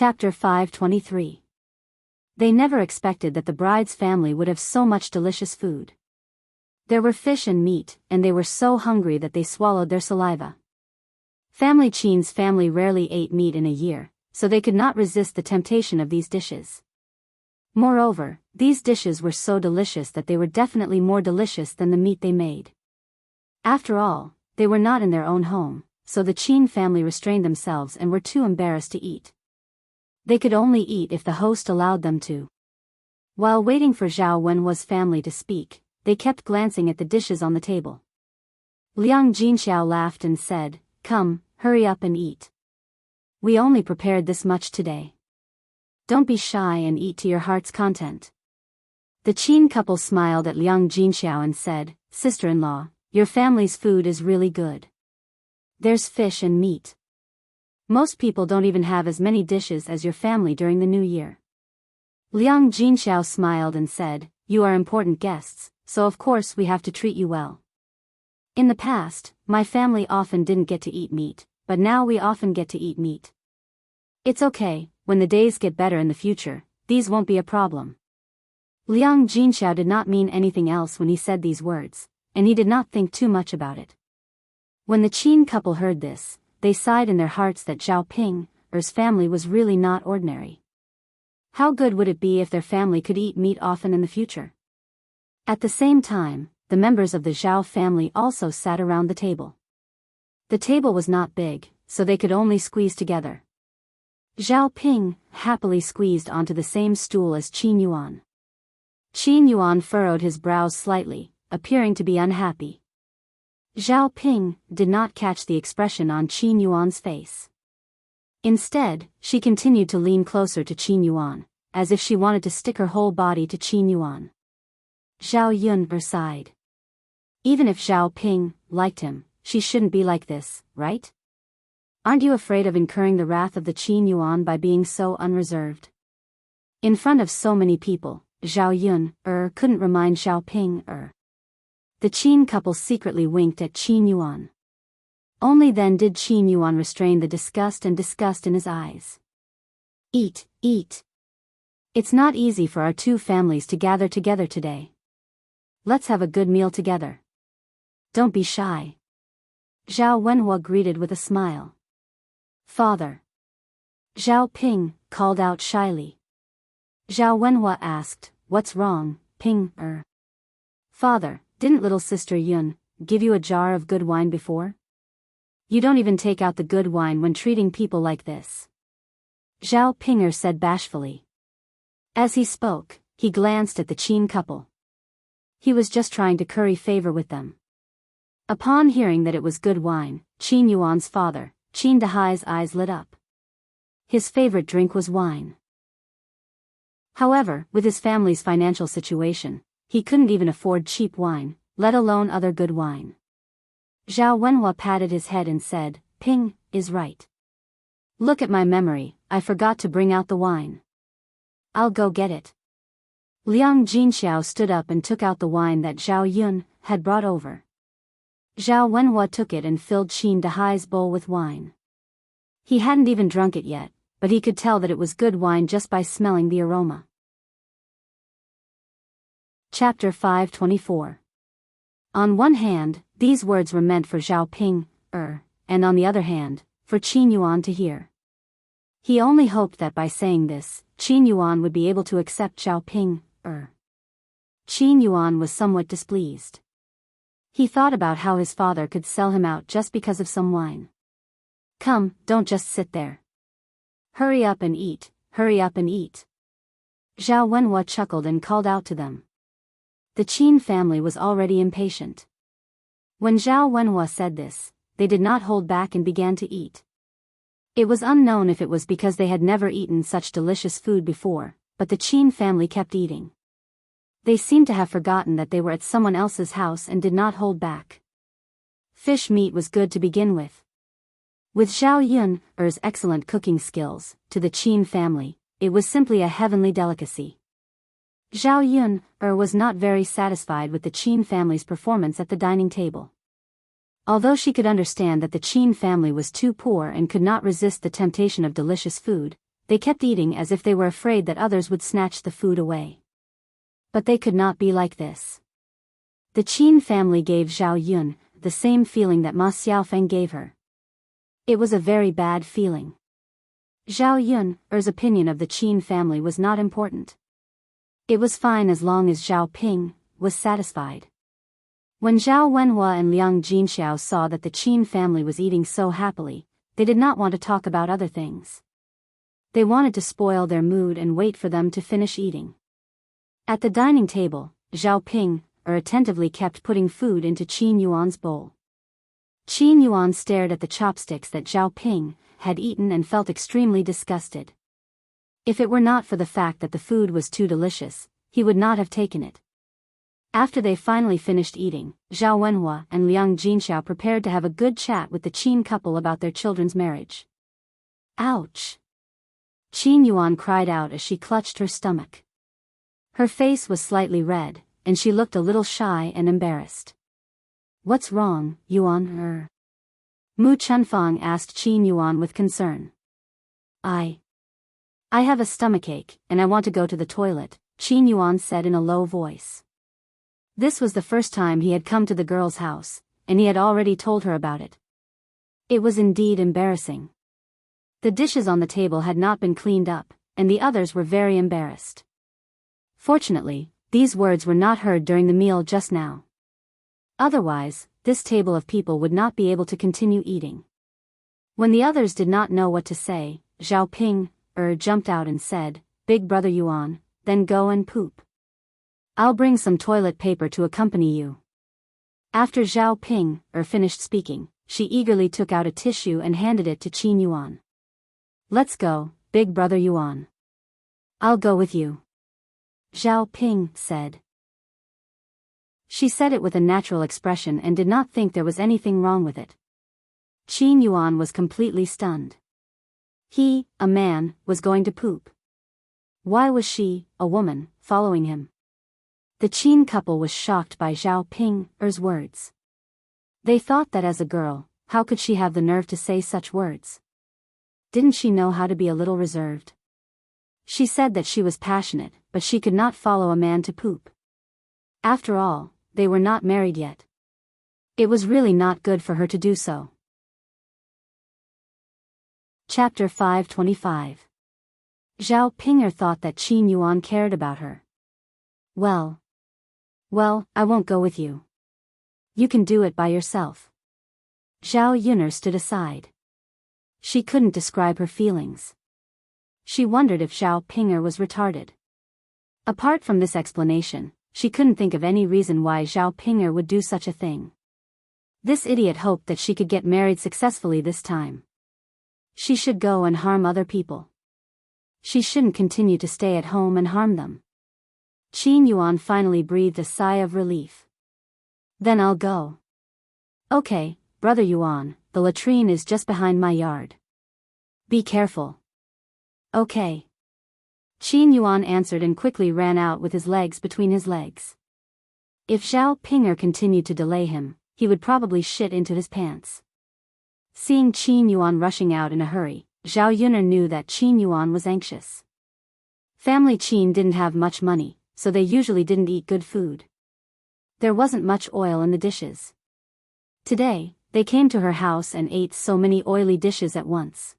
Chapter 523. They never expected that the bride's family would have so much delicious food. There were fish and meat, and they were so hungry that they swallowed their saliva. Family Qin's family rarely ate meat in a year, so they could not resist the temptation of these dishes. Moreover, these dishes were so delicious that they were definitely more delicious than the meat they made. After all, they were not in their own home, so the Qin family restrained themselves and were too embarrassed to eat. They could only eat if the host allowed them to. While waiting for Zhao Wenhua's family to speak, they kept glancing at the dishes on the table. Liang Jinxiao laughed and said, "Come, hurry up and eat. We only prepared this much today. Don't be shy and eat to your heart's content." The Qin couple smiled at Liang Jinxiao and said, "Sister-in-law, your family's food is really good. There's fish and meat. Most people don't even have as many dishes as your family during the New Year." Liang Jinxiao smiled and said, "You are important guests, so of course we have to treat you well. In the past, my family often didn't get to eat meat, but now we often get to eat meat. It's okay, when the days get better in the future, these won't be a problem." Liang Jinxiao did not mean anything else when he said these words, and he did not think too much about it. When the Qin couple heard this, they sighed in their hearts that Zhao Ping's family was really not ordinary. How good would it be if their family could eat meat often in the future? At the same time, the members of the Zhao family also sat around the table. The table was not big, so they could only squeeze together. Zhao Ping happily squeezed onto the same stool as Qin Yuan. Qin Yuan furrowed his brows slightly, appearing to be unhappy. Zhao Ping did not catch the expression on Qin Yuan's face. Instead, she continued to lean closer to Qin Yuan, as if she wanted to stick her whole body to Qin Yuan. Zhao Yun sighed. Even if Zhao Ping liked him, she shouldn't be like this, right? Aren't you afraid of incurring the wrath of the Qin Yuan by being so unreserved? In front of so many people, Zhao Yun couldn't remind Zhao Ping. The Qin couple secretly winked at Qin Yuan. Only then did Qin Yuan restrain the disgust in his eyes. "Eat, eat. It's not easy for our two families to gather together today. Let's have a good meal together. Don't be shy." Zhao Wenhua greeted with a smile. "Father." Zhao Ping called out shyly. Zhao Wenhua asked, "What's wrong, Ping?" "Father, didn't little sister Yun give you a jar of good wine before? You don't even take out the good wine when treating people like this." Zhao Pinger said bashfully. As he spoke, he glanced at the Qin couple. He was just trying to curry favor with them. Upon hearing that it was good wine, Qin Yuan's father, Qin Dahai's eyes lit up. His favorite drink was wine. However, with his family's financial situation, he couldn't even afford cheap wine, let alone other good wine. Zhao Wenhua patted his head and said, "Ping is right. Look at my memory, I forgot to bring out the wine. I'll go get it." Liang Jinxiao stood up and took out the wine that Zhao Yun had brought over. Zhao Wenhua took it and filled Qin Dahai's bowl with wine. He hadn't even drunk it yet, but he could tell that it was good wine just by smelling the aroma. Chapter 524. On one hand, these words were meant for Zhao Ping, and on the other hand, for Qin Yuan to hear. He only hoped that by saying this, Qin Yuan would be able to accept Zhao Ping, Qin Yuan was somewhat displeased. He thought about how his father could sell him out just because of some wine. "Come, don't just sit there. Hurry up and eat, hurry up and eat." Zhao Wenhua chuckled and called out to them. The Qin family was already impatient. When Zhao Wenhua said this, they did not hold back and began to eat. It was unknown if it was because they had never eaten such delicious food before, but the Qin family kept eating. They seemed to have forgotten that they were at someone else's house and did not hold back. Fish meat was good to begin with. With Zhao Yun's excellent cooking skills, to the Qin family, it was simply a heavenly delicacy. Zhao Yun was not very satisfied with the Qin family's performance at the dining table. Although she could understand that the Qin family was too poor and could not resist the temptation of delicious food, they kept eating as if they were afraid that others would snatch the food away. But they could not be like this. The Qin family gave Zhao Yun the same feeling that Ma Xiaofeng gave her. It was a very bad feeling. Zhao Yun's opinion of the Qin family was not important. It was fine as long as Zhao Ping was satisfied. When Zhao Wenhua and Liang Jinxiao saw that the Qin family was eating so happily, they did not want to talk about other things. They wanted to spoil their mood and wait for them to finish eating. At the dining table, Zhao Ping attentively kept putting food into Qin Yuan's bowl. Qin Yuan stared at the chopsticks that Zhao Ping had eaten and felt extremely disgusted. If it were not for the fact that the food was too delicious, he would not have taken it. After they finally finished eating, Zhao Wenhua and Liang Jinxiao prepared to have a good chat with the Qin couple about their children's marriage. Ouch! Qin Yuan cried out as she clutched her stomach. Her face was slightly red, and she looked a little shy and embarrassed. What's wrong, Yuan? Mu Chunfang asked Qin Yuan with concern. I have a stomachache, and I want to go to the toilet, Qin Yuan said in a low voice. This was the first time he had come to the girl's house, and he had already told her about it. It was indeed embarrassing. The dishes on the table had not been cleaned up, and the others were very embarrassed. Fortunately, these words were not heard during the meal just now. Otherwise, this table of people would not be able to continue eating. When the others did not know what to say, Zhao Ping jumped out and said, "Big brother Yuan, then go and poop. I'll bring some toilet paper to accompany you." After Zhao Ping finished speaking, she eagerly took out a tissue and handed it to Qin Yuan. "Let's go, big brother Yuan. I'll go with you," Zhao Ping said. She said it with a natural expression and did not think there was anything wrong with it. Qin Yuan was completely stunned. He, a man, was going to poop. Why was she, a woman, following him? The Qin couple was shocked by Zhao Ping's words. They thought that as a girl, how could she have the nerve to say such words? Didn't she know how to be a little reserved? She said that she was passionate, but she could not follow a man to poop. After all, they were not married yet. It was really not good for her to do so. Chapter 525. Zhao Ping thought that Qin Yuan cared about her. Well, I won't go with you. You can do it by yourself. Zhao Yun'er stood aside. She couldn't describe her feelings. She wondered if Zhao Ping was retarded. Apart from this explanation, she couldn't think of any reason why Zhao Ping would do such a thing. This idiot hoped that she could get married successfully this time. She should go and harm other people. She shouldn't continue to stay at home and harm them. Qin Yuan finally breathed a sigh of relief. Then I'll go. Okay, brother Yuan, the latrine is just behind my yard. Be careful. Okay. Qin Yuan answered and quickly ran out with his legs between his legs. If Zhao Ping continued to delay him, he would probably shit into his pants. Seeing Qin Yuan rushing out in a hurry, Zhao Yun'er knew that Qin Yuan was anxious. Family Qin didn't have much money, so they usually didn't eat good food. There wasn't much oil in the dishes. Today, they came to her house and ate so many oily dishes at once.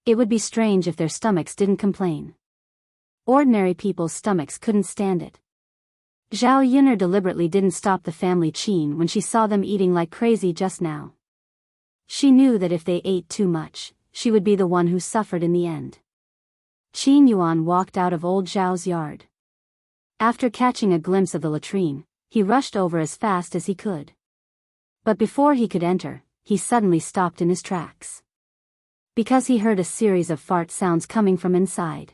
It would be strange if their stomachs didn't complain. Ordinary people's stomachs couldn't stand it. Zhao Yun'er deliberately didn't stop the family Qin when she saw them eating like crazy just now. She knew that if they ate too much, she would be the one who suffered in the end. Qin Yuan walked out of old Zhao's yard. After catching a glimpse of the latrine, he rushed over as fast as he could. But before he could enter, he suddenly stopped in his tracks. Because he heard a series of fart sounds coming from inside.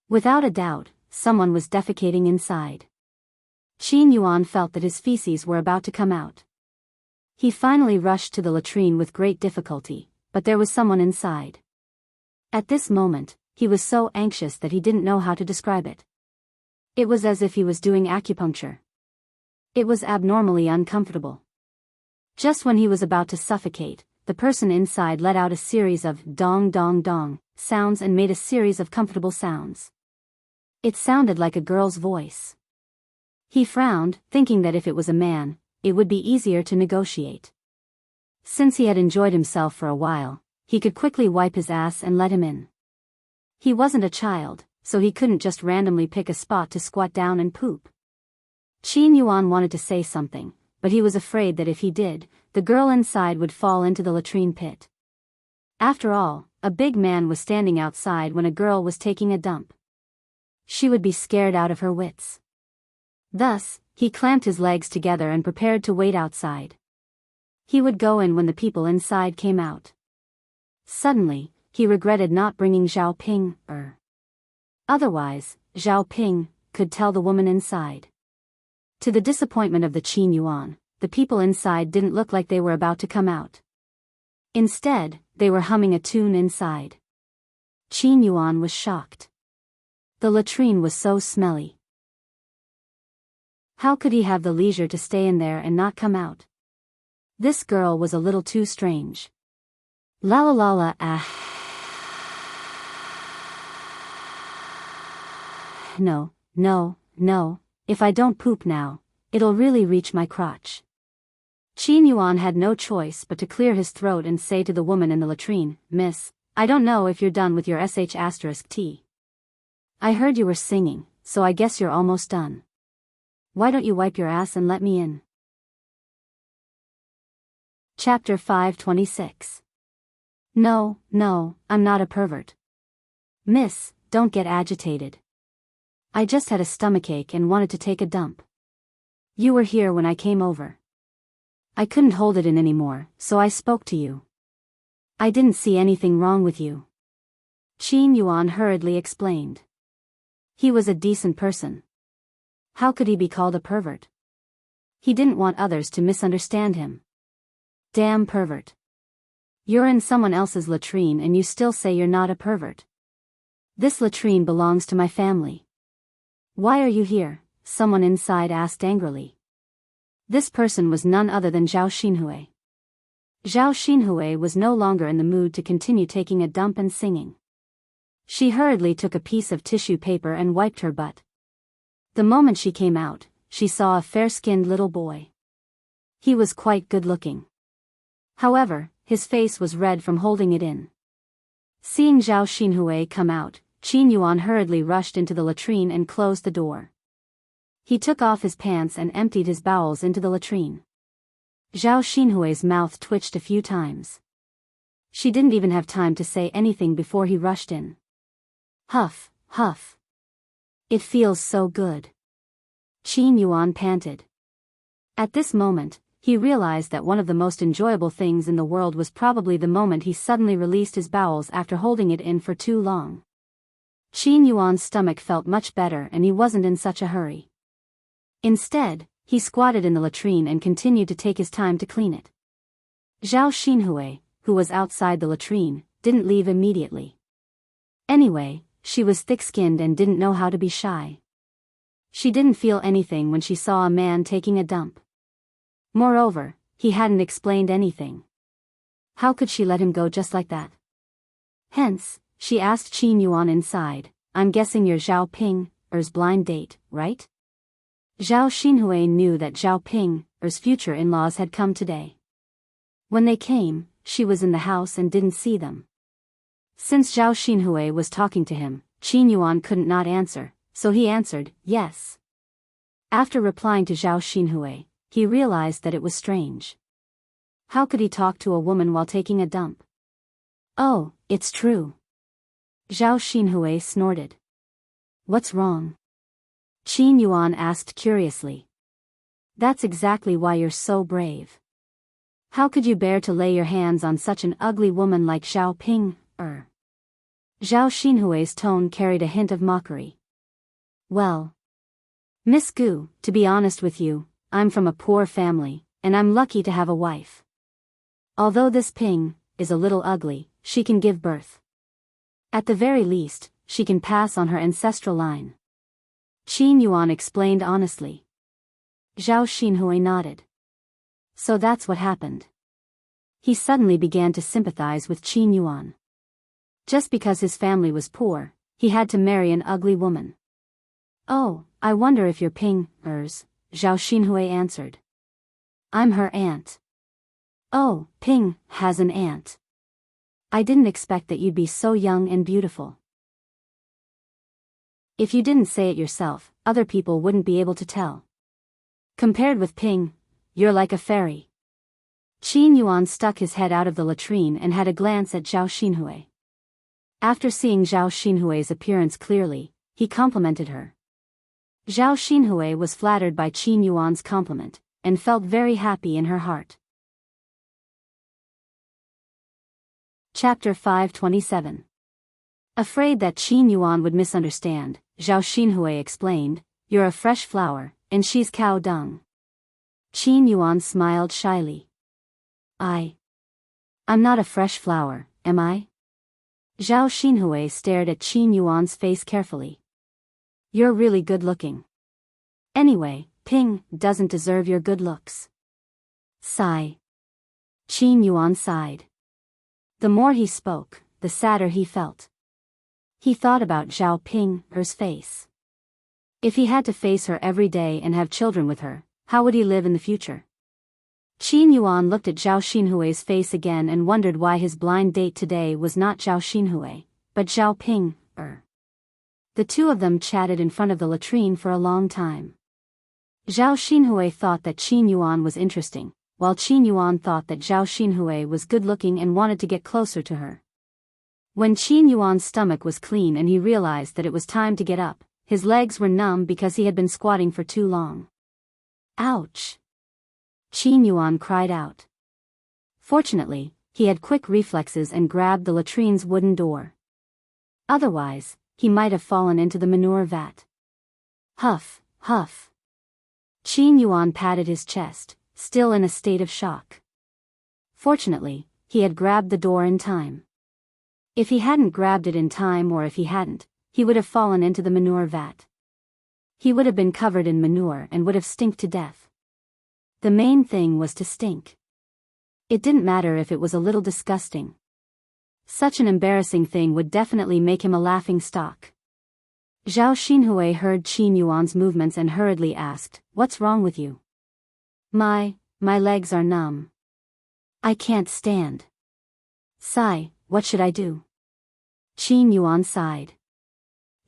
Without a doubt, someone was defecating inside. Qin Yuan felt that his feces were about to come out. He finally rushed to the latrine with great difficulty, but there was someone inside. At this moment, he was so anxious that he didn't know how to describe it. It was as if he was doing acupuncture. It was abnormally uncomfortable. Just when he was about to suffocate, the person inside let out a series of dong dong dong sounds and made a series of comfortable sounds. It sounded like a girl's voice. He frowned, thinking that if it was a man, it would be easier to negotiate. Since he had enjoyed himself for a while, he could quickly wipe his ass and let him in. He wasn't a child, so he couldn't just randomly pick a spot to squat down and poop. Qin Yuan wanted to say something, but he was afraid that if he did, the girl inside would fall into the latrine pit. After all, a big man was standing outside when a girl was taking a dump. She would be scared out of her wits. Thus, he clamped his legs together and prepared to wait outside. He would go in when the people inside came out. Suddenly, he regretted not bringing Zhao Ping. Otherwise, Zhao Ping could tell the woman inside. To the disappointment of the Qin Yuan, the people inside didn't look like they were about to come out. Instead, they were humming a tune inside. Qin Yuan was shocked. The latrine was so smelly. How could he have the leisure to stay in there and not come out? This girl was a little too strange. La la la la ah. No, no, no, if I don't poop now, it'll really reach my crotch. Qin Yuan had no choice but to clear his throat and say to the woman in the latrine, "Miss, I don't know if you're done with your sh*t. I heard you were singing, so I guess you're almost done. Why don't you wipe your ass and let me in?" Chapter 526. No, no, I'm not a pervert. Miss, don't get agitated. I just had a stomachache and wanted to take a dump. You were here when I came over. I couldn't hold it in anymore, so I spoke to you. I didn't see anything wrong with you. Qin Yuan hurriedly explained. He was a decent person. How could he be called a pervert? He didn't want others to misunderstand him. Damn pervert. You're in someone else's latrine and you still say you're not a pervert. This latrine belongs to my family. Why are you here? Someone inside asked angrily. This person was none other than Zhao Xinhui. Zhao Xinhui was no longer in the mood to continue taking a dump and singing. She hurriedly took a piece of tissue paper and wiped her butt. The moment she came out, she saw a fair-skinned little boy. He was quite good-looking. However, his face was red from holding it in. Seeing Zhao Xinhui come out, Qin Yuan hurriedly rushed into the latrine and closed the door. He took off his pants and emptied his bowels into the latrine. Zhao Xinhui's mouth twitched a few times. She didn't even have time to say anything before he rushed in. Huff, huff. It feels so good. Qin Yuan panted. At this moment, he realized that one of the most enjoyable things in the world was probably the moment he suddenly released his bowels after holding it in for too long. Qin Yuan's stomach felt much better and he wasn't in such a hurry. Instead, he squatted in the latrine and continued to take his time to clean it. Zhao Xinhui, who was outside the latrine, didn't leave immediately. Anyway, she was thick-skinned and didn't know how to be shy. She didn't feel anything when she saw a man taking a dump. Moreover, he hadn't explained anything. How could she let him go just like that? Hence, she asked Qin Yuan inside, "I'm guessing you're Zhao Ping's blind date, right?" Zhao Xinhui knew that Zhao Ping's future in-laws had come today. When they came, she was in the house and didn't see them. Since Zhao Xinhui was talking to him, Qin Yuan couldn't not answer, so he answered, "Yes." After replying to Zhao Xinhui, he realized that it was strange. How could he talk to a woman while taking a dump? "Oh, it's true." Zhao Xinhui snorted. "What's wrong?" Qin Yuan asked curiously. "That's exactly why you're so brave. How could you bear to lay your hands on such an ugly woman like Zhao Ping? Zhao Xinhui's tone carried a hint of mockery. "Well, Miss Gu, to be honest with you, I'm from a poor family, and I'm lucky to have a wife. Although this Ping is a little ugly, she can give birth. At the very least, she can pass on her ancestral line." Qin Yuan explained honestly. Zhao Xinhui nodded. So that's what happened. He suddenly began to sympathize with Qin Yuan. Just because his family was poor, he had to marry an ugly woman. "Oh, I wonder if you're Ping-ers," Zhao Xinhui answered. "I'm her aunt." "Oh, Ping has an aunt. I didn't expect that you'd be so young and beautiful." If you didn't say it yourself, other people wouldn't be able to tell. Compared with Ping, you're like a fairy. Qin Yuan stuck his head out of the latrine and had a glance at Zhao Xinhui. After seeing Zhao Xinhui's appearance clearly, he complimented her. Zhao Xinhui was flattered by Qin Yuan's compliment, and felt very happy in her heart. Chapter 527. Afraid that Qin Yuan would misunderstand, Zhao Xinhui explained, "You're a fresh flower, and she's cow dung." Qin Yuan smiled shyly. I'm not a fresh flower, am I?" Zhao Xinhui stared at Qin Yuan's face carefully. "You're really good looking. Anyway, Ping doesn't deserve your good looks." Sigh. Qin Yuan sighed. The more he spoke, the sadder he felt. He thought about Zhao Ping's face. If he had to face her every day and have children with her, how would he live in the future? Qin Yuan looked at Zhao Xinhui's face again and wondered why his blind date today was not Zhao Xinhui, but Zhao Ping-er. The two of them chatted in front of the latrine for a long time. Zhao Xinhui thought that Qin Yuan was interesting, while Qin Yuan thought that Zhao Xinhui was good-looking and wanted to get closer to her. When Qin Yuan's stomach was clean and he realized that it was time to get up, his legs were numb because he had been squatting for too long. "Ouch!" Qin Yuan cried out. Fortunately, he had quick reflexes and grabbed the latrine's wooden door. Otherwise, he might have fallen into the manure vat. Huff, huff. Qin Yuan patted his chest, still in a state of shock. Fortunately, he had grabbed the door in time. If he hadn't grabbed it in time, or if he hadn't, he would have fallen into the manure vat. He would have been covered in manure and would have stinked to death. The main thing was to stink. It didn't matter if it was a little disgusting. Such an embarrassing thing would definitely make him a laughing stock. Zhao Xinhui heard Qin Yuan's movements and hurriedly asked, "What's wrong with you?" My legs are numb. I can't stand." "Sigh, what should I do?" Qin Yuan sighed.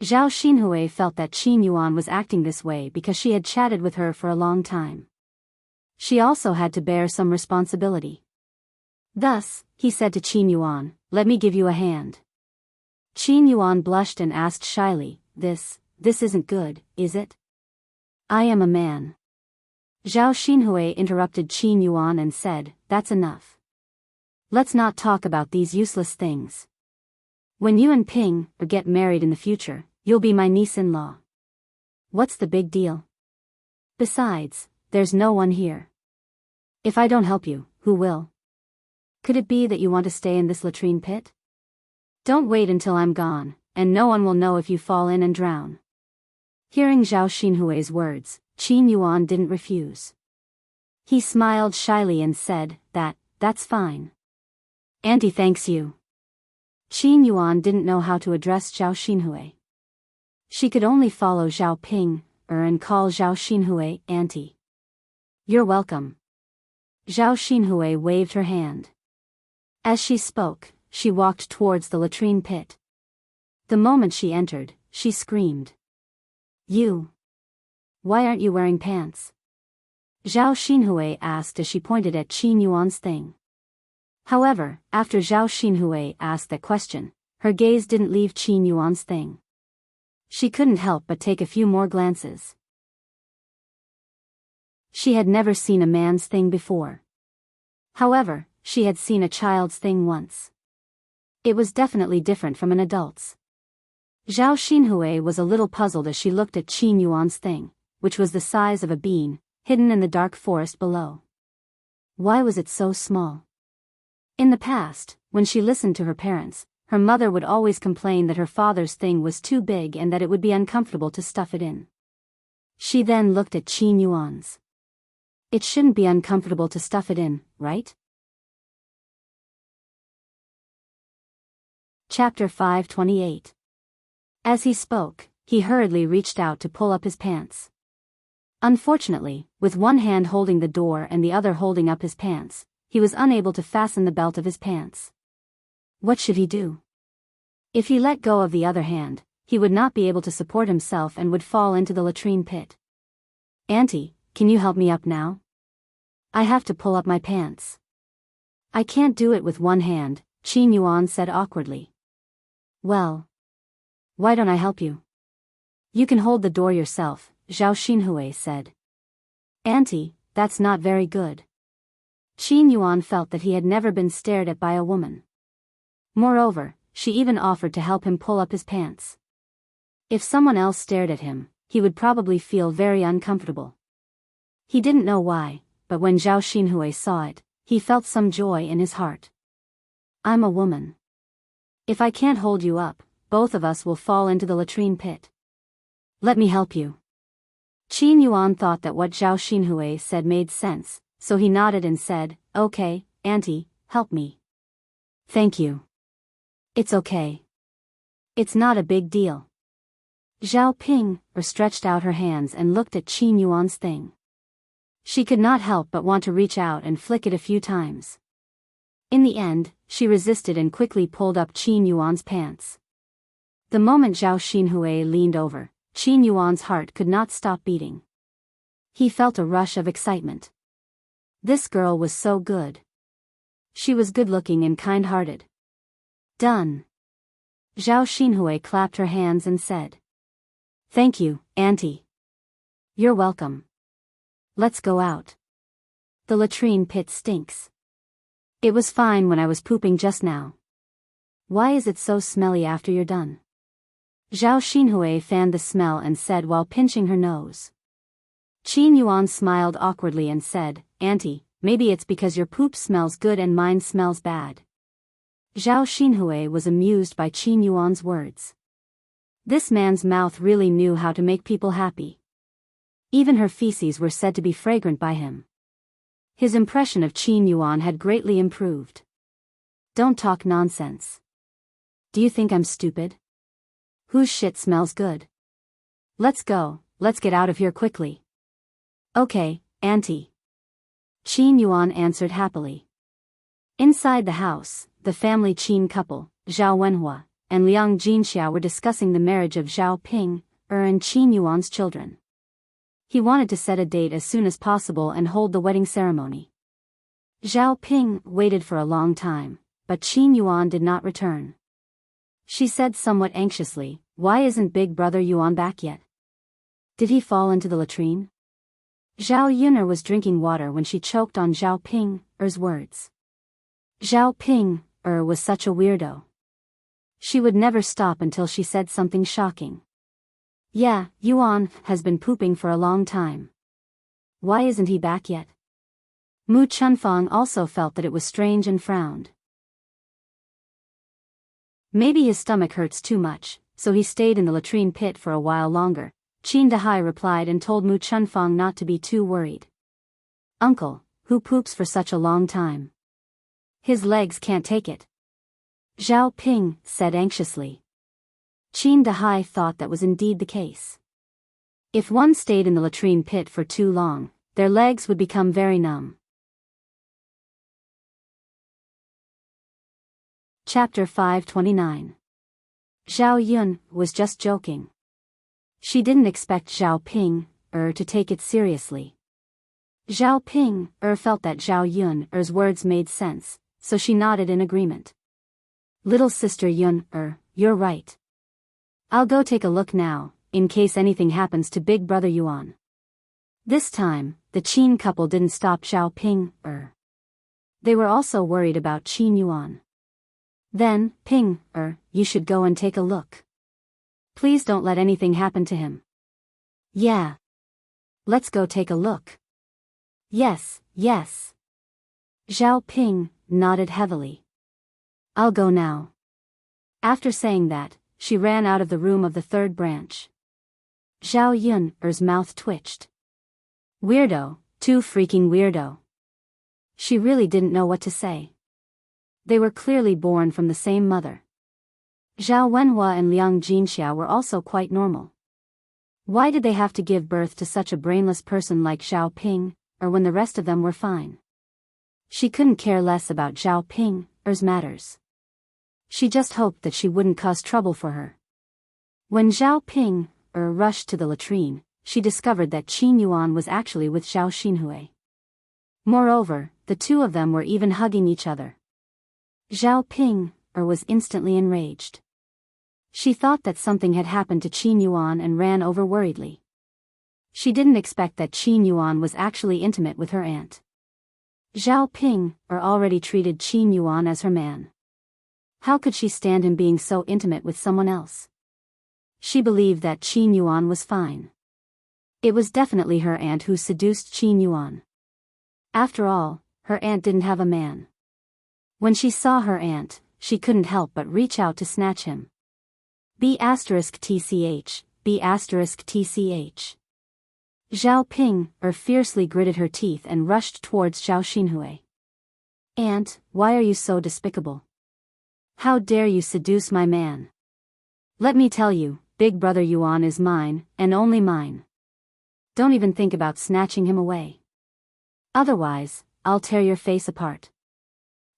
Zhao Xinhui felt that Qin Yuan was acting this way because she had chatted with her for a long time. She also had to bear some responsibility. Thus, he said to Qin Yuan, "Let me give you a hand." Qin Yuan blushed and asked shyly, This isn't good, is it?" "I am a man." Zhao Xinhui interrupted Qin Yuan and said, "That's enough. Let's not talk about these useless things. When you and Ping get married in the future, you'll be my niece-in-law. What's the big deal? Besides, there's no one here. If I don't help you, who will? Could it be that you want to stay in this latrine pit? Don't wait until I'm gone, and no one will know if you fall in and drown." Hearing Zhao Xinhui's words, Qin Yuan didn't refuse. He smiled shyly and said, That's fine. Auntie thanks you." Qin Yuan didn't know how to address Zhao Xinhui. She could only follow Zhao Ping-er and call Zhao Xinhui Auntie. "You're welcome." Zhao Xinhui waved her hand. As she spoke, she walked towards the latrine pit. The moment she entered, she screamed. "You! Why aren't you wearing pants?" Zhao Xinhui asked as she pointed at Qin Yuan's thing. However, after Zhao Xinhui asked that question, her gaze didn't leave Qin Yuan's thing. She couldn't help but take a few more glances. She had never seen a man's thing before. However, she had seen a child's thing once. It was definitely different from an adult's. Zhao Xinhui was a little puzzled as she looked at Qin Yuan's thing, which was the size of a bean, hidden in the dark forest below. Why was it so small? In the past, when she listened to her parents, her mother would always complain that her father's thing was too big and that it would be uncomfortable to stuff it in. She then looked at Qin Yuan's. It shouldn't be uncomfortable to stuff it in, right? Chapter 528. As he spoke, he hurriedly reached out to pull up his pants. Unfortunately, with one hand holding the door and the other holding up his pants, he was unable to fasten the belt of his pants. What should he do? If he let go of the other hand, he would not be able to support himself and would fall into the latrine pit. "Auntie, can you help me up now? I have to pull up my pants." "I can't do it with one hand," Qin Yuan said awkwardly. "Well, why don't I help you? You can hold the door yourself," Zhao Xinhui said. "Auntie, that's not very good." Qin Yuan felt that he had never been stared at by a woman. Moreover, she even offered to help him pull up his pants. If someone else stared at him, he would probably feel very uncomfortable. He didn't know why, but when Zhao Xinhui saw it, he felt some joy in his heart. "I'm a woman. If I can't hold you up, both of us will fall into the latrine pit. Let me help you." Qin Yuan thought that what Zhao Xinhui said made sense, so he nodded and said, "Okay, Auntie, help me." "Thank you. It's okay. It's not a big deal." Zhao Ping stretched out her hands and looked at Qin Yuan's thing. She could not help but want to reach out and flick it a few times. In the end, she resisted and quickly pulled up Qin Yuan's pants. The moment Zhao Xinhui leaned over, Qin Yuan's heart could not stop beating. He felt a rush of excitement. This girl was so good. She was good-looking and kind-hearted. "Done." Zhao Xinhui clapped her hands and said, "Thank you, Auntie." "You're welcome. Let's go out. The latrine pit stinks. It was fine when I was pooping just now. Why is it so smelly after you're done?" Zhao Xinhui fanned the smell and said while pinching her nose. Qin Yuan smiled awkwardly and said, "Auntie, maybe it's because your poop smells good and mine smells bad." Zhao Xinhui was amused by Qin Yuan's words. This man's mouth really knew how to make people happy. Even her feces were said to be fragrant by him. His impression of Qin Yuan had greatly improved. "Don't talk nonsense. Do you think I'm stupid? Whose shit smells good? Let's go, let's get out of here quickly." "Okay, Auntie." Qin Yuan answered happily. Inside the house, the family Qin couple, Zhao Wenhua, and Liang Jinxia were discussing the marriage of Zhao Ping, and Qin Yuan's children. He wanted to set a date as soon as possible and hold the wedding ceremony. Zhao Ping waited for a long time, but Qin Yuan did not return. She said somewhat anxiously, "Why isn't Big Brother Yuan back yet? Did he fall into the latrine?" Zhao Yun'er was drinking water when she choked on Zhao Ping's words. Zhao Ping was such a weirdo. She would never stop until she said something shocking. "Yeah, Yuan has been pooping for a long time. Why isn't he back yet?" Mu Chunfang also felt that it was strange and frowned. "Maybe his stomach hurts too much, so he stayed in the latrine pit for a while longer," Qin Dahai replied and told Mu Chunfang not to be too worried. "Uncle, who poops for such a long time? His legs can't take it." Zhao Ping said anxiously. Qin Dahai thought that was indeed the case. If one stayed in the latrine pit for too long, their legs would become very numb. Chapter 529. Zhao Yun was just joking. She didn't expect Zhao Ping to take it seriously. Zhao Ping felt that Zhao Yun's words made sense, so she nodded in agreement. "Little sister Yun, you're right. I'll go take a look now, in case anything happens to Big Brother Yuan." This time, the Qin couple didn't stop Zhao Ping. They were also worried about Qin Yuan. "Then, Ping, you should go and take a look. Please don't let anything happen to him." "Yeah. Let's go take a look." Yes. Zhao Ping nodded heavily. "I'll go now." After saying that, she ran out of the room of the third branch. Zhao Yun's mouth twitched. Weirdo, too freaking weirdo. She really didn't know what to say. They were clearly born from the same mother. Zhao Wenhua and Liang Jinxiao were also quite normal. Why did they have to give birth to such a brainless person like Zhao Ping, or when the rest of them were fine? She couldn't care less about Zhao Ping's matters. She just hoped that she wouldn't cause trouble for her. When Zhao Ping rushed to the latrine, she discovered that Qin Yuan was actually with Zhao Xinhui. Moreover, the two of them were even hugging each other. Zhao Ping was instantly enraged. She thought that something had happened to Qin Yuan and ran over worriedly. She didn't expect that Qin Yuan was actually intimate with her aunt. Zhao Ping already treated Qin Yuan as her man. How could she stand him being so intimate with someone else? She believed that Qin Yuan was fine. It was definitely her aunt who seduced Qin Yuan. After all, her aunt didn't have a man. When she saw her aunt, she couldn't help but reach out to snatch him. B*TCH, B*TCH. Zhao Ping fiercely gritted her teeth and rushed towards Zhao Xinhui. Aunt, why are you so despicable? How dare you seduce my man? Let me tell you, Big Brother Yuan is mine, and only mine. Don't even think about snatching him away. Otherwise, I'll tear your face apart.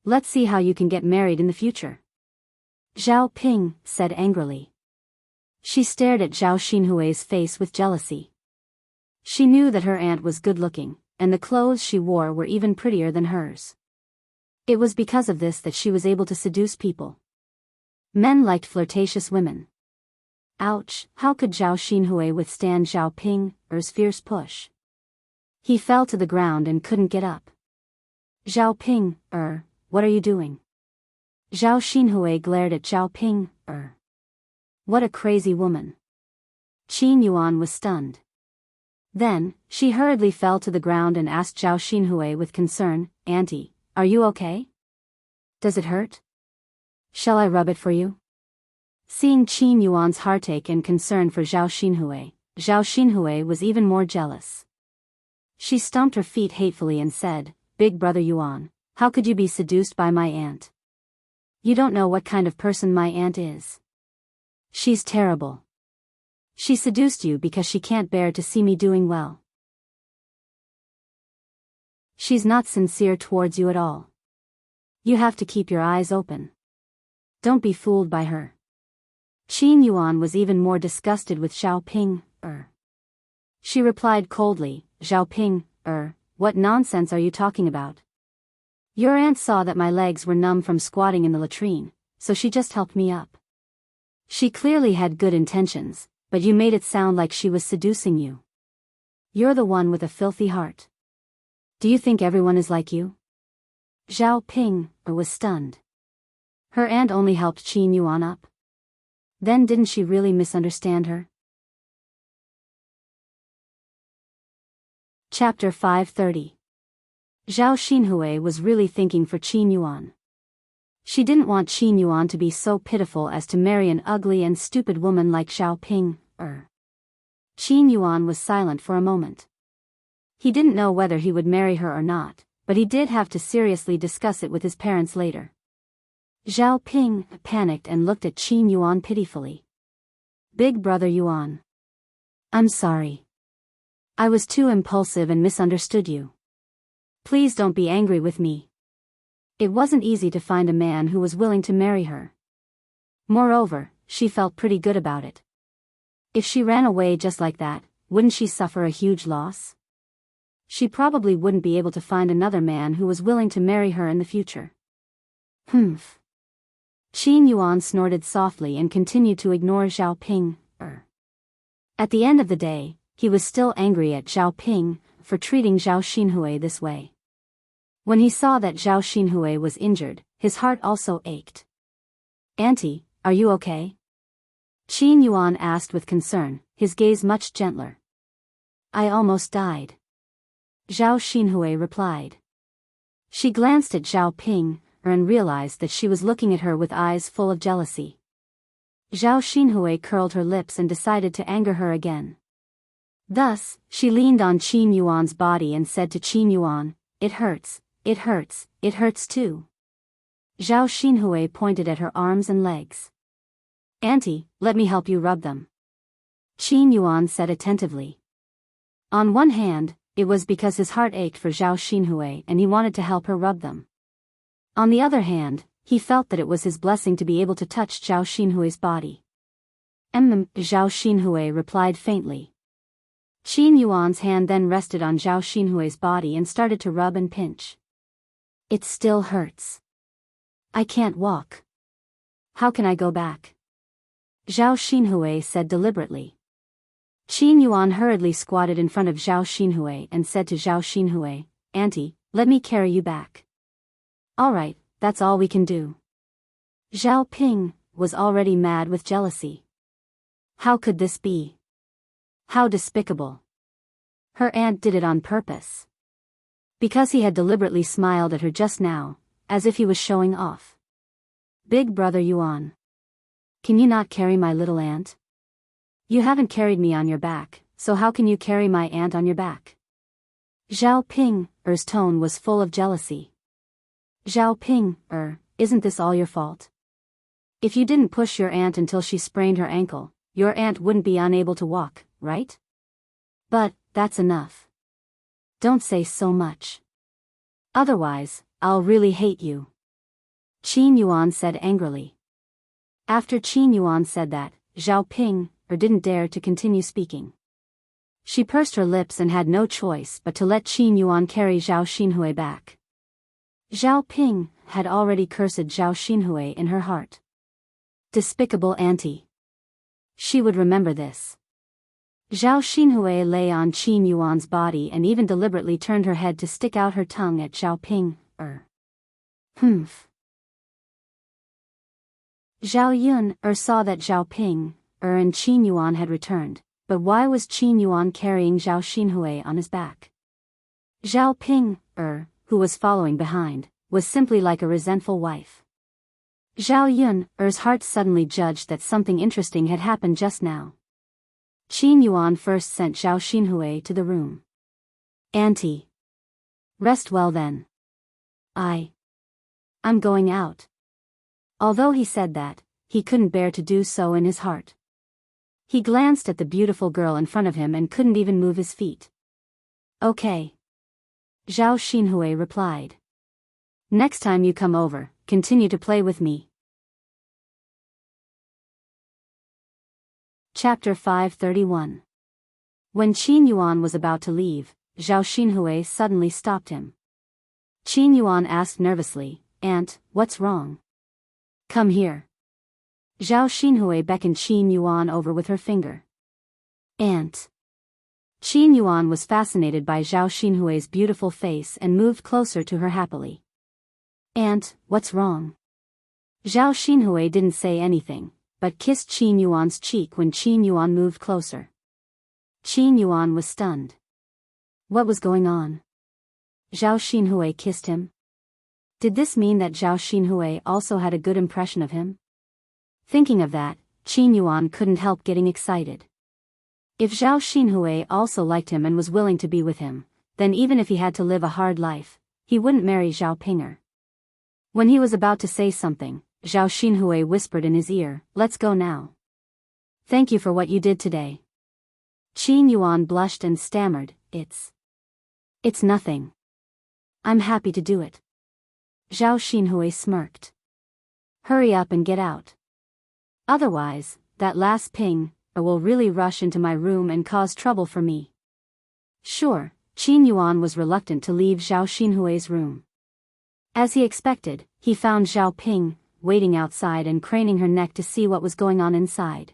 Let's see how you can get married in the future. Zhao Ping said angrily. She stared at Zhao Xinhui's face with jealousy. She knew that her aunt was good-looking, and the clothes she wore were even prettier than hers. It was because of this that she was able to seduce people. Men liked flirtatious women. Ouch, how could Zhao Xinhui withstand Zhao Ping's fierce push? He fell to the ground and couldn't get up. Zhao Ping, what are you doing? Zhao Xinhui glared at Zhao Ping, What a crazy woman. Qin Yuan was stunned. Then, she hurriedly fell to the ground and asked Zhao Xinhui with concern, Auntie, are you okay? Does it hurt? Shall I rub it for you? Seeing Qin Yuan's heartache and concern for Zhao Xinhui was even more jealous. She stomped her feet hatefully and said, Big Brother Yuan, how could you be seduced by my aunt? You don't know what kind of person my aunt is. She's terrible. She seduced you because she can't bear to see me doing well. She's not sincere towards you at all. You have to keep your eyes open. Don't be fooled by her. Qin Yuan was even more disgusted with Zhao Ping, She replied coldly, Zhao Ping, what nonsense are you talking about? Your aunt saw that my legs were numb from squatting in the latrine, so she just helped me up. She clearly had good intentions, but you made it sound like she was seducing you. You're the one with a filthy heart. Do you think everyone is like you? Zhao Ping was stunned. Her aunt only helped Qin Yuan up. Then didn't she really misunderstand her? Chapter 530. Zhao Xinhui was really thinking for Qin Yuan. She didn't want Qin Yuan to be so pitiful as to marry an ugly and stupid woman like Zhao Ping. Qin Yuan was silent for a moment. He didn't know whether he would marry her or not, but he did have to seriously discuss it with his parents later. Zhao Ping panicked and looked at Qin Yuan pitifully. Big Brother Yuan. I'm sorry. I was too impulsive and misunderstood you. Please don't be angry with me. It wasn't easy to find a man who was willing to marry her. Moreover, she felt pretty good about it. If she ran away just like that, wouldn't she suffer a huge loss? She probably wouldn't be able to find another man who was willing to marry her in the future. Humph. Qin Yuan snorted softly and continued to ignore Zhao Ping. At the end of the day, he was still angry at Zhao Ping for treating Zhao Xinhui this way. When he saw that Zhao Xinhui was injured, his heart also ached. Auntie, are you okay? Qin Yuan asked with concern, his gaze much gentler. I almost died. Zhao Xinhui replied. She glanced at Zhao Ping, and realized that she was looking at her with eyes full of jealousy. Zhao Xinhui curled her lips and decided to anger her again. Thus, she leaned on Qin Yuan's body and said to Qin Yuan, It hurts, it hurts, it hurts too. Zhao Xinhui pointed at her arms and legs. Auntie, let me help you rub them. Qin Yuan said attentively. On one hand, it was because his heart ached for Zhao Xinhui and he wanted to help her rub them. On the other hand, he felt that it was his blessing to be able to touch Zhao Xinhui's body. Zhao Xinhui replied faintly. Qin Yuan's hand then rested on Zhao Xinhui's body and started to rub and pinch. It still hurts. I can't walk. How can I go back? Zhao Xinhui said deliberately. Qin Yuan hurriedly squatted in front of Zhao Xinhui and said to Zhao Xinhui, Auntie, let me carry you back. All right, that's all we can do. Zhao Ping was already mad with jealousy. How could this be? How despicable. Her aunt did it on purpose. Because he had deliberately smiled at her just now, as if he was showing off. Big brother Yuan. Can you not carry my little aunt? You haven't carried me on your back, so how can you carry my aunt on your back? Zhao Ping's tone was full of jealousy. Zhao Ping, isn't this all your fault? If you didn't push your aunt until she sprained her ankle, your aunt wouldn't be unable to walk, right? But, that's enough. Don't say so much. Otherwise, I'll really hate you. Qin Yuan said angrily. After Qin Yuan said that, Zhao Ping didn't dare to continue speaking. She pursed her lips and had no choice but to let Qin Yuan carry Zhao Xinhui back. Zhao Ping had already cursed Zhao Xinhui in her heart. Despicable auntie. She would remember this. Zhao Xinhui lay on Qin Yuan's body and even deliberately turned her head to stick out her tongue at Zhao Ping. Humph. Zhao Yun saw that Zhao Ping and Qin Yuan had returned, but why was Qin Yuan carrying Zhao Xinhui on his back? Zhao Ping, who was following behind, was simply like a resentful wife. Zhao Yun's heart suddenly judged that something interesting had happened just now. Qin Yuan first sent Zhao Xinhui to the room. Auntie. Rest well then. I'm going out. Although he said that, he couldn't bear to do so in his heart. He glanced at the beautiful girl in front of him and couldn't even move his feet. Okay. Zhao Xinhui replied. Next time you come over, continue to play with me. Chapter 531. When Qin Yuan was about to leave, Zhao Xinhui suddenly stopped him. Qin Yuan asked nervously, Aunt, what's wrong? Come here. Zhao Xinhui beckoned Qin Yuan over with her finger. Aunt. Qin Yuan was fascinated by Zhao Xinhui's beautiful face and moved closer to her happily. Aunt, what's wrong? Zhao Xinhui didn't say anything, but kissed Qin Yuan's cheek when Qin Yuan moved closer. Qin Yuan was stunned. What was going on? Zhao Xinhui kissed him? Did this mean that Zhao Xinhui also had a good impression of him? Thinking of that, Qin Yuan couldn't help getting excited. If Zhao Xinhui also liked him and was willing to be with him, then even if he had to live a hard life, he wouldn't marry Zhao Pinger. When he was about to say something, Zhao Xinhui whispered in his ear, Let's go now. Thank you for what you did today. Qin Yuan blushed and stammered, It's nothing. I'm happy to do it. Zhao Xinhui smirked. Hurry up and get out. Otherwise, that last ping will really rush into my room and cause trouble for me. Sure, Qin Yuan was reluctant to leave Zhao Xinhui's room. As he expected, he found Zhao Ping waiting outside and craning her neck to see what was going on inside.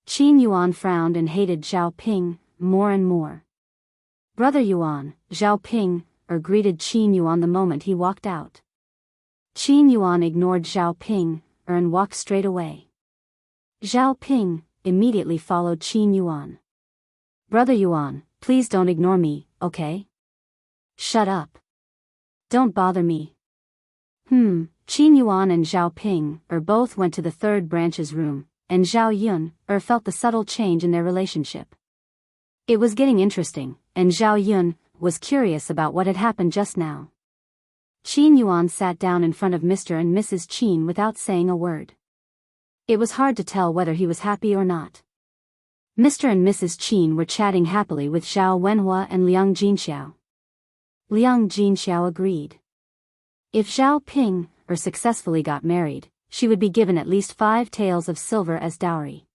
Qin Yuan frowned and hated Zhao Ping more and more. Brother Yuan, Zhao Ping greeted Qin Yuan the moment he walked out. Qin Yuan ignored Zhao Ping and walked straight away. Zhao Ping immediately followed Qin Yuan. Brother Yuan, please don't ignore me, okay? Shut up. Don't bother me. Qin Yuan and Zhao Ping both went to the third branch's room, and Zhao Yun felt the subtle change in their relationship. It was getting interesting, and Zhao Yun was curious about what had happened just now. Qin Yuan sat down in front of Mr. and Mrs. Qin without saying a word. It was hard to tell whether he was happy or not. Mr. and Mrs. Qin were chatting happily with Zhao Wenhua and Liang Jinxiao. Liang Jinxiao agreed. If Zhao Ping successfully got married, she would be given at least 5 taels of silver as dowry.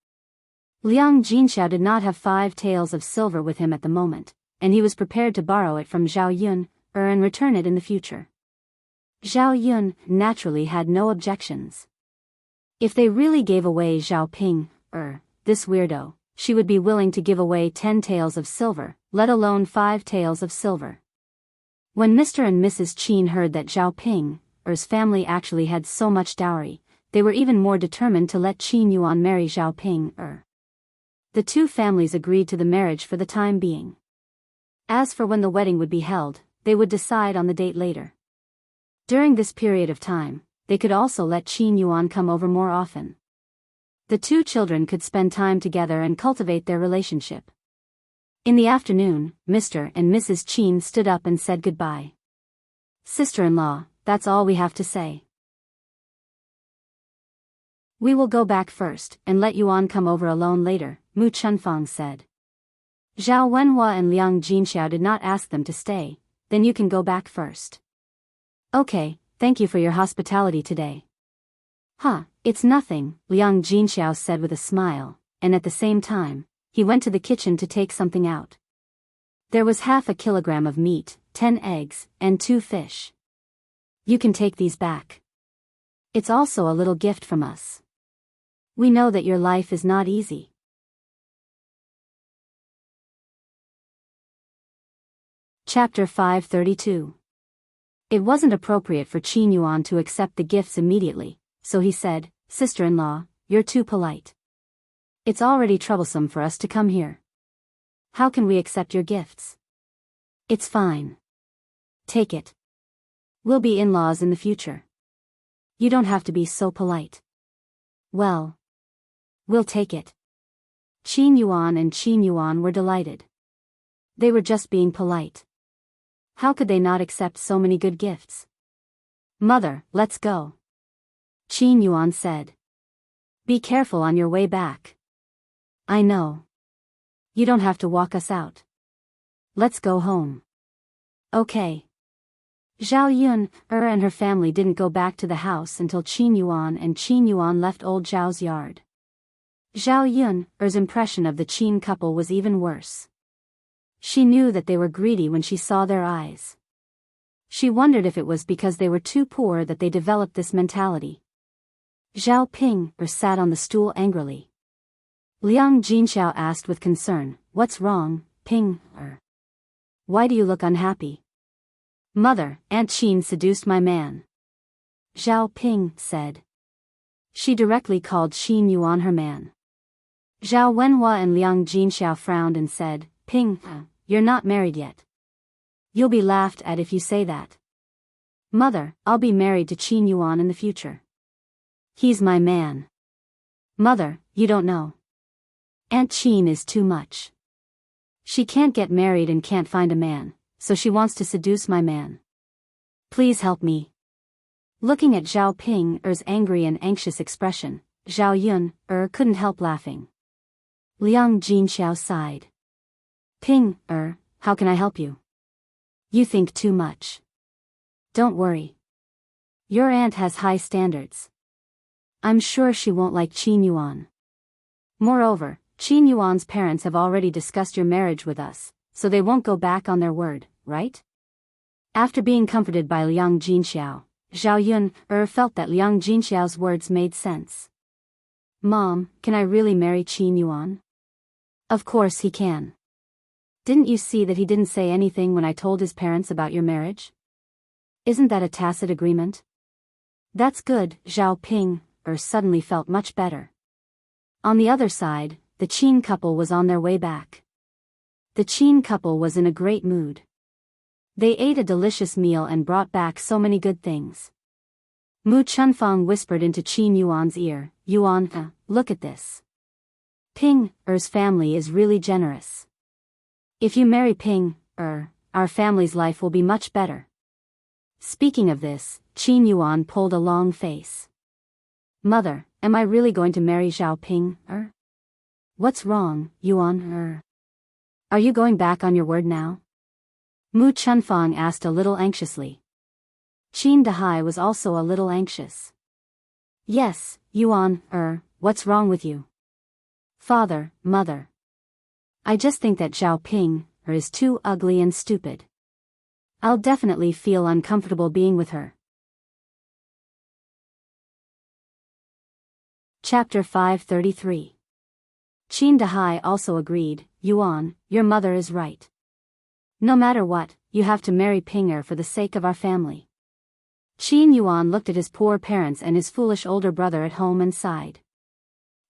Liang Jinxiao did not have 5 taels of silver with him at the moment, and he was prepared to borrow it from Zhao Yun and return it in the future. Zhao Yun naturally had no objections. If they really gave away Zhao Ping this weirdo, she would be willing to give away 10 taels of silver, let alone 5 taels of silver. When Mr. and Mrs. Qin heard that Zhao Ping's family actually had so much dowry, they were even more determined to let Qin Yuan marry Zhao Ping. The two families agreed to the marriage for the time being. As for when the wedding would be held, they would decide on the date later. During this period of time, they could also let Qin Yuan come over more often. The two children could spend time together and cultivate their relationship. In the afternoon, Mr. and Mrs. Qin stood up and said goodbye. "Sister-in-law, that's all we have to say. We will go back first and let Yuan come over alone later," Mu Chunfang said. Zhao Wenhua and Liang Jinxiao did not ask them to stay. "Then you can go back first." "Okay, thank you for your hospitality today." It's nothing," Liang Jinxiao said with a smile, and at the same time, he went to the kitchen to take something out. There was half a kilogram of meat, 10 eggs, and 2 fish. "You can take these back. It's also a little gift from us. We know that your life is not easy." Chapter 532. It wasn't appropriate for Qin Yuan to accept the gifts immediately, so he said, "Sister-in-law, you're too polite. It's already troublesome for us to come here. How can we accept your gifts?" "It's fine. Take it. We'll be in-laws in the future. You don't have to be so polite." "Well, we'll take it." Qin Yuan and Qin Yuan were delighted. They were just being polite. How could they not accept so many good gifts? "Mother, let's go," Qin Yuan said. "Be careful on your way back." "I know. You don't have to walk us out. Let's go home." "Okay." Zhao Yun and her family didn't go back to the house until Qin Yuan left old Zhao's yard. Zhao Yun's impression of the Qin couple was even worse. She knew that they were greedy when she saw their eyes. She wondered if it was because they were too poor that they developed this mentality. Zhao Ping sat on the stool angrily. Liang Jinxiao asked with concern, "What's wrong, Ping? Why do you look unhappy?" "Mother, Aunt Qin seduced my man," Zhao Ping said. She directly called Qin Yuan her man. Zhao Wenhua and Liang Jinxiao frowned and said, "Ping, you're not married yet. You'll be laughed at if you say that." "Mother, I'll be married to Qin Yuan in the future. He's my man." "Mother, you don't know. Aunt Qin is too much. She can't get married and can't find a man, so she wants to seduce my man. Please help me." Looking at Zhao Ping's angry and anxious expression, Zhao Yun couldn't help laughing. Liang Jinxiao sighed. "Ping, how can I help you? You think too much. Don't worry. Your aunt has high standards. I'm sure she won't like Qin Yuan. Moreover, Qin Yuan's parents have already discussed your marriage with us, so they won't go back on their word, right?" After being comforted by Liang Jinxiao, Zhao Yun felt that Liang Jinxiao's words made sense. "Mom, can I really marry Qin Yuan?" "Of course he can. Didn't you see that he didn't say anything when I told his parents about your marriage? Isn't that a tacit agreement?" "That's good." Zhao Ping suddenly felt much better. On the other side, the Qin couple was on their way back. The Qin couple was in a great mood. They ate a delicious meal and brought back so many good things. Mu Chunfang whispered into Qin Yuan's ear, "Yuan, look at this. Ping's family is really generous. If you marry Ping, our family's life will be much better." Speaking of this, Qin Yuan pulled a long face. "Mother, am I really going to marry Zhao Ping? What's wrong, Yuan? Are you going back on your word now? Mu Chunfang asked a little anxiously. Qin Dahai was also a little anxious. Yes, Yuan, what's wrong with you? Father, mother. I just think that Zhao Ping, is too ugly and stupid. I'll definitely feel uncomfortable being with her. Chapter 533. Qin Dahai also agreed, Yuan, your mother is right. No matter what, you have to marry Ping for the sake of our family. Qin Yuan looked at his poor parents and his foolish older brother at home and sighed.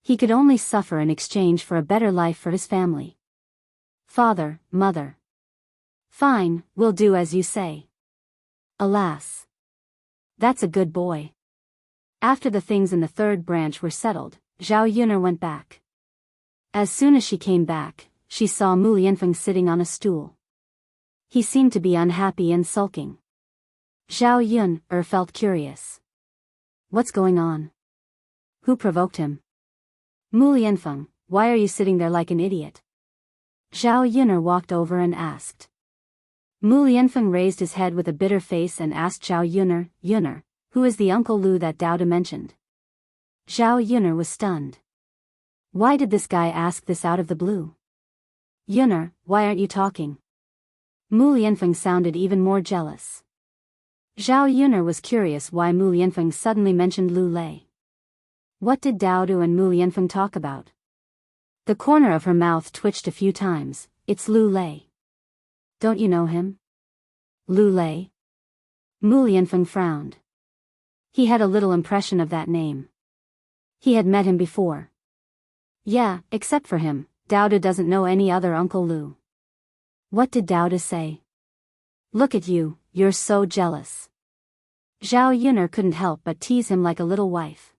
He could only suffer in exchange for a better life for his family. Father, mother. Fine, we'll do as you say. Alas. That's a good boy. After the things in the third branch were settled, Zhao Yuner went back. As soon as she came back, she saw Mu Lianfeng sitting on a stool. He seemed to be unhappy and sulking. Zhao Yun felt curious. What's going on? Who provoked him? Mu Lianfeng, why are you sitting there like an idiot? Zhao Yuner walked over and asked. Mu Lianfeng raised his head with a bitter face and asked Zhao Yuner, who is the Uncle Lu that Dao De mentioned? Zhao Yuner was stunned. Why did this guy ask this out of the blue? Yuner, why aren't you talking? Mu Lianfeng sounded even more jealous. Zhao Yuner was curious why Mu Lianfeng suddenly mentioned Lu Lei. What did Dao Du and Mu Lianfeng talk about? The corner of her mouth twitched a few times. It's Lu Lei. Don't you know him? Lu Lei? Mu Lianfeng frowned. He had a little impression of that name. He had met him before. Yeah, except for him, Dao Du doesn't know any other Uncle Lu. What did Dao Du say? Look at you, you're so jealous. Zhao Yuner couldn't help but tease him like a little wife.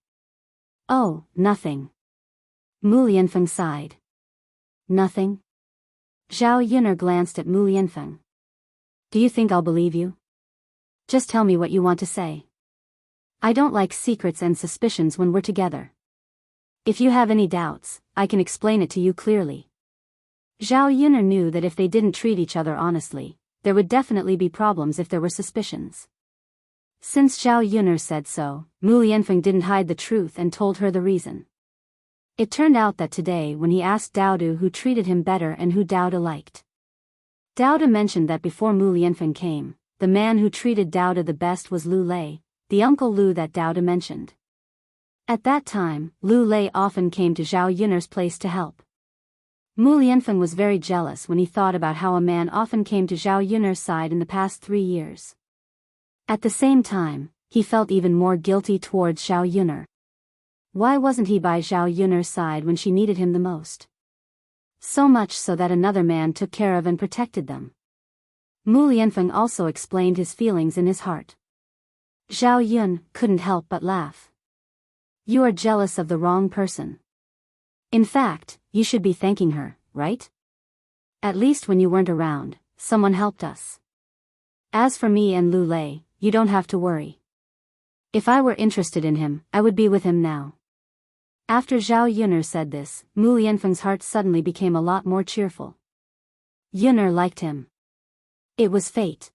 Oh, nothing. Mu Lianfeng sighed. Nothing? Zhao Yuner glanced at Mu Lianfeng. Do you think I'll believe you? Just tell me what you want to say. I don't like secrets and suspicions when we're together. If you have any doubts, I can explain it to you clearly. Zhao Yuner knew that if they didn't treat each other honestly, there would definitely be problems if there were suspicions. Since Zhao Yuner said so, Mu Lianfeng didn't hide the truth and told her the reason. It turned out that today when he asked Dao Du who treated him better and who Dao Du liked. Dao Du mentioned that before Mu Lianfeng came, the man who treated Dao Du the best was Lu Lei, the Uncle Lu that Dao Du mentioned. At that time, Lu Lei often came to Zhao Yuner's place to help. Mu Lianfeng was very jealous when he thought about how a man often came to Zhao Yuner's side in the past 3 years. At the same time, he felt even more guilty towards Zhao Yuner. Why wasn't he by Zhao Yuner's side when she needed him the most? So much so that another man took care of and protected them. Mu Lianfeng also explained his feelings in his heart. Zhao Yun couldn't help but laugh. You are jealous of the wrong person. In fact, you should be thanking her, right? At least when you weren't around, someone helped us. As for me and Lu Lei, you don't have to worry. If I were interested in him, I would be with him now. After Zhao Yuner said this, Mu Lianfeng's heart suddenly became a lot more cheerful. Yuner liked him. It was fate.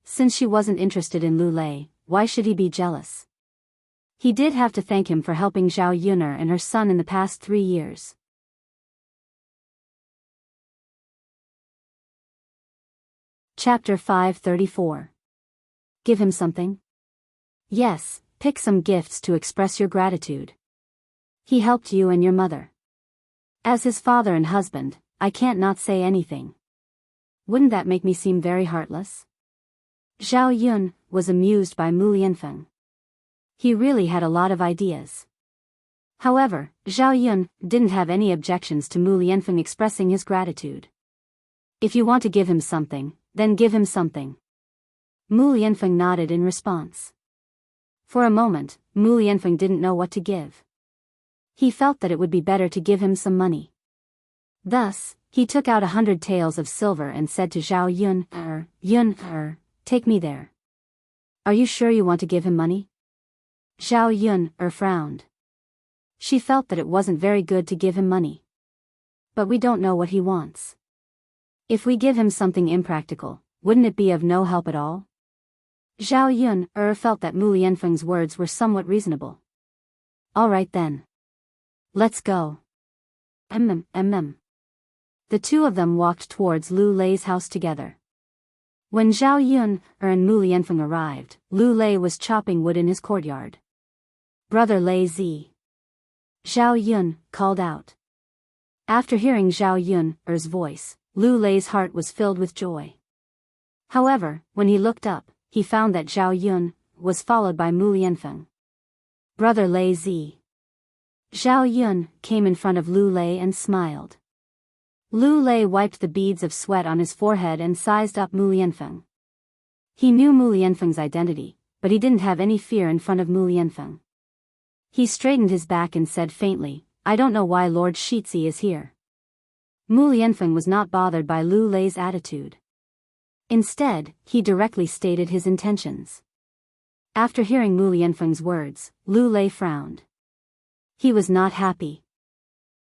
Since she wasn't interested in Lu Lei, why should he be jealous? He did have to thank him for helping Zhao Yuner and her son in the past 3 years. Chapter 534. Give him something? Yes, pick some gifts to express your gratitude. He helped you and your mother. As his father and husband, I can't not say anything. Wouldn't that make me seem very heartless? Zhao Yun was amused by Mu Lianfeng. He really had a lot of ideas. However, Zhao Yun didn't have any objections to Mu Lianfeng expressing his gratitude. If you want to give him something, then give him something. Mu Lianfeng nodded in response. For a moment, Mu Lianfeng didn't know what to give. He felt that it would be better to give him some money. Thus, he took out 100 taels of silver and said to Zhao Yun, take me there. Are you sure you want to give him money? Zhao Yun frowned. She felt that it wasn't very good to give him money. But we don't know what he wants. If we give him something impractical, wouldn't it be of no help at all? Zhao Yun felt that Mu Lianfeng's words were somewhat reasonable. All right then. Let's go. The two of them walked towards Lu Lei's house together. When Zhao Yun and Mu Lianfeng arrived, Lu Lei was chopping wood in his courtyard. Brother Lei Zi. Zhao Yun called out. After hearing Zhao Yun's voice, Lu Lei's heart was filled with joy. However, when he looked up, he found that Zhao Yun was followed by Mu Lianfeng. Brother Lei Zi. Zhao Yun came in front of Lu Lei and smiled. Lu Lei wiped the beads of sweat on his forehead and sized up Mu Lianfeng. He knew Mu Lianfeng's identity, but he didn't have any fear in front of Mu Lianfeng. He straightened his back and said faintly, I don't know why Lord Shizi is here. Mu Lianfeng was not bothered by Lu Lei's attitude. Instead, he directly stated his intentions. After hearing Mu Lianfeng's words, Lu Lei frowned. He was not happy.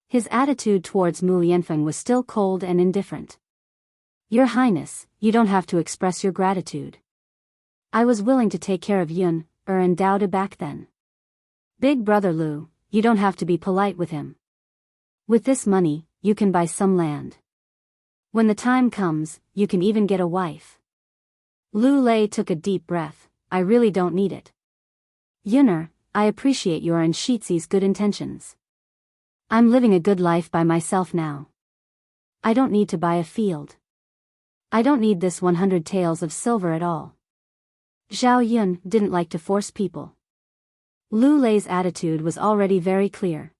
His attitude towards Mu Lianfeng was still cold and indifferent. Your Highness, you don't have to express your gratitude. I was willing to take care of Yun and Dao De back then. Big brother Lu, you don't have to be polite with him. With this money, you can buy some land. When the time comes, you can even get a wife. Lu Lei took a deep breath. I really don't need it. Yun'er, I appreciate your and Shizi's good intentions. I'm living a good life by myself now. I don't need to buy a field. I don't need this 100 taels of silver at all. Zhao Yun didn't like to force people. Lu Lei's attitude was already very clear.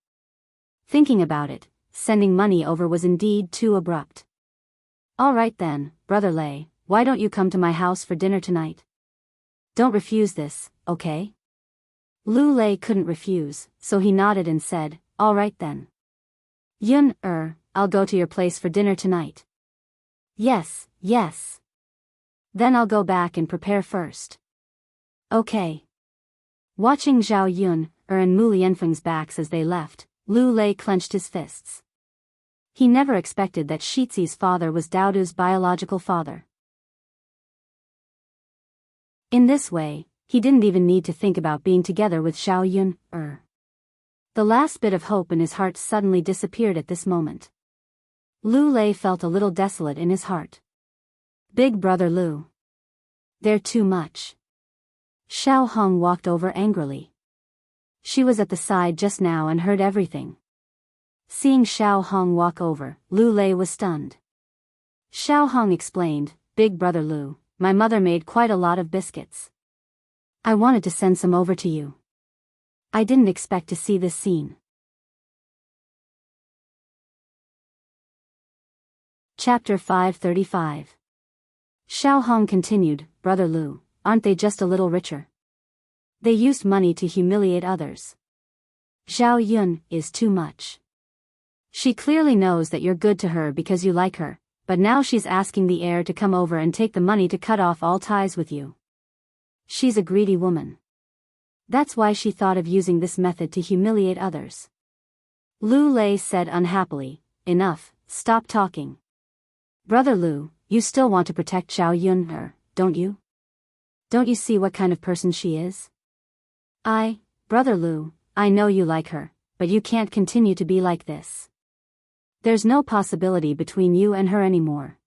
Thinking about it, sending money over was indeed too abrupt. All right then, Brother Lei, why don't you come to my house for dinner tonight? Don't refuse this, okay? Lu Lei couldn't refuse, so he nodded and said, all right then. Yun, I'll go to your place for dinner tonight. Yes. Then I'll go back and prepare first. Okay. Watching Zhao Yun and Mu Lianfeng's backs as they left, Lu Lei clenched his fists. He never expected that Shizi's father was Dao De's biological father. In this way, he didn't even need to think about being together with Zhao Yun. The last bit of hope in his heart suddenly disappeared at this moment. Lu Lei felt a little desolate in his heart. Big brother Lu. They're too much. Xiao Hong walked over angrily. She was at the side just now and heard everything. Seeing Xiao Hong walk over, Lu Lei was stunned. Xiao Hong explained, Big brother Lu, my mother made quite a lot of biscuits. I wanted to send some over to you. I didn't expect to see this scene. Chapter 535. Xiao Hong continued, Brother Lu, aren't they just a little richer? They used money to humiliate others. Zhao Yun is too much. She clearly knows that you're good to her because you like her, but now she's asking the heir to come over and take the money to cut off all ties with you. She's a greedy woman. That's why she thought of using this method to humiliate others. Lu Lei said unhappily, Enough, stop talking. Brother Lu, you still want to protect Zhao Yun, don't you? Don't you see what kind of person she is? Brother Lu, I know you like her, but you can't continue to be like this. There's no possibility between you and her anymore.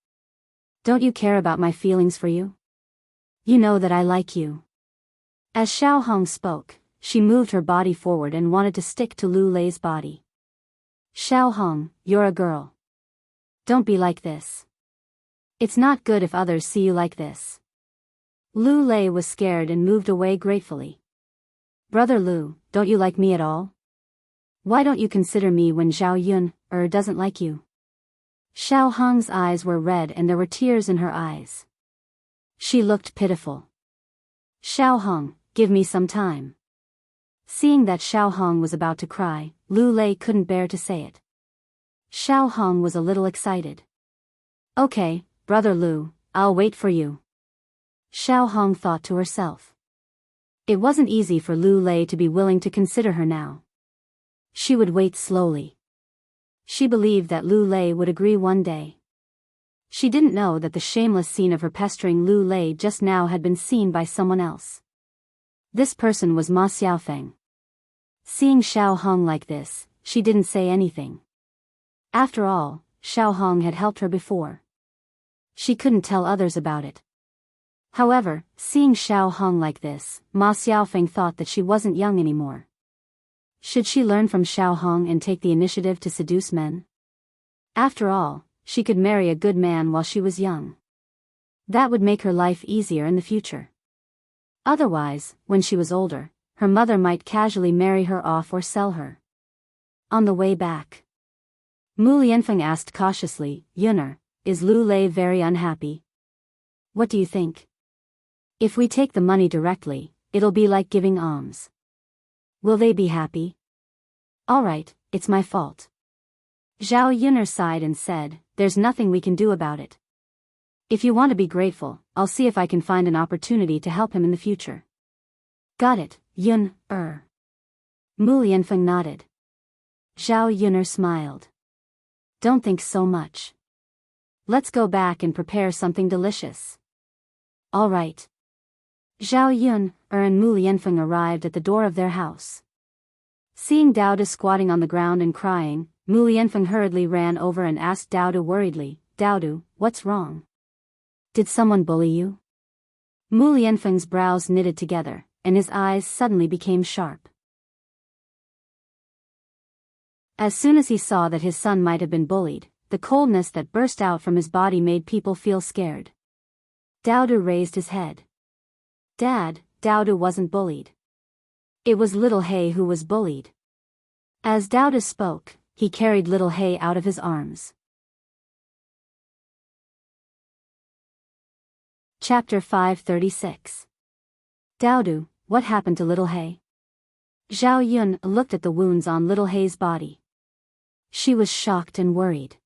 Don't you care about my feelings for you? You know that I like you. As Xiao Hong spoke, she moved her body forward and wanted to stick to Lu Lei's body. Xiao Hong, you're a girl. Don't be like this. It's not good if others see you like this. Lu Lei was scared and moved away gratefully. Brother Lu, don't you like me at all? Why don't you consider me when Zhao Yun doesn't like you? Xiao Hong's eyes were red and there were tears in her eyes. She looked pitiful. Xiao Hong, give me some time. Seeing that Xiao Hong was about to cry, Lu Lei couldn't bear to say it. Xiao Hong was a little excited. Okay, Brother Lu, I'll wait for you. Xiao Hong thought to herself. It wasn't easy for Lu Lei to be willing to consider her now. She would wait slowly. She believed that Lu Lei would agree one day. She didn't know that the shameless scene of her pestering Lu Lei just now had been seen by someone else. This person was Ma Xiaofeng. Seeing Xiao Hong like this, she didn't say anything. After all, Xiao Hong had helped her before. She couldn't tell others about it. However, seeing Xiao Hong like this, Ma Xiaofeng thought that she wasn't young anymore. Should she learn from Xiao Hong and take the initiative to seduce men? After all, she could marry a good man while she was young. That would make her life easier in the future. Otherwise, when she was older, her mother might casually marry her off or sell her. On the way back, Mu Lianfeng asked cautiously, Yun'er, is Lu Lei very unhappy? What do you think? If we take the money directly, it'll be like giving alms. Will they be happy? All right, it's my fault. Zhao Yun'er sighed and said, there's nothing we can do about it. If you want to be grateful, I'll see if I can find an opportunity to help him in the future. Got it, Yun'er. Mu Lianfeng nodded. Zhao Yun'er smiled. Don't think so much. Let's go back and prepare something delicious. All right. Zhao Yun'er and Mu Lianfeng arrived at the door of their house. Seeing Daoda squatting on the ground and crying, Mu Lianfeng hurriedly ran over and asked Daoda worriedly, Daoda, what's wrong? Did someone bully you? Mu Lianfeng's brows knitted together, and his eyes suddenly became sharp. As soon as he saw that his son might have been bullied, the coldness that burst out from his body made people feel scared. Daoda raised his head. Dad, Daoda wasn't bullied. It was Little Hay who was bullied. As Daoda spoke, he carried Little Hay out of his arms. Chapter 536. Daoda, what happened to Little Hay? Zhao Yun looked at the wounds on Little Hay's body. She was shocked and worried.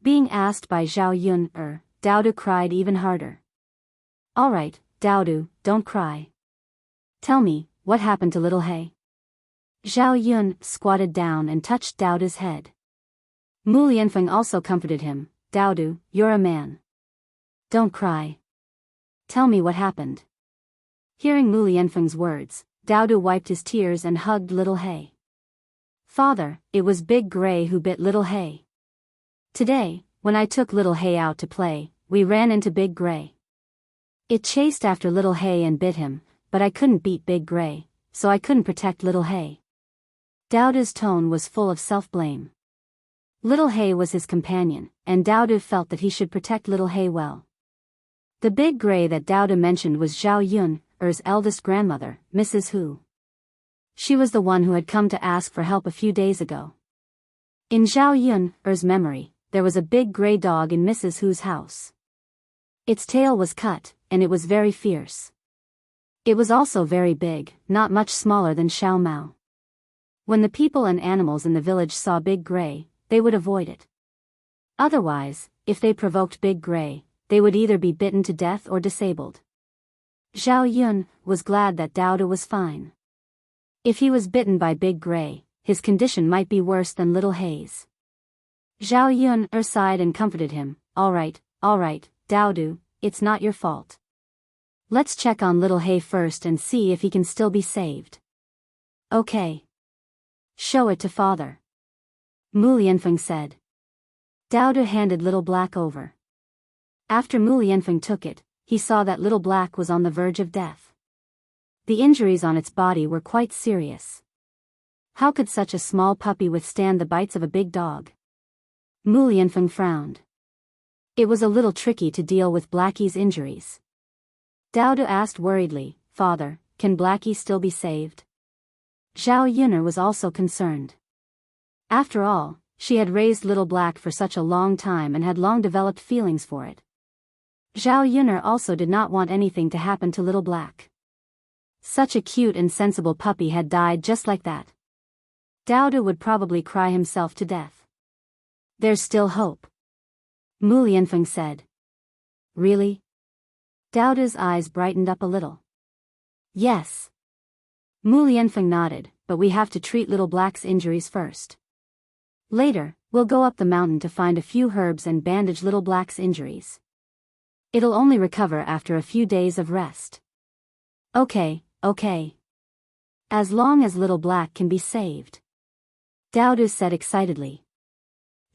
Being asked by Zhao Yun'er, Daoda cried even harder. All right, Daoda, don't cry. Tell me, what happened to Little Hay? Zhao Yun squatted down and touched Daoda's head. Mu Lianfeng also comforted him. Daoda, you're a man. Don't cry. Tell me what happened. Hearing Mu Lianfeng's words, Daoda wiped his tears and hugged Little Hay. Father, it was Big Gray who bit Little Hay. Today, when I took Little Hay out to play, we ran into Big Gray. It chased after Little Hay and bit him, but I couldn't beat Big Gray, so I couldn't protect Little Hay. Daoda's tone was full of self-blame. Little Hay was his companion, and Daoda felt that he should protect Little Hay well. The Big Gray that Daoda mentioned was Zhao Yun'er's eldest grandmother, Mrs. Hu. She was the one who had come to ask for help a few days ago. In Zhao Yun'er's memory, there was a big gray dog in Mrs. Hu's house. Its tail was cut, and it was very fierce. It was also very big, not much smaller than Xiao Mao. When the people and animals in the village saw Big Gray, they would avoid it. Otherwise, if they provoked Big Gray, they would either be bitten to death or disabled. Zhao Yun was glad that Daoda was fine. If he was bitten by Big Gray, his condition might be worse than Little Hay's. Zhao Yun sighed and comforted him. All right, Daoda, it's not your fault. Let's check on Little Hay first and see if he can still be saved. Okay. Show it to father. Mu Lianfeng said. Daoda handed Little Black over. After Mu Lianfeng took it, he saw that Little Black was on the verge of death. The injuries on its body were quite serious. How could such a small puppy withstand the bites of a big dog? Mu Lianfeng frowned. It was a little tricky to deal with Blackie's injuries. Daoda asked worriedly, Father, can Blackie still be saved? Zhao Yun'er was also concerned. After all, she had raised Little Black for such a long time and had long developed feelings for it. Zhao Yun'er also did not want anything to happen to Little Black. Such a cute and sensible puppy had died just like that. Daoda would probably cry himself to death. There's still hope. Mu Lianfeng said. Really? Daoda's eyes brightened up a little. Yes. Mu Lianfeng nodded, but we have to treat Little Black's injuries first. Later, we'll go up the mountain to find a few herbs and bandage Little Black's injuries. It'll only recover after a few days of rest. Okay. As long as Little Black can be saved. Daodu said excitedly.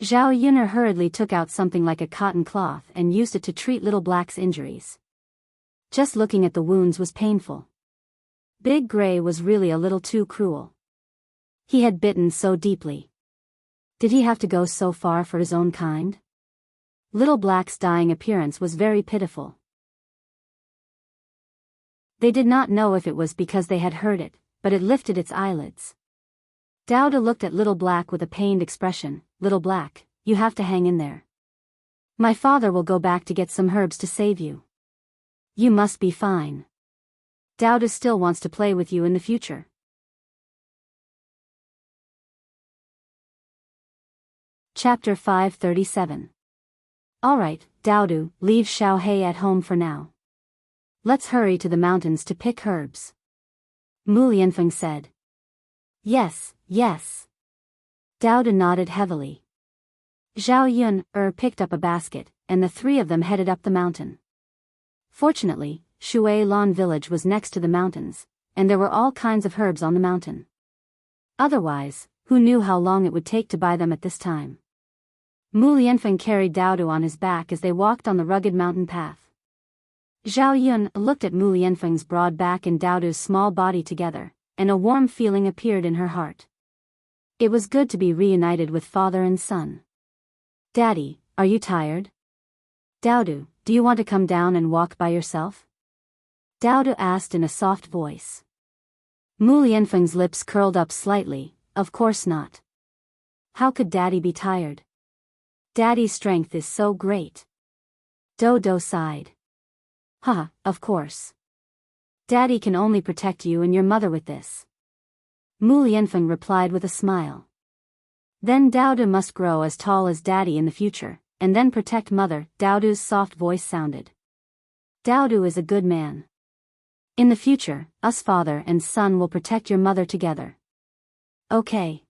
Zhao Yun'er hurriedly took out something like a cotton cloth and used it to treat Little Black's injuries. Just looking at the wounds was painful. Big Gray was really a little too cruel. He had bitten so deeply. Did he have to go so far for his own kind? Little Black's dying appearance was very pitiful. They did not know if it was because they had heard it, but it lifted its eyelids. Daodu looked at Little Black with a pained expression. Little Black, you have to hang in there. My father will go back to get some herbs to save you. You must be fine. Daodu still wants to play with you in the future. Chapter 537. Alright, Daodu, leave Xiaohei at home for now. Let's hurry to the mountains to pick herbs. Mu Lianfeng said. Yes. Daodu nodded heavily. Zhao Yun'er picked up a basket, and the three of them headed up the mountain. Fortunately, Shui Lan village was next to the mountains, and there were all kinds of herbs on the mountain. Otherwise, who knew how long it would take to buy them at this time? Mu Lianfeng carried Daodu on his back as they walked on the rugged mountain path. Zhao Yun looked at Mu Lianfeng's broad back and Daodu's small body together, and a warm feeling appeared in her heart. It was good to be reunited with father and son. Daddy, are you tired? Daodu, do you want to come down and walk by yourself? Daodu asked in a soft voice. Mu Lianfeng's lips curled up slightly. Of course not. How could Daddy be tired? Daddy's strength is so great. Dodo sighed. Haha, of course. Daddy can only protect you and your mother with this. Mu Lianfeng replied with a smile. Then Daodu must grow as tall as Daddy in the future, and then protect mother. Daodu's soft voice sounded. Daodu is a good man. In the future, us father and son will protect your mother together. Okay.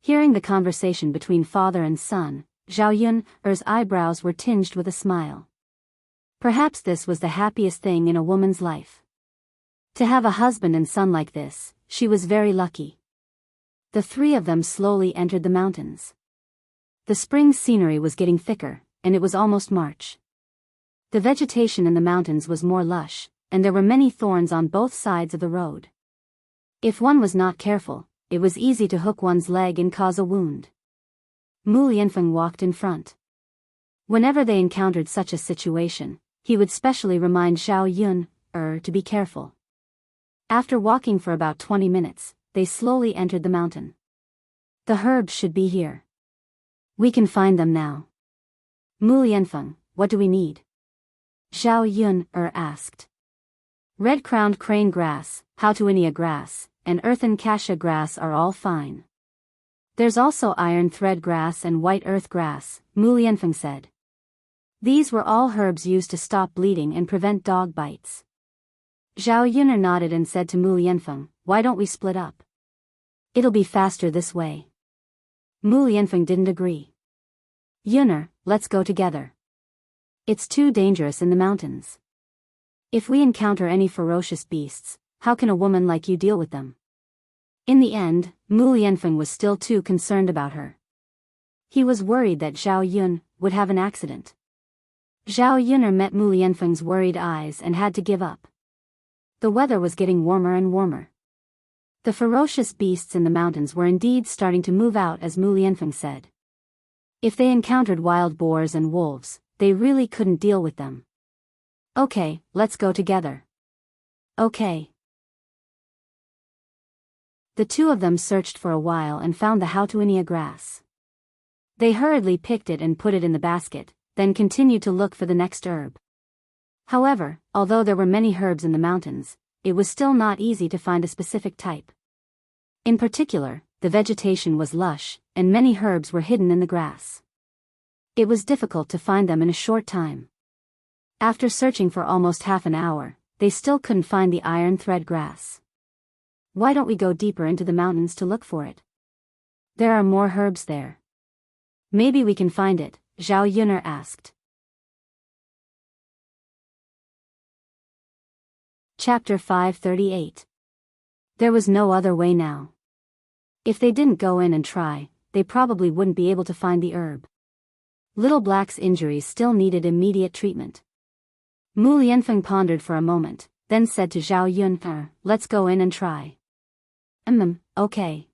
Hearing the conversation between father and son, Zhao Yun'er's eyebrows were tinged with a smile. Perhaps this was the happiest thing in a woman's life. To have a husband and son like this, she was very lucky. The three of them slowly entered the mountains. The spring scenery was getting thicker, and it was almost March. The vegetation in the mountains was more lush, and there were many thorns on both sides of the road. If one was not careful, it was easy to hook one's leg and cause a wound. Mu Lianfeng walked in front. Whenever they encountered such a situation, he would specially remind Zhao Yun'er to be careful. After walking for about 20 minutes, they slowly entered the mountain. The herbs should be here. We can find them now. Mu Lianfeng, what do we need? Zhao Yun'er asked. Red-crowned crane grass, Hautuinia grass, and earthen cassia grass are all fine. There's also iron thread grass and white earth grass, Mu Lianfeng said. These were all herbs used to stop bleeding and prevent dog bites. Zhao Yun'er nodded and said to Mu Lianfeng, why don't we split up? It'll be faster this way. Mu Lianfeng didn't agree. Yun'er, let's go together. It's too dangerous in the mountains. If we encounter any ferocious beasts, how can a woman like you deal with them? In the end, Mu Lianfeng was still too concerned about her. He was worried that Zhao Yun would have an accident. Zhao Yun'er met Mu Lianfeng's worried eyes and had to give up. The weather was getting warmer and warmer. The ferocious beasts in the mountains were indeed starting to move out, as Mu Lianfeng said. If they encountered wild boars and wolves, they really couldn't deal with them. Okay, let's go together. Okay. The two of them searched for a while and found the Hautuinia grass. They hurriedly picked it and put it in the basket, then continued to look for the next herb. However, although there were many herbs in the mountains, it was still not easy to find a specific type. In particular, the vegetation was lush, and many herbs were hidden in the grass. It was difficult to find them in a short time. After searching for almost half an hour, they still couldn't find the iron thread grass. Why don't we go deeper into the mountains to look for it? There are more herbs there. Maybe we can find it, Zhao Yun'er asked. Chapter 538. There was no other way now. If they didn't go in and try, they probably wouldn't be able to find the herb. Little Black's injuries still needed immediate treatment. Mu Lianfeng pondered for a moment, then said to Zhao Yun'er, let's go in and try. Okay.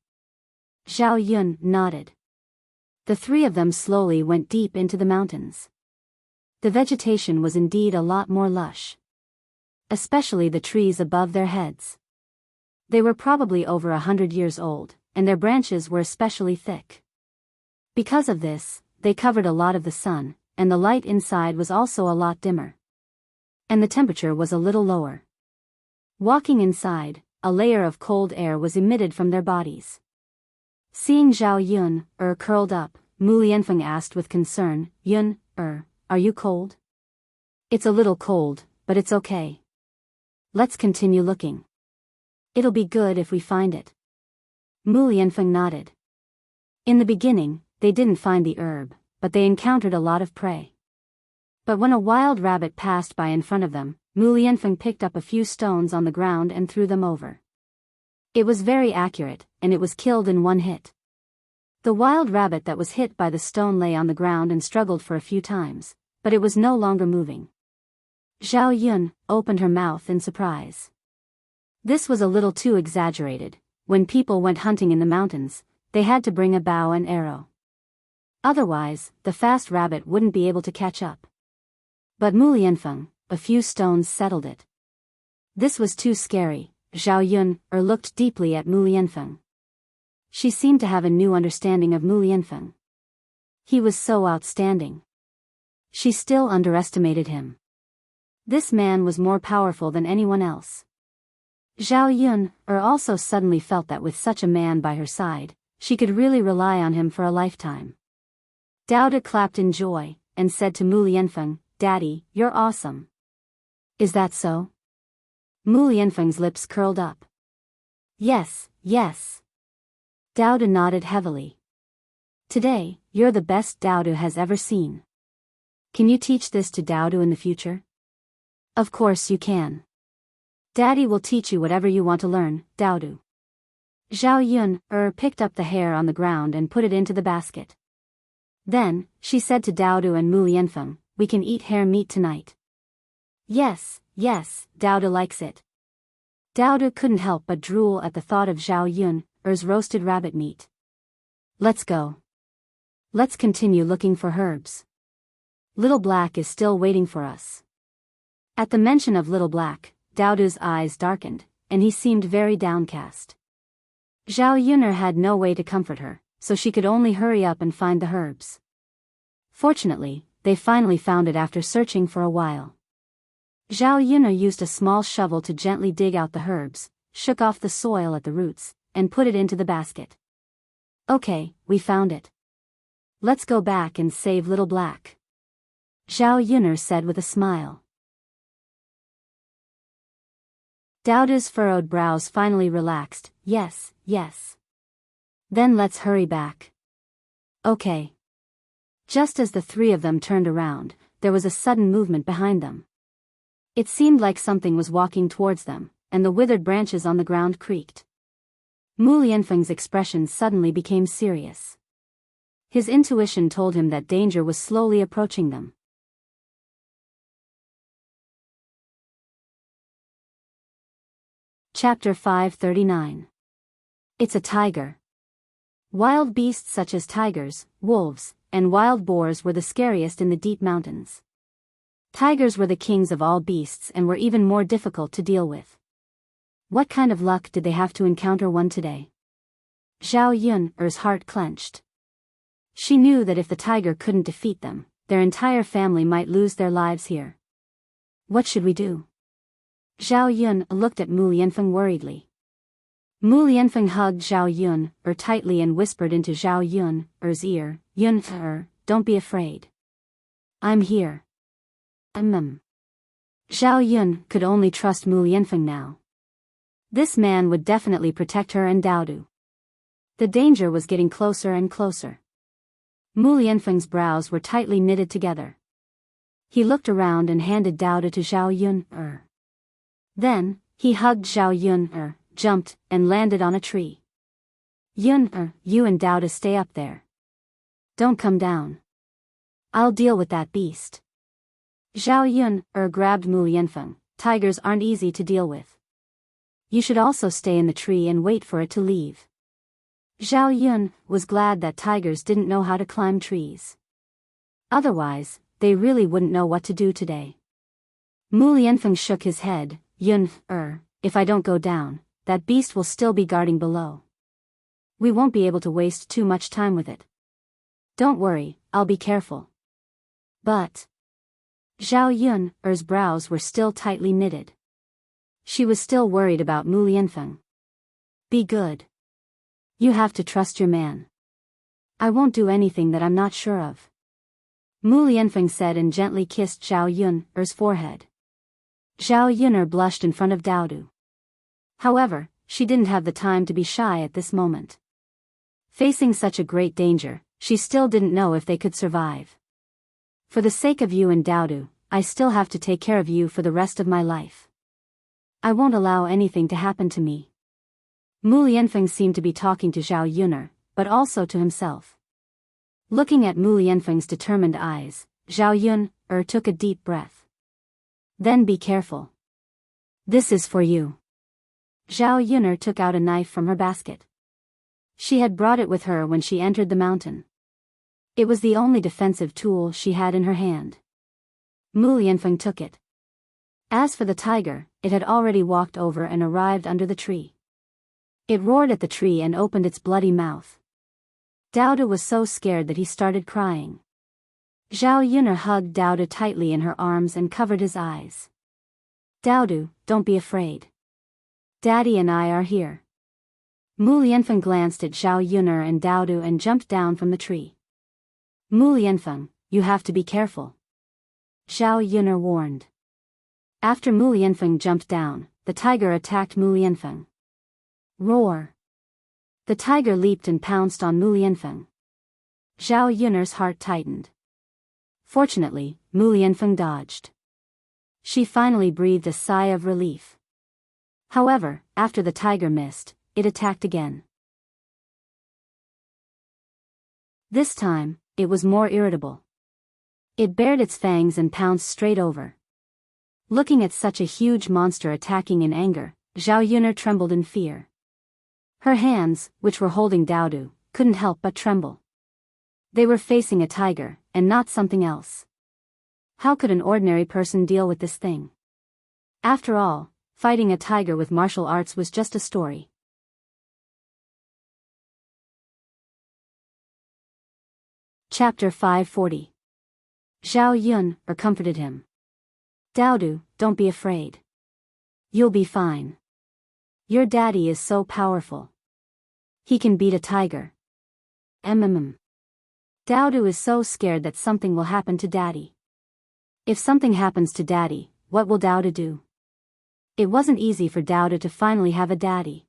Zhao Yun nodded. The three of them slowly went deep into the mountains. The vegetation was indeed a lot more lush. Especially the trees above their heads. They were probably over 100 years old, and their branches were especially thick. Because of this, they covered a lot of the sun, and the light inside was also a lot dimmer. And the temperature was a little lower. Walking inside, a layer of cold air was emitted from their bodies. Seeing Zhao Yun'er curled up, Mu Lianfeng asked with concern, Yun'er, are you cold? It's a little cold, but it's okay. Let's continue looking. It'll be good if we find it. Mu Lianfeng nodded. In the beginning, they didn't find the herb, but they encountered a lot of prey. But when a wild rabbit passed by in front of them, Mu Lianfeng picked up a few stones on the ground and threw them over. It was very accurate, and it was killed in one hit. The wild rabbit that was hit by the stone lay on the ground and struggled for a few times, but it was no longer moving. Zhao Yun opened her mouth in surprise. This was a little too exaggerated. When people went hunting in the mountains, they had to bring a bow and arrow. Otherwise, the fast rabbit wouldn't be able to catch up. But Mu Lianfeng, a few stones settled it. This was too scary. Zhao Yun'er looked deeply at Mu Lianfeng. She seemed to have a new understanding of Mu Lianfeng. He was so outstanding. She still underestimated him. This man was more powerful than anyone else. Zhao Yun'er also suddenly felt that with such a man by her side, she could really rely on him for a lifetime. Dao De clapped in joy, and said to Mu Lianfeng, Daddy, you're awesome. Is that so? Mu Lianfeng's lips curled up. Yes. Dao De nodded heavily. Today, you're the best Dao De has ever seen. Can you teach this to Dao De in the future? Of course you can. Daddy will teach you whatever you want to learn, Dao De. Zhao Yun'er picked up the hair on the ground and put it into the basket. Then, she said to Dao De and Mu Lianfeng, we can eat hare meat tonight. Yes, Dao De likes it. Dao De couldn't help but drool at the thought of Zhao Yun'er's roasted rabbit meat. Let's go. Let's continue looking for herbs. Little Black is still waiting for us. At the mention of Little Black, Dao De's eyes darkened, and he seemed very downcast. Zhao Yun'er had no way to comfort her, so she could only hurry up and find the herbs. Fortunately, they finally found it after searching for a while. Zhao Yun'er used a small shovel to gently dig out the herbs, shook off the soil at the roots, and put it into the basket. Okay, we found it. Let's go back and save Little Black. Zhao Yun'er said with a smile. Dao De's furrowed brows finally relaxed. Yes. Then let's hurry back. Okay. Just as the three of them turned around, there was a sudden movement behind them. It seemed like something was walking towards them, and the withered branches on the ground creaked. Mu Lianfeng's expression suddenly became serious. His intuition told him that danger was slowly approaching them. Chapter 539. It's a tiger. Wild beasts such as tigers, wolves, and wild boars were the scariest in the deep mountains. Tigers were the kings of all beasts and were even more difficult to deal with. What kind of luck did they have to encounter one today? Zhao Yun'er's heart clenched. She knew that if the tiger couldn't defeat them, their entire family might lose their lives here. What should we do? Zhao Yun looked at Mu Lianfeng worriedly. Mu Lianfeng hugged Zhao Yun'er tightly and whispered into Zhao Yun'er's ear, Yun'er, don't be afraid. I'm here. Zhao Yun could only trust Mu Lianfeng now. This man would definitely protect her and Daodu. The danger was getting closer and closer. Mu Lianfeng's brows were tightly knitted together. He looked around and handed Daodu to Zhao Yun. Then, he hugged Zhao Yun, jumped, and landed on a tree. Yun, you and Daodu stay up there. Don't come down. I'll deal with that beast. Zhao Yun, grabbed Mu Lianfeng. Tigers aren't easy to deal with. You should also stay in the tree and wait for it to leave. Zhao Yun was glad that tigers didn't know how to climb trees. Otherwise, they really wouldn't know what to do today. Mu Lianfeng shook his head. Yun, if I don't go down, that beast will still be guarding below. We won't be able to waste too much time with it. Don't worry, I'll be careful. But Zhao Yun's brows were still tightly knitted. She was still worried about Mu Lianfeng. Be good. You have to trust your man. I won't do anything that I'm not sure of. Mu Lianfeng said and gently kissed Zhao Yun's forehead. Zhao Yun blushed in front of Daodu. However, she didn't have the time to be shy at this moment. Facing such a great danger, she still didn't know if they could survive. For the sake of you and Daodu, I still have to take care of you for the rest of my life. I won't allow anything to happen to me. Mu Lianfeng seemed to be talking to Zhao Yun, but also to himself. Looking at Mu Lianfeng's determined eyes, Zhao Yun took a deep breath. Then be careful. This is for you. Zhao Yun took out a knife from her basket. She had brought it with her when she entered the mountain. It was the only defensive tool she had in her hand. Mu Lianfeng took it. As for the tiger, it had already walked over and arrived under the tree. It roared at the tree and opened its bloody mouth. Daodu was so scared that he started crying. Zhao Yun hugged Daodu tightly in her arms and covered his eyes. Daodu, don't be afraid. Daddy and I are here. Mu Lianfeng glanced at Zhao Yun and Daodu and jumped down from the tree. Mu Lianfeng, you have to be careful. Zhao Yun warned. After Mu Lianfeng jumped down, the tiger attacked Mu Lianfeng. Roar! The tiger leaped and pounced on Mu Lianfeng. Zhao Yun's heart tightened. Fortunately, Mu Lianfeng dodged. She finally breathed a sigh of relief. However, after the tiger missed, it attacked again. This time, it was more irritable. It bared its fangs and pounced straight over. Looking at such a huge monster attacking in anger, Zhao Yun trembled in fear. Her hands, which were holding Daodu, couldn't help but tremble. They were facing a tiger, and not something else. How could an ordinary person deal with this thing? After all, fighting a tiger with martial arts was just a story. Chapter 540. Zhao Yun comforted him. Daodu, don't be afraid. You'll be fine. Your daddy is so powerful. He can beat a tiger. Daodu is so scared that something will happen to daddy. If something happens to daddy, what will Daodu do? It wasn't easy for Daodu to finally have a daddy.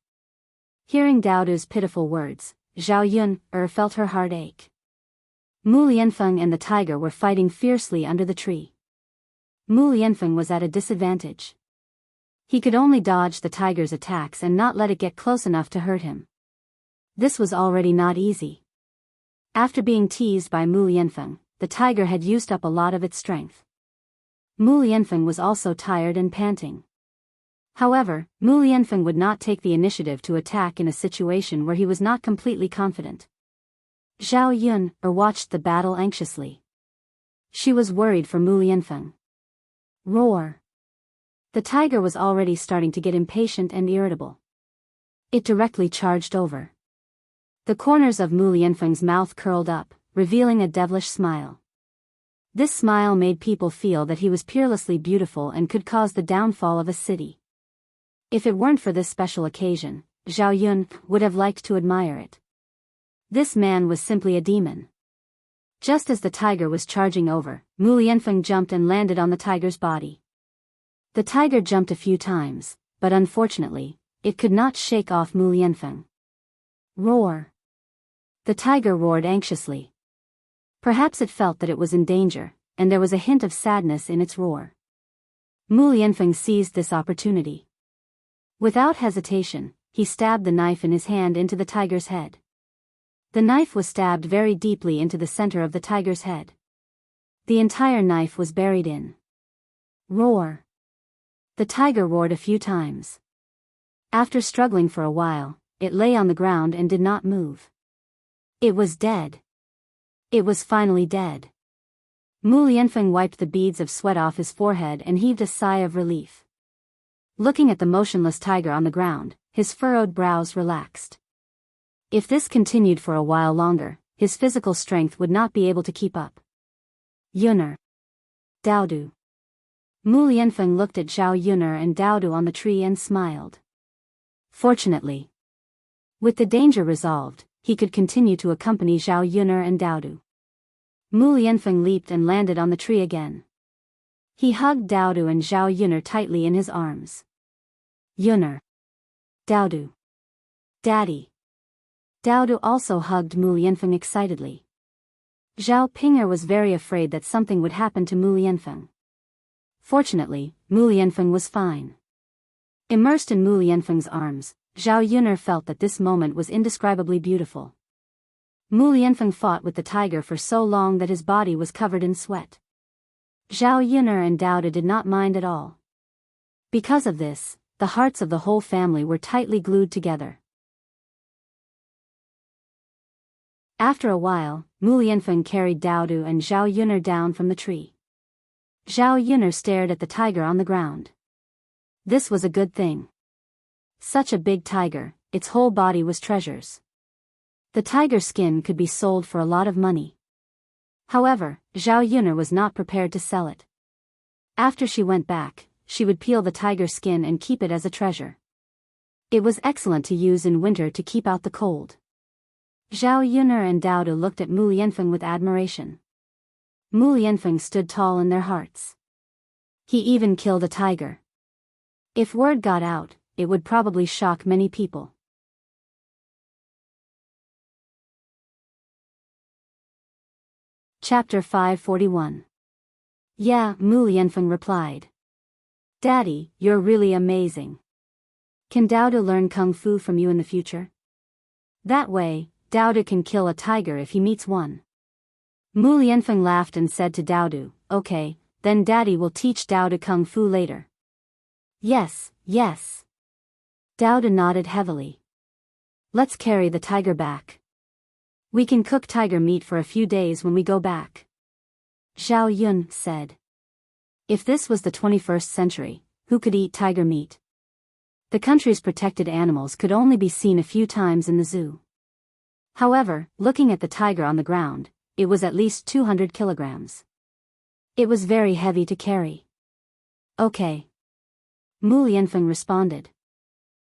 Hearing Daodu's pitiful words, Zhao Yun felt her heart ache. Mu Lianfeng and the tiger were fighting fiercely under the tree. Mu Lianfeng was at a disadvantage. He could only dodge the tiger's attacks and not let it get close enough to hurt him. This was already not easy. After being teased by Mu Lianfeng, the tiger had used up a lot of its strength. Mu Lianfeng was also tired and panting. However, Mu Lianfeng would not take the initiative to attack in a situation where he was not completely confident. Zhao Yun watched the battle anxiously. She was worried for Mu Lianfeng. Roar! The tiger was already starting to get impatient and irritable. It directly charged over. The corners of Mu Lianfeng's mouth curled up, revealing a devilish smile. This smile made people feel that he was peerlessly beautiful and could cause the downfall of a city. If it weren't for this special occasion, Zhao Yun would have liked to admire it. This man was simply a demon. Just as the tiger was charging over, Mu Lianfeng jumped and landed on the tiger's body. The tiger jumped a few times, but unfortunately, it could not shake off Mu Lianfeng. Roar! The tiger roared anxiously. Perhaps it felt that it was in danger, and there was a hint of sadness in its roar. Mu Lianfeng seized this opportunity. Without hesitation, he stabbed the knife in his hand into the tiger's head. The knife was stabbed very deeply into the center of the tiger's head. The entire knife was buried in. Roar! The tiger roared a few times. After struggling for a while, it lay on the ground and did not move. It was dead. It was finally dead. Mu Lianfeng wiped the beads of sweat off his forehead and heaved a sigh of relief. Looking at the motionless tiger on the ground, his furrowed brows relaxed. If this continued for a while longer, his physical strength would not be able to keep up. Yun'er. Daodu. Mu Lianfeng looked at Zhao Yun'er and Daodu on the tree and smiled. Fortunately, with the danger resolved, he could continue to accompany Zhao Yun'er and Daodu. Mu Lianfeng leaped and landed on the tree again. He hugged Daodu and Zhao Yun'er tightly in his arms. Yun'er. Daodu. Daddy. Daodu also hugged Mu Lianfeng excitedly. Zhao Ping'er was very afraid that something would happen to Mu Lianfeng. Fortunately, Mu Lianfeng was fine. Immersed in Mu Lianfeng's arms, Zhao Yun'er felt that this moment was indescribably beautiful. Mu Lianfeng fought with the tiger for so long that his body was covered in sweat. Zhao Yun'er and Daodu did not mind at all. Because of this, the hearts of the whole family were tightly glued together. After a while, Mu Lianfeng carried Daodu and Zhao Yun'er down from the tree. Zhao Yun'er stared at the tiger on the ground. This was a good thing. Such a big tiger, its whole body was treasures. The tiger's skin could be sold for a lot of money. However, Zhao Yun'er was not prepared to sell it. After she went back, she would peel the tiger's skin and keep it as a treasure. It was excellent to use in winter to keep out the cold. Zhao Yun'er and Daodu looked at Mu Lianfeng with admiration. Mu Lianfeng stood tall in their hearts. He even killed a tiger. If word got out, it would probably shock many people. Chapter 541. Yeah, Mu Lianfeng replied. Daddy, you're really amazing. Can Daodu learn Kung Fu from you in the future? That way, Daodu can kill a tiger if he meets one. Mu Lianfeng laughed and said to Daodu, okay, then Daddy will teach Daodu Kung Fu later. Yes, yes. Daodu nodded heavily. Let's carry the tiger back. We can cook tiger meat for a few days when we go back. Zhao Yun said. If this was the 21st century, who could eat tiger meat? The country's protected animals could only be seen a few times in the zoo. However, looking at the tiger on the ground, it was at least 200 kilograms. It was very heavy to carry. Okay. Mu Lianfeng responded.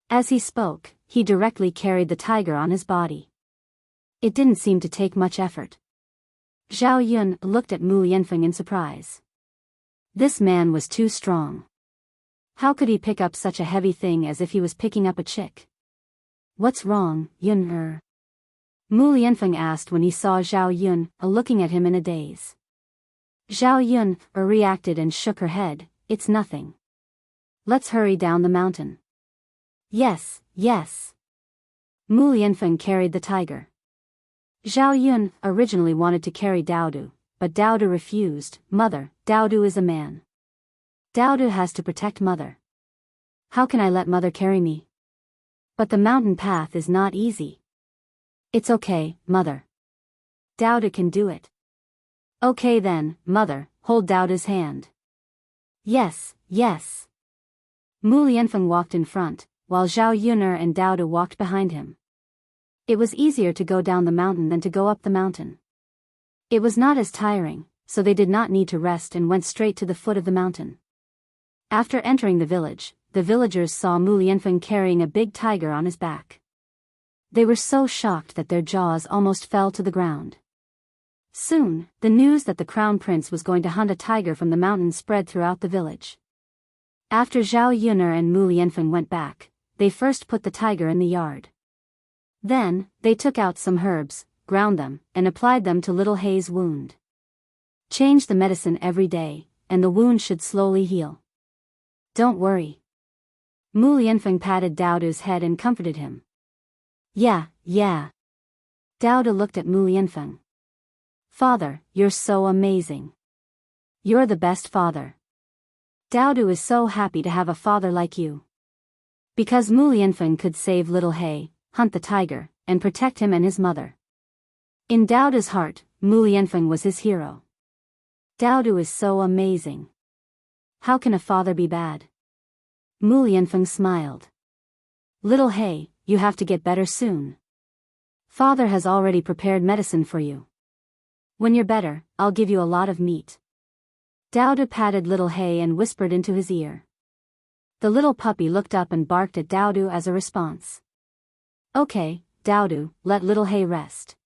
As he spoke, he directly carried the tiger on his body. It didn't seem to take much effort. Zhao Yun looked at Mu Lianfeng in surprise. This man was too strong. How could he pick up such a heavy thing as if he was picking up a chick? What's wrong, Yun-er? Mu Lianfeng asked when he saw Zhao Yun looking at him in a daze. Zhao Yun reacted and shook her head. It's nothing. Let's hurry down the mountain. Yes, yes. Mu Lianfeng carried the tiger. Zhao Yun originally wanted to carry Daodu, but Daodu refused. Mother, Daodu is a man. Daodu has to protect Mother. How can I let Mother carry me? But the mountain path is not easy. It's okay, Mother. Daodu can do it. Okay then, Mother, hold Daodu's hand. Yes, yes. Mu Lianfeng walked in front, while Zhao Yun'er and Daodu walked behind him. It was easier to go down the mountain than to go up the mountain. It was not as tiring, so they did not need to rest and went straight to the foot of the mountain. After entering the village, the villagers saw Mu Lianfeng carrying a big tiger on his back. They were so shocked that their jaws almost fell to the ground. Soon, the news that the crown prince was going to hunt a tiger from the mountain spread throughout the village. After Zhao Yun'er and Mu Lianfeng went back, they first put the tiger in the yard. Then, they took out some herbs, ground them, and applied them to little Hei's wound. Change the medicine every day, and the wound should slowly heal. Don't worry. Mu Lianfeng patted Daodu's head and comforted him. Yeah. Daodu looked at Mu Lianfeng. Father, you're so amazing. You're the best father. Daodu is so happy to have a father like you. Because Mu Lianfeng could save little Hei, hunt the tiger, and protect him and his mother. In Daodu's heart, Mu Lianfeng was his hero. Daodu is so amazing. How can a father be bad? Mu Lianfeng smiled. Little Hei, you have to get better soon. Father has already prepared medicine for you. When you're better, I'll give you a lot of meat. Daodu patted little Hei and whispered into his ear. The little puppy looked up and barked at Daodu as a response. Okay, Daodu, let little Hei rest.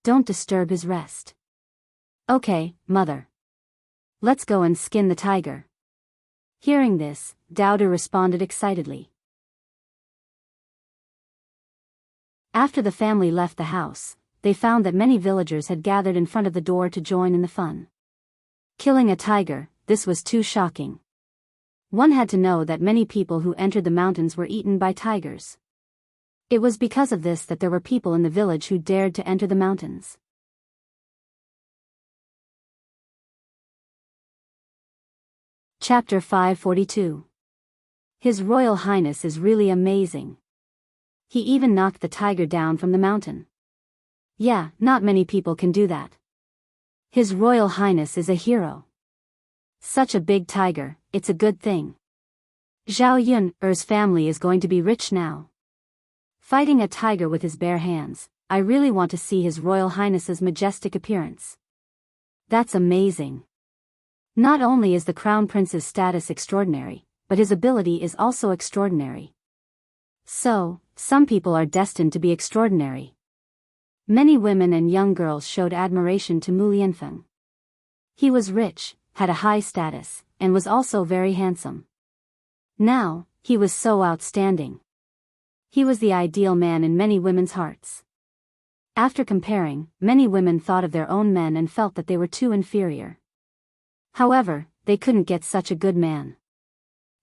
Don't disturb his rest. Okay, mother. Let's go and skin the tiger. Hearing this, Daodu responded excitedly. After the family left the house, they found that many villagers had gathered in front of the door to join in the fun. Killing a tiger, this was too shocking. One had to know that many people who entered the mountains were eaten by tigers. It was because of this that there were people in the village who dared to enter the mountains. Chapter 542. His Royal Highness is really amazing. He even knocked the tiger down from the mountain. Yeah, not many people can do that. His Royal Highness is a hero. Such a big tiger, it's a good thing. Zhao Yun's family is going to be rich now. Fighting a tiger with his bare hands, I really want to see His Royal Highness's majestic appearance. That's amazing. Not only is the Crown Prince's status extraordinary, but his ability is also extraordinary. So, some people are destined to be extraordinary. Many women and young girls showed admiration to Mu Lianfeng. He was rich, had a high status, and was also very handsome. Now, he was so outstanding. He was the ideal man in many women's hearts. After comparing, many women thought of their own men and felt that they were too inferior. However, they couldn't get such a good man.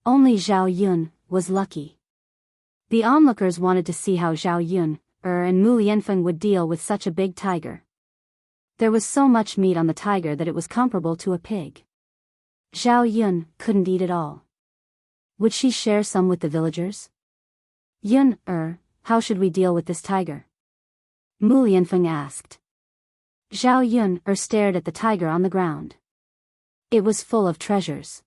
Only Zhao Yun was lucky. The onlookers wanted to see how Zhao Yun and Mu Lianfeng would deal with such a big tiger. There was so much meat on the tiger that it was comparable to a pig. Zhao Yun couldn't eat it all. Would she share some with the villagers? Yun, how should we deal with this tiger? Mu Lianfeng asked. Zhao Yun stared at the tiger on the ground. It was full of treasures.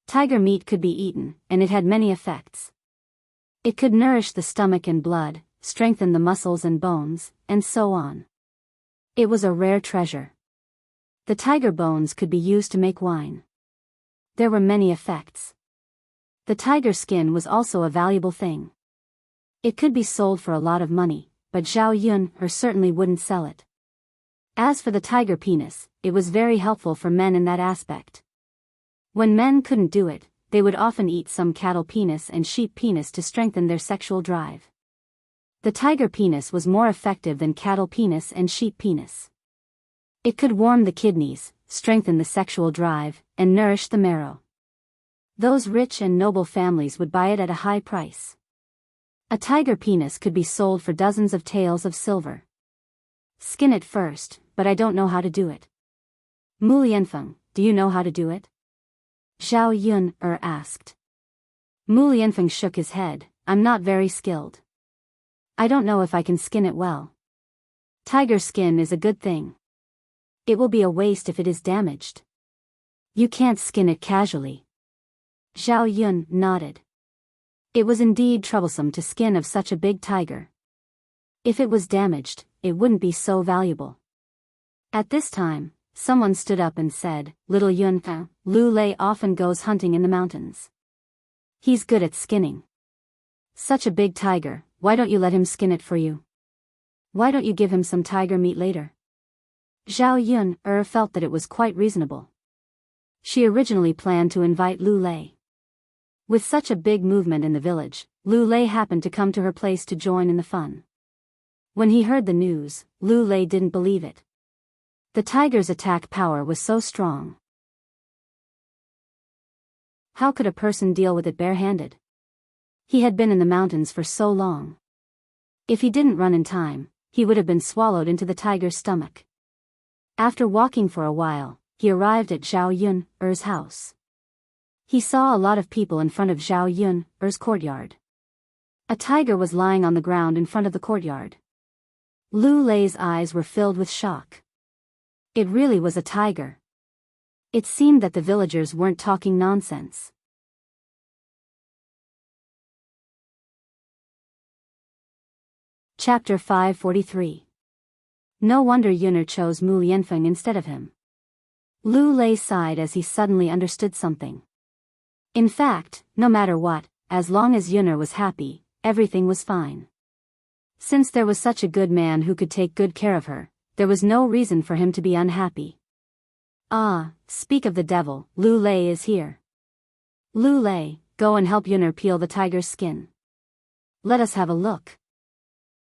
Tiger meat could be eaten, and it had many effects. It could nourish the stomach and blood, strengthen the muscles and bones, and so on. It was a rare treasure. The tiger bones could be used to make wine. There were many effects. The tiger skin was also a valuable thing. It could be sold for a lot of money, but Zhao Yun certainly wouldn't sell it. As for the tiger penis, it was very helpful for men in that aspect. When men couldn't do it, they would often eat some cattle penis and sheep penis to strengthen their sexual drive. The tiger penis was more effective than cattle penis and sheep penis. It could warm the kidneys, strengthen the sexual drive, and nourish the marrow. Those rich and noble families would buy it at a high price. A tiger penis could be sold for dozens of taels of silver. Skin it first, but I don't know how to do it. Mu Lianfeng, do you know how to do it? Zhao Yun asked. Mu Lianfeng shook his head. I'm not very skilled. I don't know if I can skin it well. Tiger skin is a good thing. It will be a waste if it is damaged. You can't skin it casually. Zhao Yun nodded. It was indeed troublesome to skin of such a big tiger. If it was damaged, it wouldn't be so valuable. At this time, someone stood up and said, Little Yun, Lu Lei often goes hunting in the mountains. He's good at skinning. Such a big tiger, why don't you let him skin it for you? Why don't you give him some tiger meat later? Zhao Yun felt that it was quite reasonable. She originally planned to invite Lu Lei. With such a big movement in the village, Lu Lei happened to come to her place to join in the fun. When he heard the news, Lu Lei didn't believe it. The tiger's attack power was so strong. How could a person deal with it barehanded? He had been in the mountains for so long. If he didn't run in time, he would have been swallowed into the tiger's stomach. After walking for a while, he arrived at Zhao Yun's house. He saw a lot of people in front of Zhao Yun's courtyard. A tiger was lying on the ground in front of the courtyard. Lu Lei's eyes were filled with shock. It really was a tiger. It seemed that the villagers weren't talking nonsense. Chapter 543. No wonder Yun'er chose Mu Lianfeng instead of him. Lu Lei sighed as he suddenly understood something. In fact, no matter what, as long as Yun'er was happy, everything was fine. Since there was such a good man who could take good care of her, there was no reason for him to be unhappy. Ah, speak of the devil, Lu Lei is here. Lu Lei, go and help Yun'er peel the tiger's skin. Let us have a look.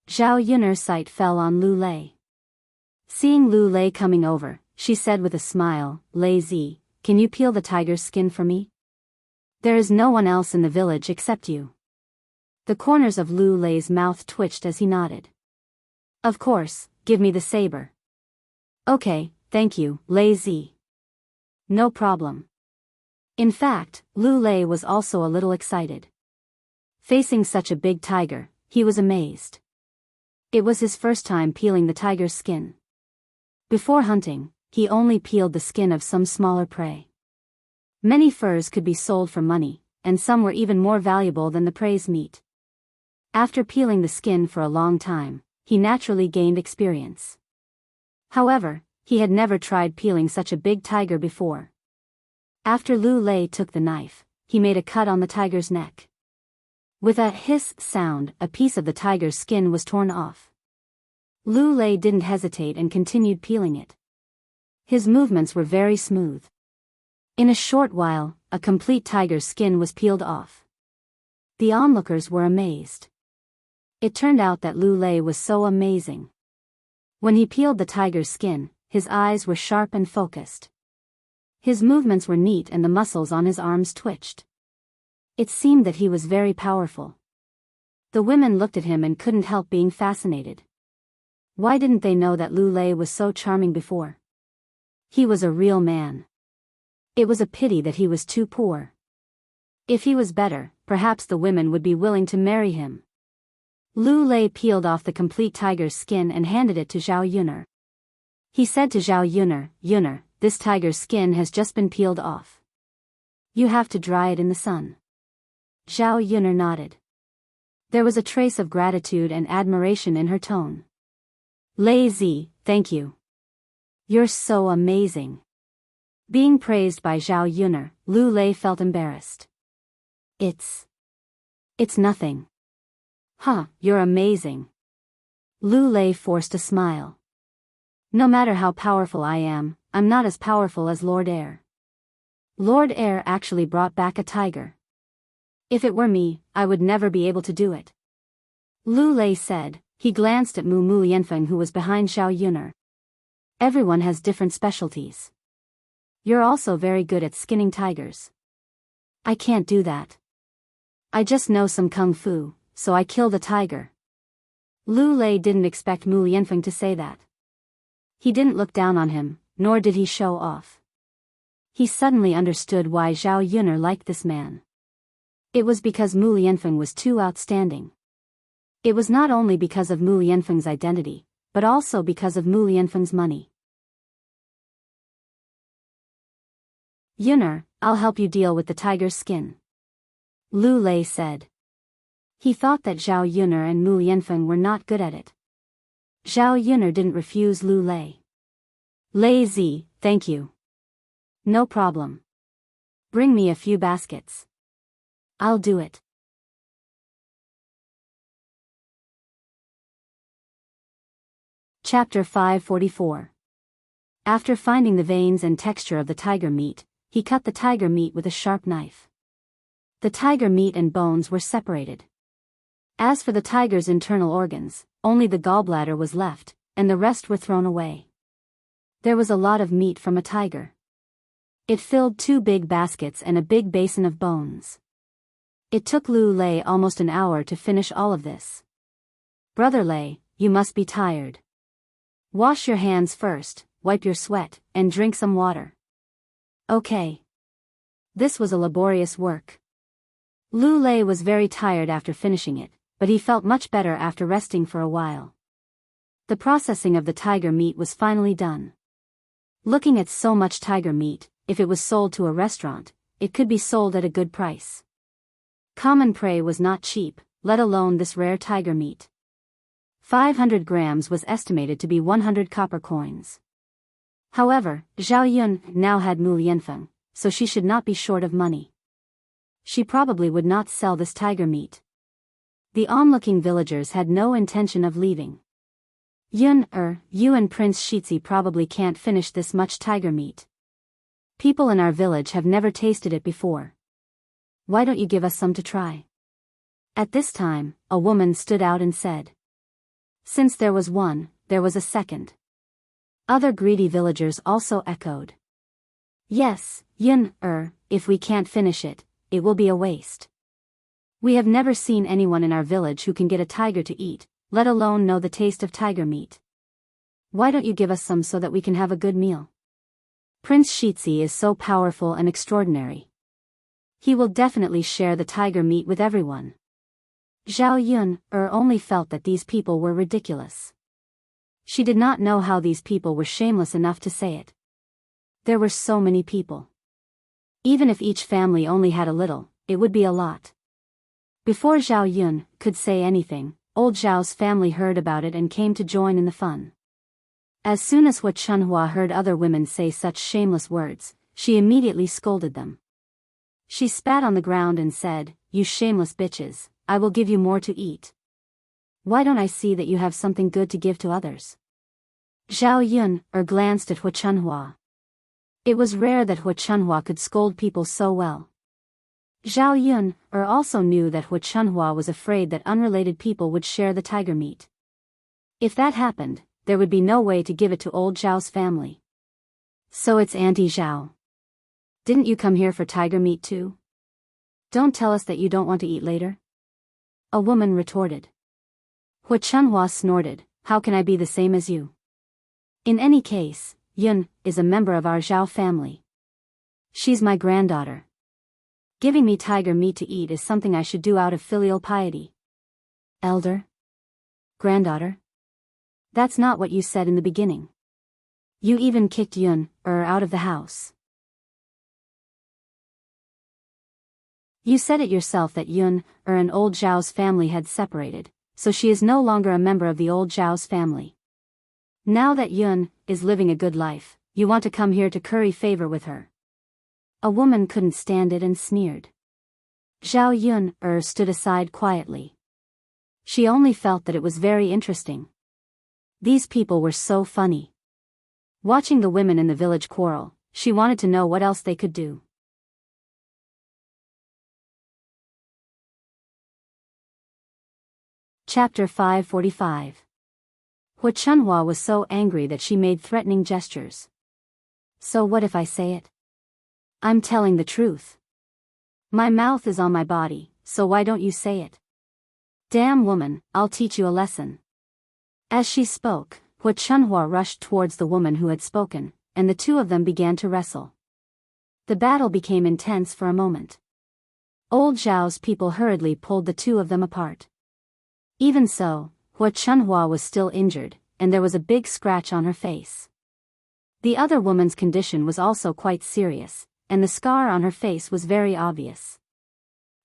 Zhao Yun'er's sight fell on Lu Lei. Seeing Lu Lei coming over, she said with a smile, Lei Zi, can you peel the tiger's skin for me? There is no one else in the village except you. The corners of Lu Lei's mouth twitched as he nodded. Of course, give me the saber. Okay, thank you, Lei Zi. No problem. In fact, Lu Lei was also a little excited. Facing such a big tiger, he was amazed. It was his first time peeling the tiger's skin. Before hunting, he only peeled the skin of some smaller prey. Many furs could be sold for money, and some were even more valuable than the prey's meat. After peeling the skin for a long time, he naturally gained experience. However, he had never tried peeling such a big tiger before. After Lu Lei took the knife, he made a cut on the tiger's neck. With a hiss sound, a piece of the tiger's skin was torn off. Lu Lei didn't hesitate and continued peeling it. His movements were very smooth. In a short while, a complete tiger's skin was peeled off. The onlookers were amazed. It turned out that Lu Lei was so amazing. When he peeled the tiger's skin, his eyes were sharp and focused. His movements were neat and the muscles on his arms twitched. It seemed that he was very powerful. The women looked at him and couldn't help being fascinated. Why didn't they know that Lu Lei was so charming before? He was a real man. It was a pity that he was too poor. If he was better, perhaps the women would be willing to marry him. Lu Lei peeled off the complete tiger's skin and handed it to Zhao Yun'er. He said to Zhao Yun'er, Yun'er, this tiger's skin has just been peeled off. You have to dry it in the sun. Zhao Yun'er nodded. There was a trace of gratitude and admiration in her tone. Lei Zi, thank you. You're so amazing. Being praised by Zhao Yun'er, Lu Lei felt embarrassed. It's nothing. Huh, you're amazing. Lu Lei forced a smile. No matter how powerful I am, I'm not as powerful as Lord Air. Lord Air actually brought back a tiger. If it were me, I would never be able to do it. Lu Lei said. He glanced at Mu Lianfeng who was behind Zhao Yun'er. Everyone has different specialties. You're also very good at skinning tigers. I can't do that. I just know some kung fu, so I killed a tiger. Lu Lei didn't expect Mu Lianfeng to say that. He didn't look down on him, nor did he show off. He suddenly understood why Zhao Yun'er liked this man. It was because Mu Lianfeng was too outstanding. It was not only because of Mu Lianfeng's identity, but also because of Mu Lianfeng's money. Yun'er, I'll help you deal with the tiger's skin. Lu Lei said. He thought that Zhao Yun'er and Mu Lianfeng were not good at it. Zhao Yun'er didn't refuse Lu Lei. Lei Zi, thank you. No problem. Bring me a few baskets. I'll do it. Chapter 544. After finding the veins and texture of the tiger meat, he cut the tiger meat with a sharp knife. The tiger meat and bones were separated. As for the tiger's internal organs, only the gallbladder was left, and the rest were thrown away. There was a lot of meat from a tiger. It filled 2 big baskets and a big basin of bones. It took Lu Lei almost an hour to finish all of this. Brother Lei, you must be tired. Wash your hands first, wipe your sweat, and drink some water. Okay. This was a laborious work. Lu Lei was very tired after finishing it, but he felt much better after resting for a while. The processing of the tiger meat was finally done. Looking at so much tiger meat, if it was sold to a restaurant, it could be sold at a good price. Common prey was not cheap, let alone this rare tiger meat. 500 grams was estimated to be 100 copper coins. However, Zhao Yun now had Mu Lianfeng, so she should not be short of money. She probably would not sell this tiger meat. The onlooking villagers had no intention of leaving. You and Prince Shitzi probably can't finish this much tiger meat. People in our village have never tasted it before. Why don't you give us some to try? At this time, a woman stood out and said. Since there was one, there was a second. Other greedy villagers also echoed. Yes, Yun, if we can't finish it, it will be a waste. We have never seen anyone in our village who can get a tiger to eat, let alone know the taste of tiger meat. Why don't you give us some so that we can have a good meal? Prince Shitzi is so powerful and extraordinary. He will definitely share the tiger meat with everyone. Zhao Yun, only felt that these people were ridiculous. She did not know how these people were shameless enough to say it. There were so many people. Even if each family only had a little, it would be a lot. Before Zhao Yun could say anything, old Zhao's family heard about it and came to join in the fun. As soon as Hua Chunhua heard other women say such shameless words, she immediately scolded them. She spat on the ground and said, "You shameless bitches, I will give you more to eat. Why don't I see that you have something good to give to others?" Zhao Yun glanced at Hua Chunhua. It was rare that Hua Chunhua could scold people so well. Zhao Yun also knew that Hua Chunhua was afraid that unrelated people would share the tiger meat. If that happened, there would be no way to give it to old Zhao's family. So it's Auntie Zhao. Didn't you come here for tiger meat too? Don't tell us that you don't want to eat later. A woman retorted. Hua Chunhua snorted, "How can I be the same as you? In any case, Yun is a member of our Zhao family. She's my granddaughter. Giving me tiger meat to eat is something I should do out of filial piety." Elder? Granddaughter? That's not what you said in the beginning. You even kicked Yun out of the house. You said it yourself that Yun and old Zhao's family had separated, so she is no longer a member of the old Zhao's family. Now that Yun is living a good life, you want to come here to curry favor with her. A woman couldn't stand it and sneered. Zhao Yun stood aside quietly. She only felt that it was very interesting. These people were so funny. Watching the women in the village quarrel, she wanted to know what else they could do. Chapter 545. Hua Chunhua was so angry that she made threatening gestures. So what if I say it? I'm telling the truth. My mouth is on my body, so why don't you say it? Damn woman, I'll teach you a lesson. As she spoke, Hua Chunhua rushed towards the woman who had spoken, and the two of them began to wrestle. The battle became intense for a moment. Old Zhao's people hurriedly pulled the two of them apart. Even so, Hua Chunhua was still injured, and there was a big scratch on her face. The other woman's condition was also quite serious, and the scar on her face was very obvious.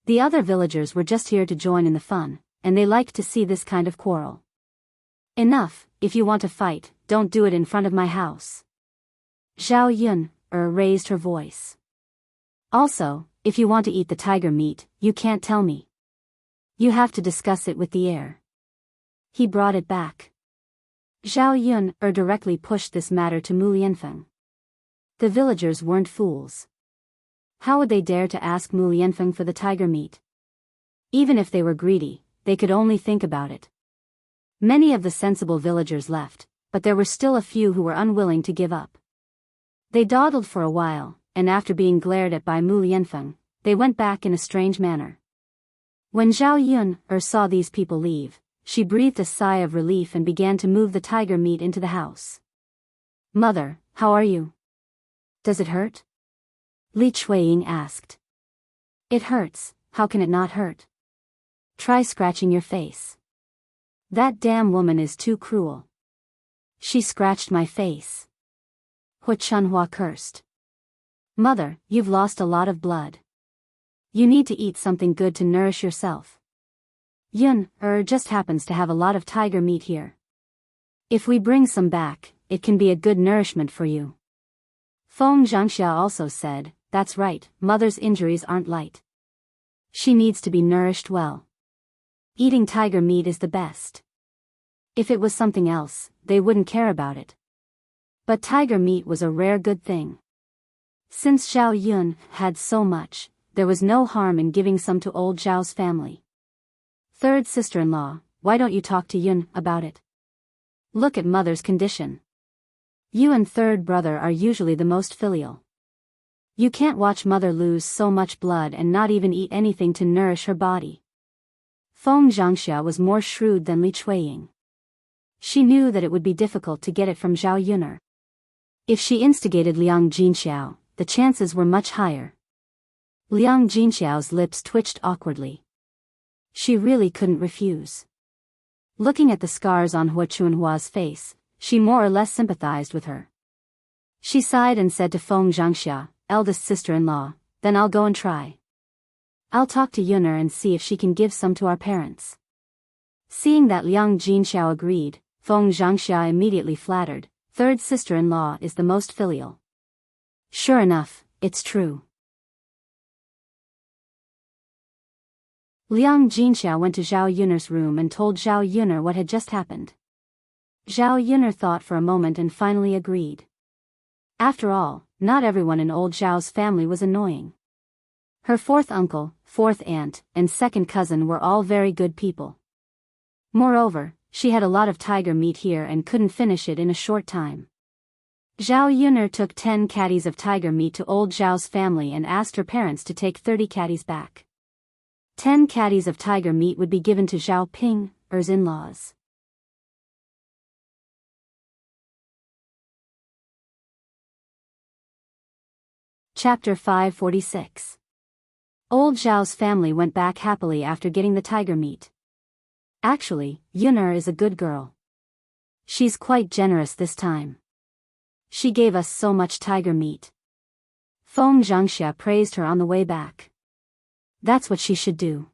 The other villagers were just here to join in the fun, and they liked to see this kind of quarrel. Enough, if you want to fight, don't do it in front of my house. Zhao Yun raised her voice. Also, if you want to eat the tiger meat, you can't tell me. You have to discuss it with the heir. He brought it back. Zhao Yun directly pushed this matter to Mu Lianfeng. The villagers weren't fools. How would they dare to ask Mu Lianfeng for the tiger meat? Even if they were greedy, they could only think about it. Many of the sensible villagers left, but there were still a few who were unwilling to give up. They dawdled for a while, and after being glared at by Mu Lianfeng, they went back in a strange manner. When Zhao Yun saw these people leave, she breathed a sigh of relief and began to move the tiger meat into the house. "Mother, how are you? Does it hurt?" Li Chuiying asked. "It hurts, how can it not hurt? Try scratching your face. That damn woman is too cruel. She scratched my face." Hu Chunhua cursed. "Mother, you've lost a lot of blood. You need to eat something good to nourish yourself. Yun just happens to have a lot of tiger meat here. If we bring some back, it can be a good nourishment for you." Feng Zhangxia also said, "That's right, mother's injuries aren't light. She needs to be nourished well. Eating tiger meat is the best. If it was something else, they wouldn't care about it. But tiger meat was a rare good thing. Since Zhao Yun had so much, there was no harm in giving some to old Zhao's family. Third sister-in-law, why don't you talk to Yun about it? Look at mother's condition. You and third brother are usually the most filial. You can't watch mother lose so much blood and not even eat anything to nourish her body." Feng Zhangxia was more shrewd than Li Chuiying. She knew that it would be difficult to get it from Zhao Yuner. If she instigated Liang Jinxiao, the chances were much higher. Liang Jinxiao's lips twitched awkwardly. She really couldn't refuse. Looking at the scars on Hu Chunhua's face, she more or less sympathized with her. She sighed and said to Feng Zhangxia, eldest sister-in-law, "Then I'll go and try. I'll talk to Yuner and see if she can give some to our parents." Seeing that Liang Jinxiao agreed, Feng Zhangxia immediately flattered, "Third sister-in-law is the most filial." Sure enough, it's true. Liang Jinxiao went to Zhao Yuner's room and told Zhao Yuner what had just happened. Zhao Yuner thought for a moment and finally agreed. After all, not everyone in old Zhao's family was annoying. Her fourth uncle, fourth aunt, and second cousin were all very good people. Moreover, she had a lot of tiger meat here and couldn't finish it in a short time. Zhao Yuner took 10 caddies of tiger meat to old Zhao's family and asked her parents to take 30 caddies back. 10 caddies of tiger meat would be given to Zhao Ping's in-laws. Chapter 546. Old Zhao's family went back happily after getting the tiger meat. Actually, Yuner is a good girl. She's quite generous this time. She gave us so much tiger meat. Feng Zhangxia praised her on the way back. That's what she should do.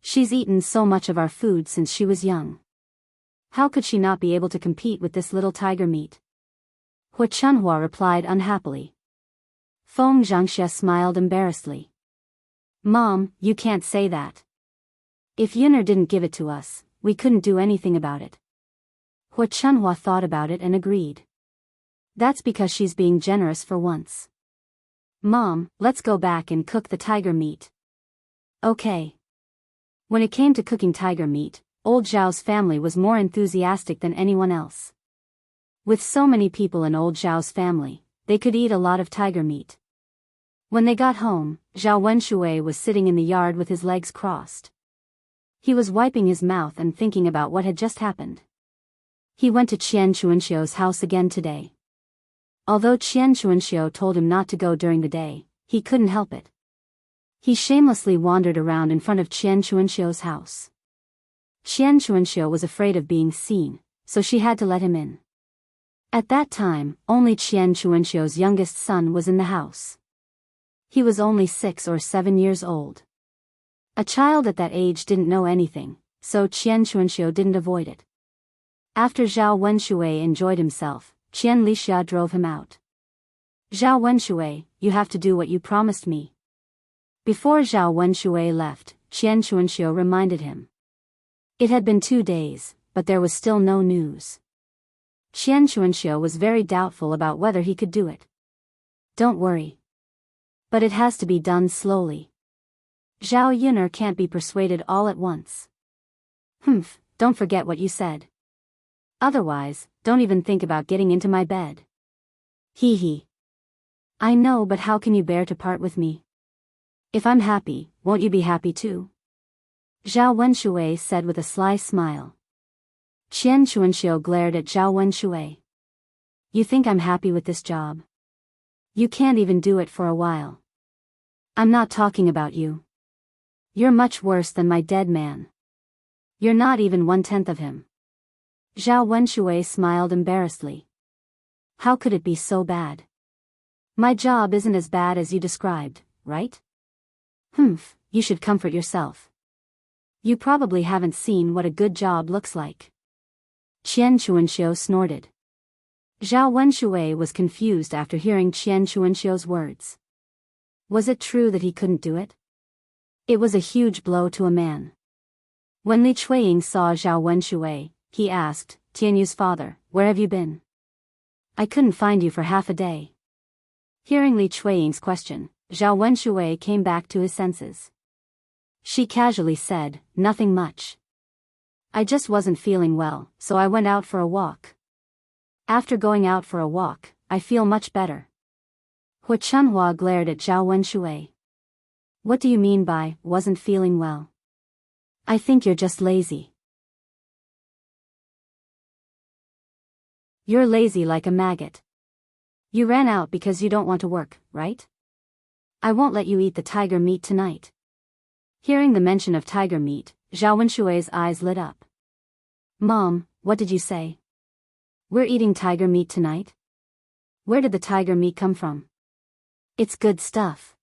She's eaten so much of our food since she was young. How could she not be able to compete with this little tiger meat? Hu Chunhua replied unhappily. Feng Zhangxia smiled embarrassedly. "Mom, you can't say that. If Yuner didn't give it to us, we couldn't do anything about it." Hu Chunhua thought about it and agreed. That's because she's being generous for once. "Mom, let's go back and cook the tiger meat." Okay. When it came to cooking tiger meat, old Zhao's family was more enthusiastic than anyone else. With so many people in old Zhao's family, they could eat a lot of tiger meat. When they got home, Zhao Wenshui was sitting in the yard with his legs crossed. He was wiping his mouth and thinking about what had just happened. He went to Qian Chuanxiu's house again today. Although Qian Chuanxiu told him not to go during the day, he couldn't help it. He shamelessly wandered around in front of Qian Chuanxiu's house. Qian Chuanxiu was afraid of being seen, so she had to let him in. At that time, only Qian Chuanxiu's youngest son was in the house. He was only 6 or 7 years old. A child at that age didn't know anything, so Qian Chuanxiu didn't avoid it. After Zhao Wenshui enjoyed himself, Qian Lixia drove him out. "Zhao Wenshui, you have to do what you promised me." Before Zhao Wenshui left, Qian Chuanxiu reminded him. It had been 2 days, but there was still no news. Qian Chuanxiu was very doubtful about whether he could do it. "Don't worry. But it has to be done slowly. Zhao Yuner can't be persuaded all at once. Humph, don't forget what you said. Otherwise, don't even think about getting into my bed. Hee hee. I know, but how can you bear to part with me? If I'm happy, won't you be happy too? Zhao Wenshui said with a sly smile. Qian Chuanxiu glared at Zhao Wenshui. You think I'm happy with this job? You can't even do it for a while. I'm not talking about you. You're much worse than my dead man. You're not even 1/10 of him. Zhao Wenshui smiled embarrassedly. How could it be so bad? My job isn't as bad as you described, right? Humph, you should comfort yourself. You probably haven't seen what a good job looks like. Qian Chuanxiu snorted. Zhao Wenshui was confused after hearing Qian Chuanxiu's words. Was it true that he couldn't do it? It was a huge blow to a man. When Li Chuiying saw Zhao Wenshui, he asked, Tianyu's father, where have you been? I couldn't find you for half a day. Hearing Li Chuiying's question, Zhao Wenshui came back to his senses. She casually said, nothing much. I just wasn't feeling well, so I went out for a walk. After going out for a walk, I feel much better. Hu Chunhua glared at Zhao Wenshui. What do you mean by, wasn't feeling well? I think you're just lazy. You're lazy like a maggot. You ran out because you don't want to work, right? I won't let you eat the tiger meat tonight. Hearing the mention of tiger meat, Zhao Wenshui's eyes lit up. Mom, what did you say? We're eating tiger meat tonight? Where did the tiger meat come from? It's good stuff.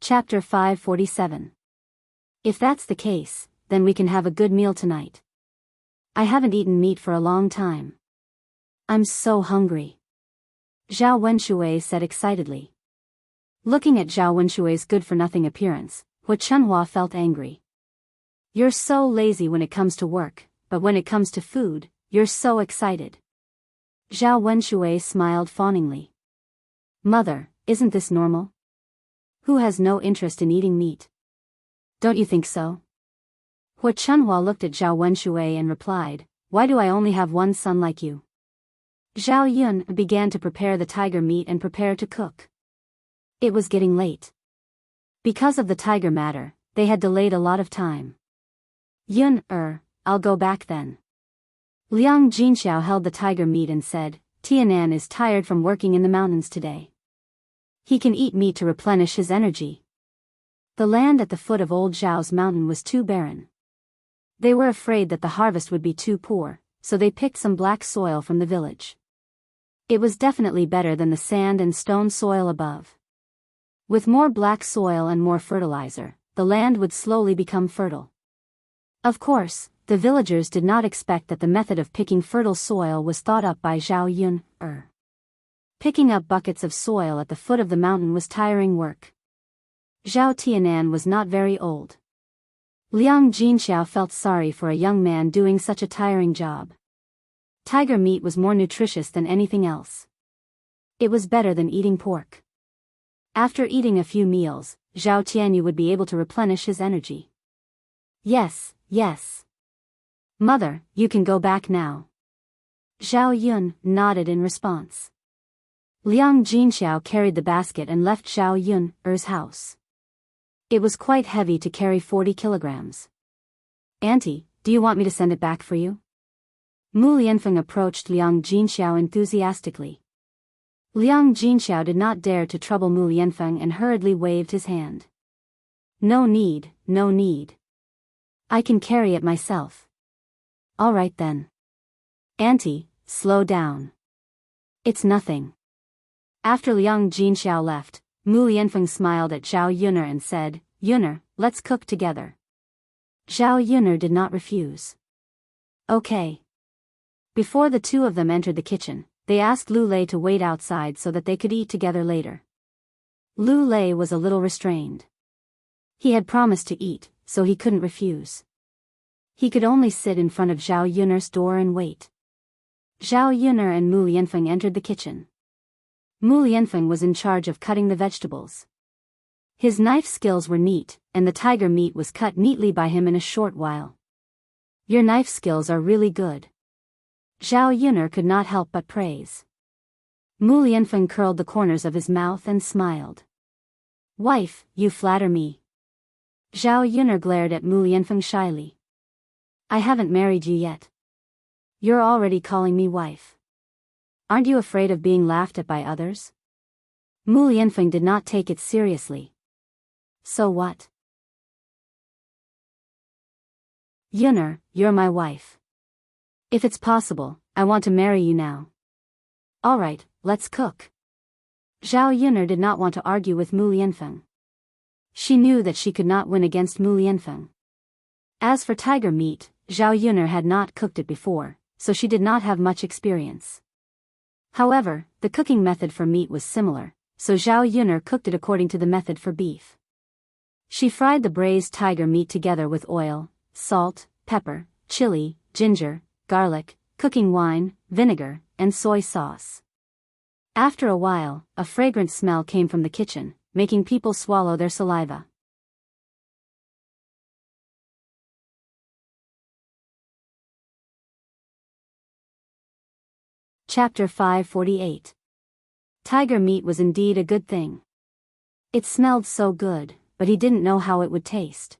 Chapter 547. If that's the case, then we can have a good meal tonight. I haven't eaten meat for a long time. I'm so hungry. Zhao Wenshui said excitedly. Looking at Zhao Wenshui's good-for-nothing appearance, Hu Chunhua felt angry. You're so lazy when it comes to work, but when it comes to food, you're so excited. Zhao Wenshui smiled fawningly. Mother, isn't this normal? Who has no interest in eating meat? Don't you think so? Hu Chunhua looked at Zhao Wenshui and replied, why do I only have one son like you? Zhao Yun began to prepare the tiger meat and prepare to cook. It was getting late. Because of the tiger matter, they had delayed a lot of time. Yun, I'll go back then. Liang Jinxiao held the tiger meat and said, Tianan is tired from working in the mountains today. He can eat meat to replenish his energy. The land at the foot of Old Zhao's mountain was too barren. They were afraid that the harvest would be too poor, so they picked some black soil from the village. It was definitely better than the sand and stone soil above. With more black soil and more fertilizer, the land would slowly become fertile. Of course, the villagers did not expect that the method of picking fertile soil was thought up by Zhao Yun. Picking up buckets of soil at the foot of the mountain was tiring work. Zhao Tianan was not very old. Liang Jinxiao felt sorry for a young man doing such a tiring job. Tiger meat was more nutritious than anything else. It was better than eating pork. After eating a few meals, Zhao Tianyu would be able to replenish his energy. Yes. Mother, you can go back now. Zhao Yun nodded in response. Liang Jinxiao carried the basket and left Zhao Yun's house. It was quite heavy to carry 40 kilograms. Auntie, do you want me to send it back for you? Mu Lianfeng approached Liang Jinxiao enthusiastically. Liang Jinxiao did not dare to trouble Mu Lianfeng and hurriedly waved his hand. No need. I can carry it myself. All right then. Auntie, slow down. It's nothing. After Liang Jinxiao left, Mu Lianfeng smiled at Zhao Yun'er and said, Yun'er, let's cook together. Zhao Yun'er did not refuse. Okay. Before the two of them entered the kitchen, they asked Lu Lei to wait outside so that they could eat together later. Lu Lei was a little restrained. He had promised to eat, so he couldn't refuse. He could only sit in front of Zhao Yun'er's door and wait. Zhao Yun'er and Mu Lianfeng entered the kitchen. Mu Lianfeng was in charge of cutting the vegetables. His knife skills were neat, and the tiger meat was cut neatly by him in a short while. "Your knife skills are really good." Zhao Yun'er could not help but praise. Mu Lianfeng curled the corners of his mouth and smiled. "Wife, you flatter me." Zhao Yun'er glared at Mu Lianfeng shyly. "I haven't married you yet. You're already calling me wife. Aren't you afraid of being laughed at by others?" Mu Lianfeng did not take it seriously. "So what?" "Yun'er, you're my wife. If it's possible, I want to marry you now." "All right, let's cook." Zhao Yun'er did not want to argue with Mu Lianfeng. She knew that she could not win against Mu Lianfeng. As for tiger meat, Zhao Yun'er had not cooked it before, so she did not have much experience. However, the cooking method for meat was similar, so Zhao Yun'er cooked it according to the method for beef. She fried the braised tiger meat together with oil, salt, pepper, chili, ginger, garlic, cooking wine, vinegar, and soy sauce. After a while, a fragrant smell came from the kitchen, making people swallow their saliva. Chapter 548. Tiger meat was indeed a good thing. It smelled so good, but he didn't know how it would taste.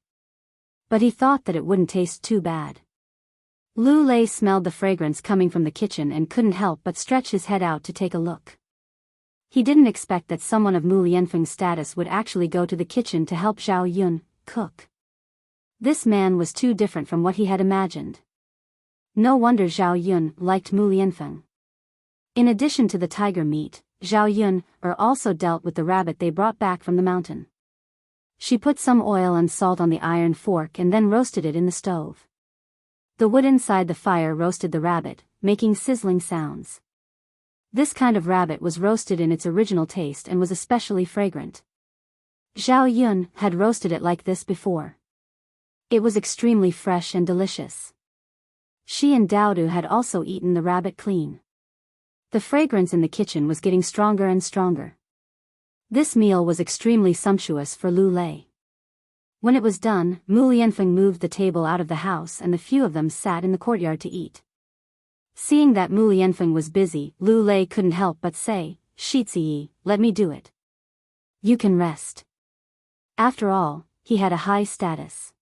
But he thought that it wouldn't taste too bad. Lu Lei smelled the fragrance coming from the kitchen and couldn't help but stretch his head out to take a look. He didn't expect that someone of Mu Lianfeng's status would actually go to the kitchen to help Zhao Yun cook. This man was too different from what he had imagined. No wonder Zhao Yun liked Mu Lianfeng. In addition to the tiger meat, Zhao Yun also dealt with the rabbit they brought back from the mountain. She put some oil and salt on the iron fork and then roasted it in the stove. The wood inside the fire roasted the rabbit, making sizzling sounds. This kind of rabbit was roasted in its original taste and was especially fragrant. Zhao Yun had roasted it like this before. It was extremely fresh and delicious. She and Daodu had also eaten the rabbit clean. The fragrance in the kitchen was getting stronger and stronger. This meal was extremely sumptuous for Lu Lei. When it was done, Mu Lianfeng moved the table out of the house and the few of them sat in the courtyard to eat. Seeing that Mu Lianfeng was busy, Lu Lei couldn't help but say, "Shiziyi, let me do it. You can rest." After all, he had a high status.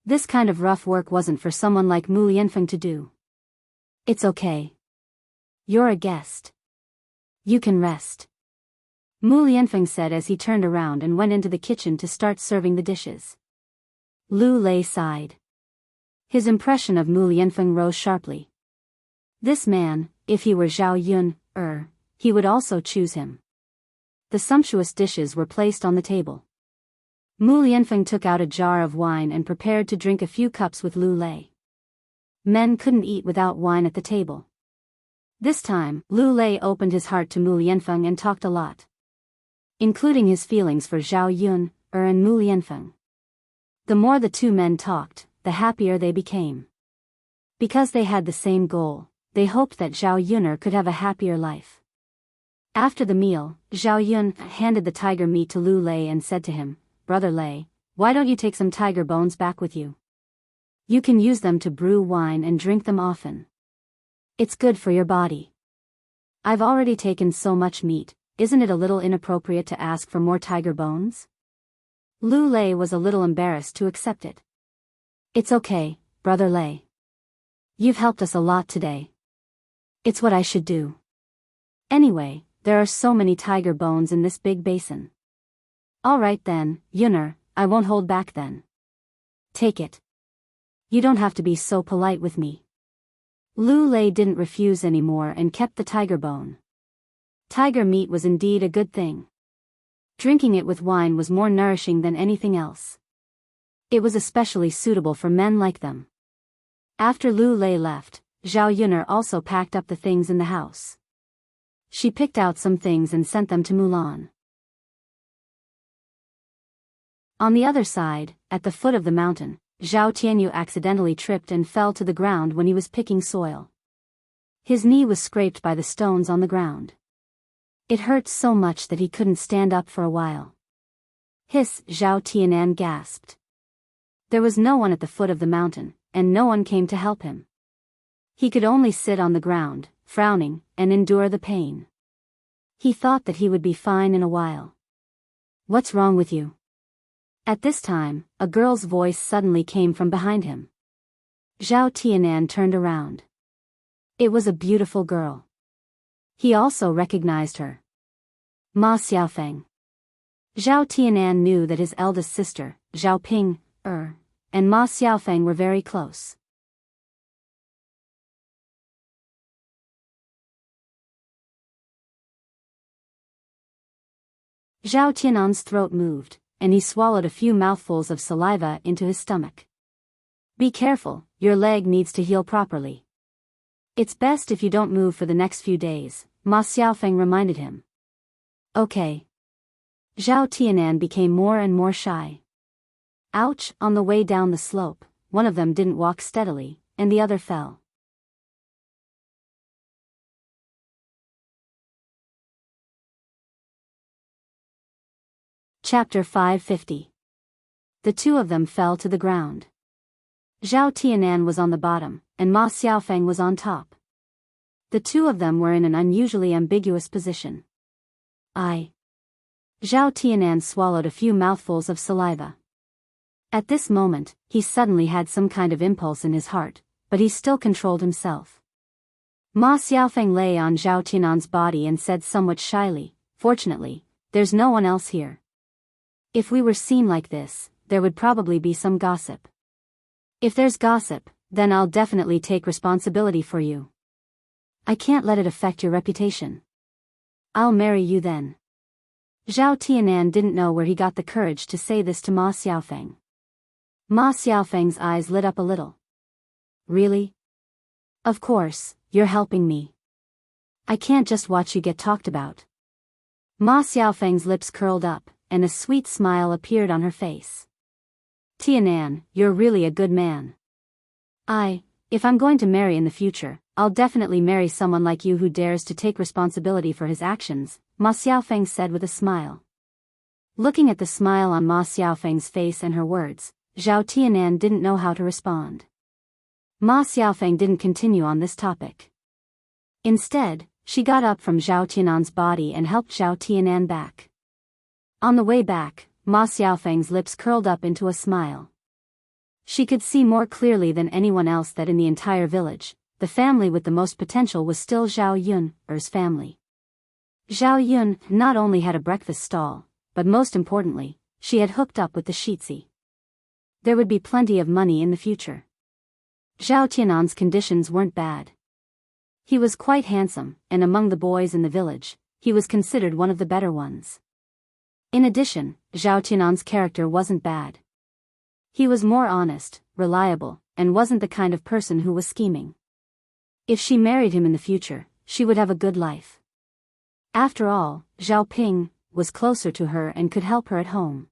This kind of rough work wasn't for someone like Mu Lianfeng to do. "It's okay. You're a guest. You can rest," Mu Lianfeng said as he turned around and went into the kitchen to start serving the dishes. Lu Lei sighed. His impression of Mu Lianfeng rose sharply. This man, if he were Zhao Yun, he would also choose him. The sumptuous dishes were placed on the table. Mu Lianfeng took out a jar of wine and prepared to drink a few cups with Lu Lei. Men couldn't eat without wine at the table. This time, Lu Lei opened his heart to Mu Lianfeng and talked a lot, including his feelings for Zhao Yun, and Mu Lianfeng. The more the two men talked, the happier they became. Because they had the same goal, they hoped that Zhao Yun'er could have a happier life. After the meal, Zhao Yun handed the tiger meat to Lu Lei and said to him, "Brother Lei, why don't you take some tiger bones back with you? You can use them to brew wine and drink them often. It's good for your body. I've already taken so much meat, isn't it a little inappropriate to ask for more tiger bones?" Lu Lei was a little embarrassed to accept it. "It's okay, Brother Lei. You've helped us a lot today. It's what I should do. Anyway, there are so many tiger bones in this big basin. All right then, Yun'er, I won't hold back then. Take it. You don't have to be so polite with me." Lu Lei didn't refuse anymore and kept the tiger bone. Tiger meat was indeed a good thing. Drinking it with wine was more nourishing than anything else. It was especially suitable for men like them. After Lu Lei left, Zhao Yun'er also packed up the things in the house. She picked out some things and sent them to Mulan. On the other side, at the foot of the mountain, Zhao Tianyu accidentally tripped and fell to the ground when he was picking soil. His knee was scraped by the stones on the ground. It hurt so much that he couldn't stand up for a while. Hiss, Zhao Tianan gasped. There was no one at the foot of the mountain, and no one came to help him. He could only sit on the ground, frowning, and endure the pain. He thought that he would be fine in a while. What's wrong with you? At this time, a girl's voice suddenly came from behind him. Zhao Tianan turned around. It was a beautiful girl. He also recognized her. Ma Xiaofeng. Zhao Tianan knew that his eldest sister, Zhao Ping, and Ma Xiaofeng were very close. Zhao Tianan's throat moved, and he swallowed a few mouthfuls of saliva into his stomach. Be careful, your leg needs to heal properly. It's best if you don't move for the next few days, Ma Xiaofeng reminded him. Okay. Zhao Tianan became more and more shy. Ouch! On the way down the slope, one of them didn't walk steadily, and the other fell. Chapter 550. The two of them fell to the ground. Zhao Tianan was on the bottom, and Ma Xiaofeng was on top. The two of them were in an unusually ambiguous position. Zhao Tianan swallowed a few mouthfuls of saliva. At this moment, he suddenly had some kind of impulse in his heart, but he still controlled himself. Ma Xiaofeng lay on Zhao Tianan's body and said somewhat shyly, "Fortunately, there's no one else here. If we were seen like this, there would probably be some gossip. If there's gossip, then I'll definitely take responsibility for you. I can't let it affect your reputation. I'll marry you then." Zhao Tianan didn't know where he got the courage to say this to Ma Xiaofeng. Ma Xiaofeng's eyes lit up a little. Really? Of course, you're helping me. I can't just watch you get talked about. Ma Xiaofeng's lips curled up, and a sweet smile appeared on her face. Tianan, you're really a good man. If I'm going to marry in the future, I'll definitely marry someone like you who dares to take responsibility for his actions, Ma Xiaofeng said with a smile. Looking at the smile on Ma Xiaofeng's face and her words, Zhao Tianan didn't know how to respond. Ma Xiaofeng didn't continue on this topic. Instead, she got up from Zhao Tianan's body and helped Zhao Tianan back. On the way back, Ma Xiaofeng's lips curled up into a smile. She could see more clearly than anyone else that in the entire village, the family with the most potential was still Zhao Yun's family. Zhao Yun not only had a breakfast stall, but most importantly, she had hooked up with the Shitzi. There would be plenty of money in the future. Zhao Tianan's conditions weren't bad. He was quite handsome, and among the boys in the village, he was considered one of the better ones. In addition, Zhao Tianan's character wasn't bad. He was more honest, reliable, and wasn't the kind of person who was scheming. If she married him in the future, she would have a good life. After all, Zhao Ping was closer to her and could help her at home.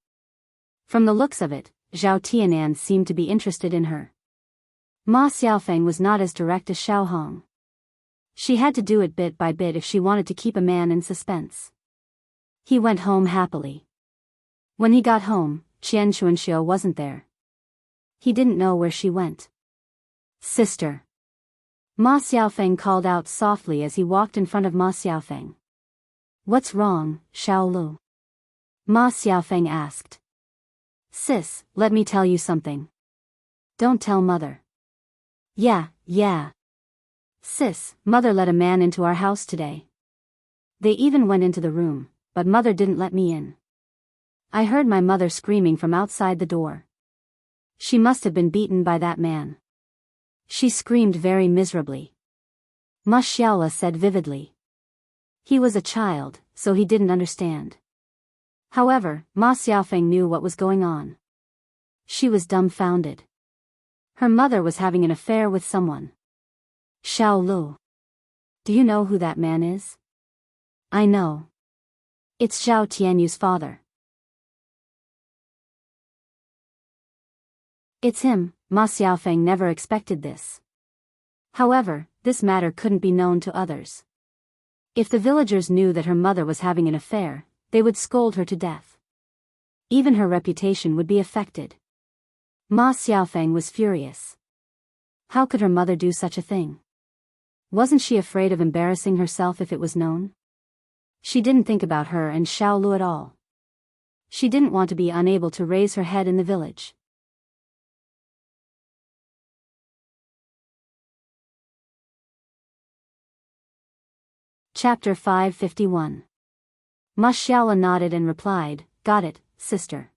From the looks of it, Zhao Tianan seemed to be interested in her. Ma Xiaofeng was not as direct as Xiao Hong. She had to do it bit by bit if she wanted to keep a man in suspense. He went home happily. When he got home, Qian Chuanxiu wasn't there. He didn't know where she went. "Sister." Ma Xiaofeng called out softly as he walked in front of Ma Xiaofeng. "What's wrong, Xiaolu?" Ma Xiaofeng asked. "Sis, let me tell you something. Don't tell mother." Yeah. "Sis, mother let a man into our house today. They even went into the room, but mother didn't let me in. I heard my mother screaming from outside the door. She must have been beaten by that man. She screamed very miserably." Ma Xiaola said vividly. He was a child, so he didn't understand. However, Ma Xiaofeng knew what was going on. She was dumbfounded. Her mother was having an affair with someone. "Xiaolu. Do you know who that man is?" "I know. It's Zhao Tianyu's father." "It's him." Ma Xiaofeng never expected this. However, this matter couldn't be known to others. If the villagers knew that her mother was having an affair, they would scold her to death. Even her reputation would be affected. Ma Xiaofeng was furious. How could her mother do such a thing? Wasn't she afraid of embarrassing herself if it was known? She didn't think about her and Xiaolu at all. She didn't want to be unable to raise her head in the village. Chapter 551. Ma Xiaola nodded and replied, "Got it, sister.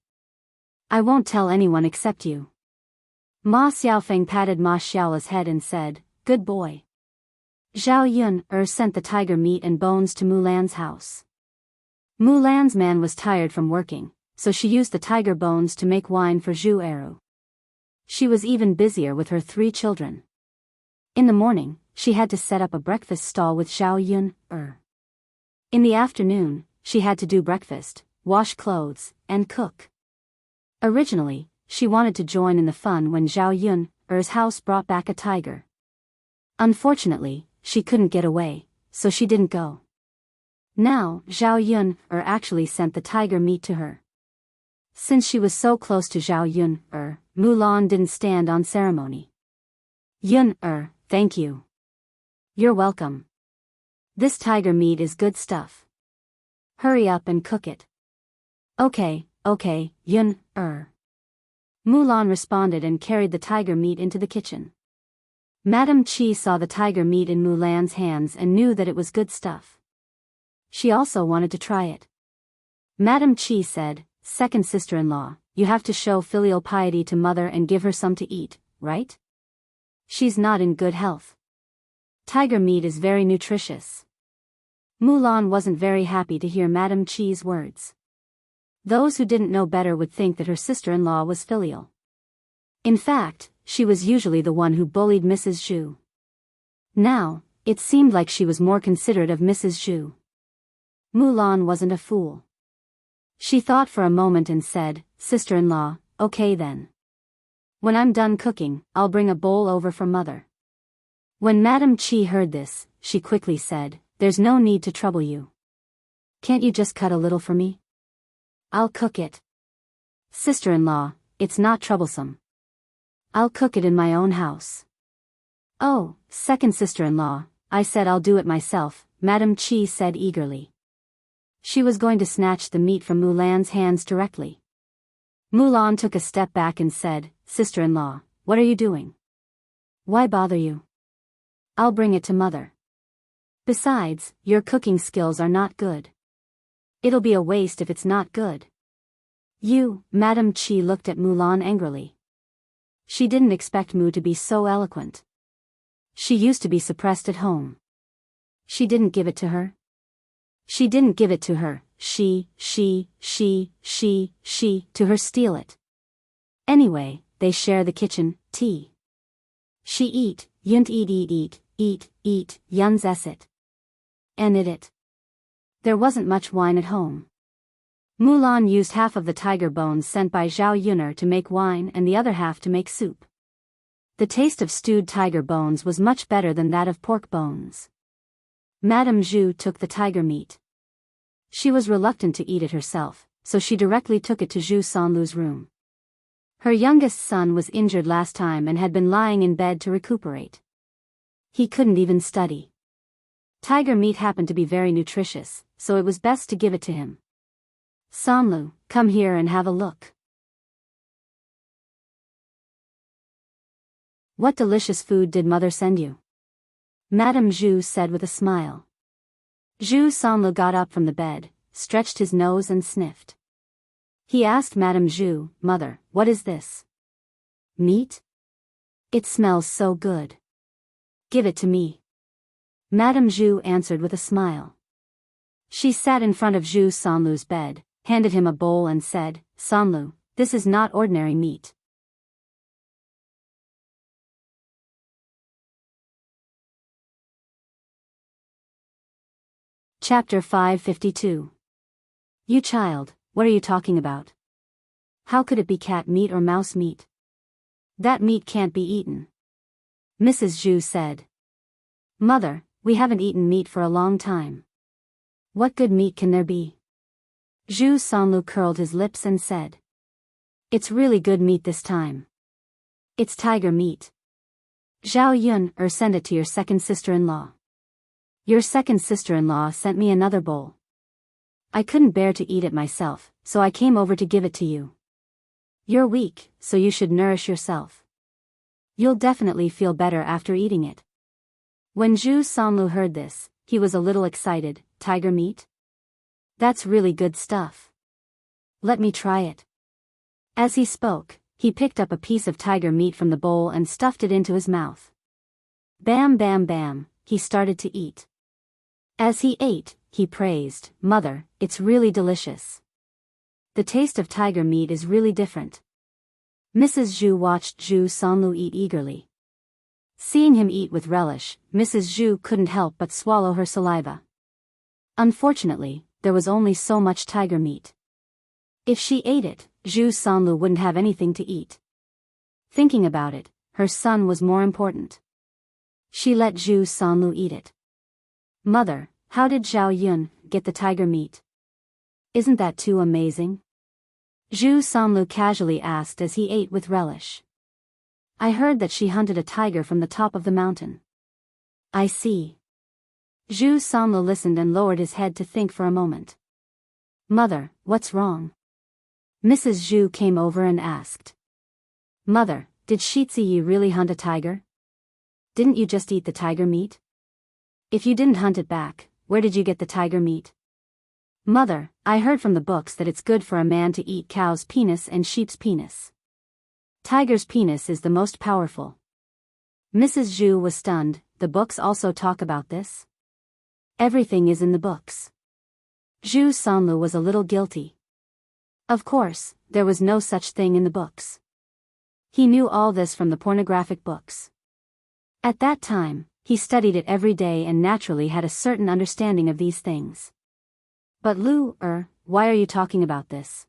I won't tell anyone except you." Ma Xiaofeng patted Ma Xiaola's head and said, "Good boy." Zhao Yun sent the tiger meat and bones to Mulan's house. Mulan's man was tired from working, so she used the tiger bones to make wine for Zhu Eru. She was even busier with her 3 children. In the morning, she had to set up a breakfast stall with Zhao Yun. In the afternoon, she had to do breakfast, wash clothes, and cook. Originally, she wanted to join in the fun when Zhao Yun's house brought back a tiger. Unfortunately, she couldn't get away, so she didn't go. Now, Zhao Yun actually sent the tiger meat to her. Since she was so close to Zhao Yun, Mulan didn't stand on ceremony. Yun, thank you. You're welcome. This tiger meat is good stuff. Hurry up and cook it. Okay, Yun, Mulan responded and carried the tiger meat into the kitchen. Madame Qi saw the tiger meat in Mulan's hands and knew that it was good stuff. She also wanted to try it. Madame Qi said, "Second sister-in-law, you have to show filial piety to mother and give her some to eat, right? She's not in good health. Tiger meat is very nutritious." Mulan wasn't very happy to hear Madame Qi's words. Those who didn't know better would think that her sister-in-law was filial. In fact, she was usually the one who bullied Mrs. Zhu. Now, it seemed like she was more considerate of Mrs. Zhu. Mulan wasn't a fool. She thought for a moment and said, "Sister-in-law, okay then. When I'm done cooking, I'll bring a bowl over for mother." When Madame Qi heard this, she quickly said, "There's no need to trouble you. Can't you just cut a little for me? I'll cook it." "Sister-in-law, it's not troublesome. I'll cook it in my own house." "Oh, second sister-in-law, I said I'll do it myself," Madame Qi said eagerly. She was going to snatch the meat from Mulan's hands directly. Mulan took a step back and said, "Sister-in-law, what are you doing? Why bother you? I'll bring it to mother. Besides, your cooking skills are not good. It'll be a waste if it's not good." Madame Qi looked at Mulan angrily. She didn't expect Mu to be so eloquent. She used to be suppressed at home. She didn't give it to her. She didn't give it to her, she, to her steal it. Anyway, they share the kitchen, tea. She eat, yunt eat, yuns ess it. And it. There wasn't much wine at home. Mulan used half of the tiger bones sent by Zhao Yuner to make wine and the other half to make soup. The taste of stewed tiger bones was much better than that of pork bones. Madame Zhu took the tiger meat. She was reluctant to eat it herself, so she directly took it to Zhu Sanlu's room. Her youngest son was injured last time and had been lying in bed to recuperate. He couldn't even study. Tiger meat happened to be very nutritious, so it was best to give it to him. "Sanlu, come here and have a look. What delicious food did mother send you?" Madame Zhu said with a smile. Zhu Sanlu got up from the bed, stretched his nose and sniffed. He asked Madame Zhu, "Mother, what is this? Meat? It smells so good. Give it to me." Madame Zhu answered with a smile. She sat in front of Zhu Sanlu's bed, handed him a bowl and said, "Sanlu, this is not ordinary meat. Chapter 552. You child, what are you talking about? How could it be cat meat or mouse meat? That meat can't be eaten. Mrs. Zhu said. Mother, we haven't eaten meat for a long time. What good meat can there be? Zhu Sanlu curled his lips and said. It's really good meat this time. It's tiger meat. Zhao Yun, send it to your second sister-in-law. Your second sister-in-law sent me another bowl. I couldn't bear to eat it myself, so I came over to give it to you. You're weak, so you should nourish yourself. You'll definitely feel better after eating it. When Zhu Sanlu heard this, he was a little excited. Tiger meat? That's really good stuff. Let me try it. As he spoke, he picked up a piece of tiger meat from the bowl and stuffed it into his mouth. Bam bam bam, he started to eat. As he ate, he praised, Mother, it's really delicious. The taste of tiger meat is really different. Mrs. Zhu watched Zhu Sanlu eat eagerly. Seeing him eat with relish, Mrs. Zhu couldn't help but swallow her saliva. Unfortunately, there was only so much tiger meat. If she ate it, Zhu Sanlu wouldn't have anything to eat. Thinking about it, her son was more important. She let Zhu Sanlu eat it. Mother, how did Zhao Yun get the tiger meat? Isn't that too amazing? Zhu Sanlu casually asked as he ate with relish. I heard that she hunted a tiger from the top of the mountain. I see. Zhu Sanlu listened and lowered his head to think for a moment. Mother, what's wrong? Mrs. Zhu came over and asked. Mother, did Shi Ziyi really hunt a tiger? Didn't you just eat the tiger meat? If you didn't hunt it back, where did you get the tiger meat? Mother, I heard from the books that it's good for a man to eat cow's penis and sheep's penis. Tiger's penis is the most powerful. Mrs. Zhu was stunned. The books also talk about this? Everything is in the books. Zhu Sanlu was a little guilty. Of course, there was no such thing in the books. He knew all this from the pornographic books. At that time, he studied it every day and naturally had a certain understanding of these things. But Lu, why are you talking about this?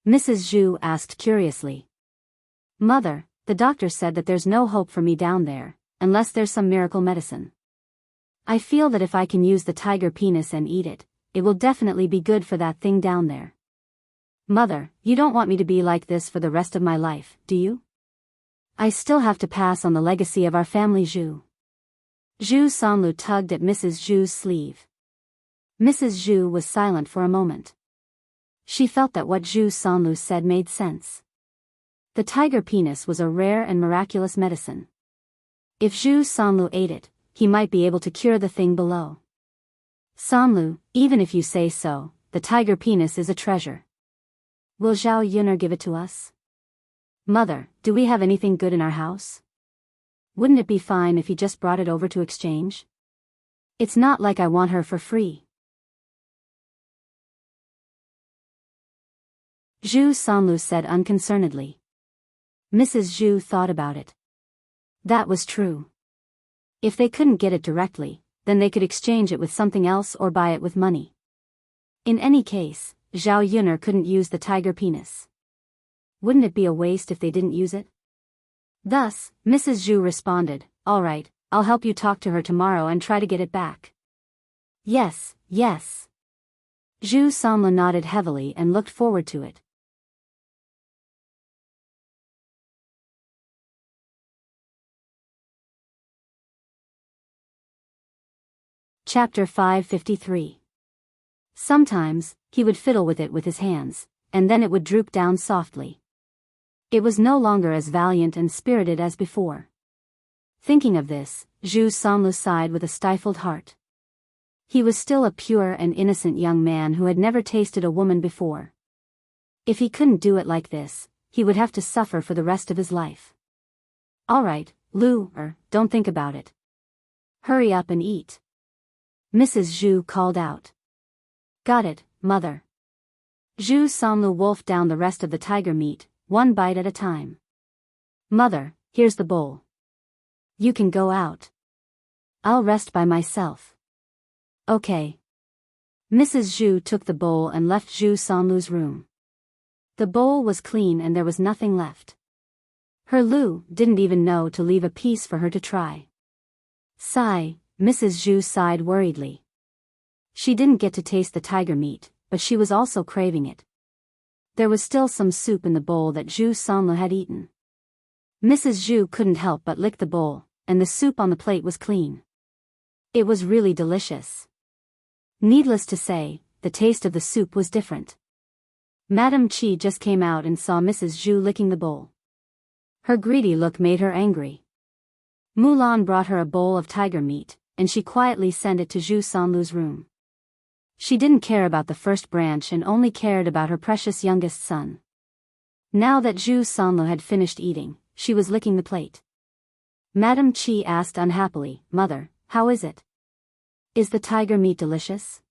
Mrs. Zhu asked curiously. Mother, the doctor said that there's no hope for me down there, unless there's some miracle medicine. I feel that if I can use the tiger penis and eat it, it will definitely be good for that thing down there. Mother, you don't want me to be like this for the rest of my life, do you? I still have to pass on the legacy of our family Zhu. Zhu Sanlu tugged at Mrs. Zhu's sleeve. Mrs. Zhu was silent for a moment. She felt that what Zhu Sanlu said made sense. The tiger penis was a rare and miraculous medicine. If Zhu Sanlu ate it, he might be able to cure the thing below. Sanlu, even if you say so, the tiger penis is a treasure. Will Zhao Yuner give it to us? Mother, do we have anything good in our house? Wouldn't it be fine if he just brought it over to exchange? It's not like I want her for free. Zhu Sanlu said unconcernedly. Mrs. Zhu thought about it. That was true. If they couldn't get it directly, then they could exchange it with something else or buy it with money. In any case, Zhao Yuner couldn't use the tiger penis. Wouldn't it be a waste if they didn't use it? Thus, Mrs. Zhu responded, all right, I'll help you talk to her tomorrow and try to get it back. Yes, yes. Zhu Sanlu nodded heavily and looked forward to it. Chapter 553. Sometimes, he would fiddle with it with his hands, and then it would droop down softly. It was no longer as valiant and spirited as before. Thinking of this, Zhu Sanlu sighed with a stifled heart. He was still a pure and innocent young man who had never tasted a woman before. If he couldn't do it like this, he would have to suffer for the rest of his life. All right, Lu, don't think about it. Hurry up and eat. Mrs. Zhu called out. Got it, Mother. Zhu Sanlu wolfed down the rest of the tiger meat, one bite at a time. Mother, here's the bowl. You can go out. I'll rest by myself. Okay. Mrs. Zhu took the bowl and left Zhu Sanlu's room. The bowl was clean and there was nothing left. Her Lu didn't even know to leave a piece for her to try. Sigh, Mrs. Zhu sighed worriedly. She didn't get to taste the tiger meat, but she was also craving it. There was still some soup in the bowl that Zhu Sanlu had eaten. Mrs. Zhu couldn't help but lick the bowl, and the soup on the plate was clean. It was really delicious. Needless to say, the taste of the soup was different. Madame Qi just came out and saw Mrs. Zhu licking the bowl. Her greedy look made her angry. Mulan brought her a bowl of tiger meat, and she quietly sent it to Zhu Sanlu's room. She didn't care about the first branch and only cared about her precious youngest son. Now that Zhu Sanlu had finished eating, she was licking the plate. Madame Qi asked unhappily, "Mother, how is it? Is the tiger meat delicious?"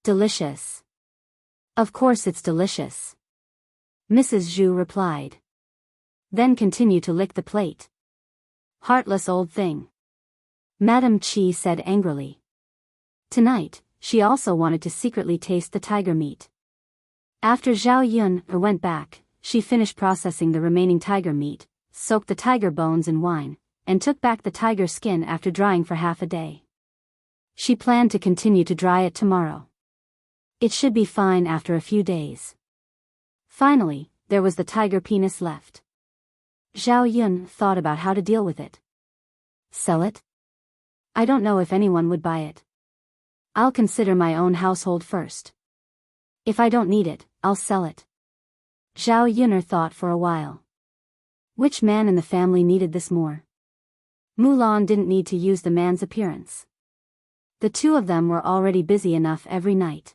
"Delicious. Of course it's delicious," Mrs. Zhu replied. Then continue to lick the plate. "Heartless old thing," Madame Qi said angrily. Tonight, she also wanted to secretly taste the tiger meat. After Zhao Yun went back, she finished processing the remaining tiger meat, soaked the tiger bones in wine, and took back the tiger skin after drying for half a day. She planned to continue to dry it tomorrow. It should be fine after a few days. Finally, there was the tiger penis left. Zhao Yun thought about how to deal with it. Sell it? I don't know if anyone would buy it. I'll consider my own household first. If I don't need it, I'll sell it. Zhao Yun'er thought for a while. Which man in the family needed this more? Mulan didn't need to use the man's appearance. The two of them were already busy enough every night.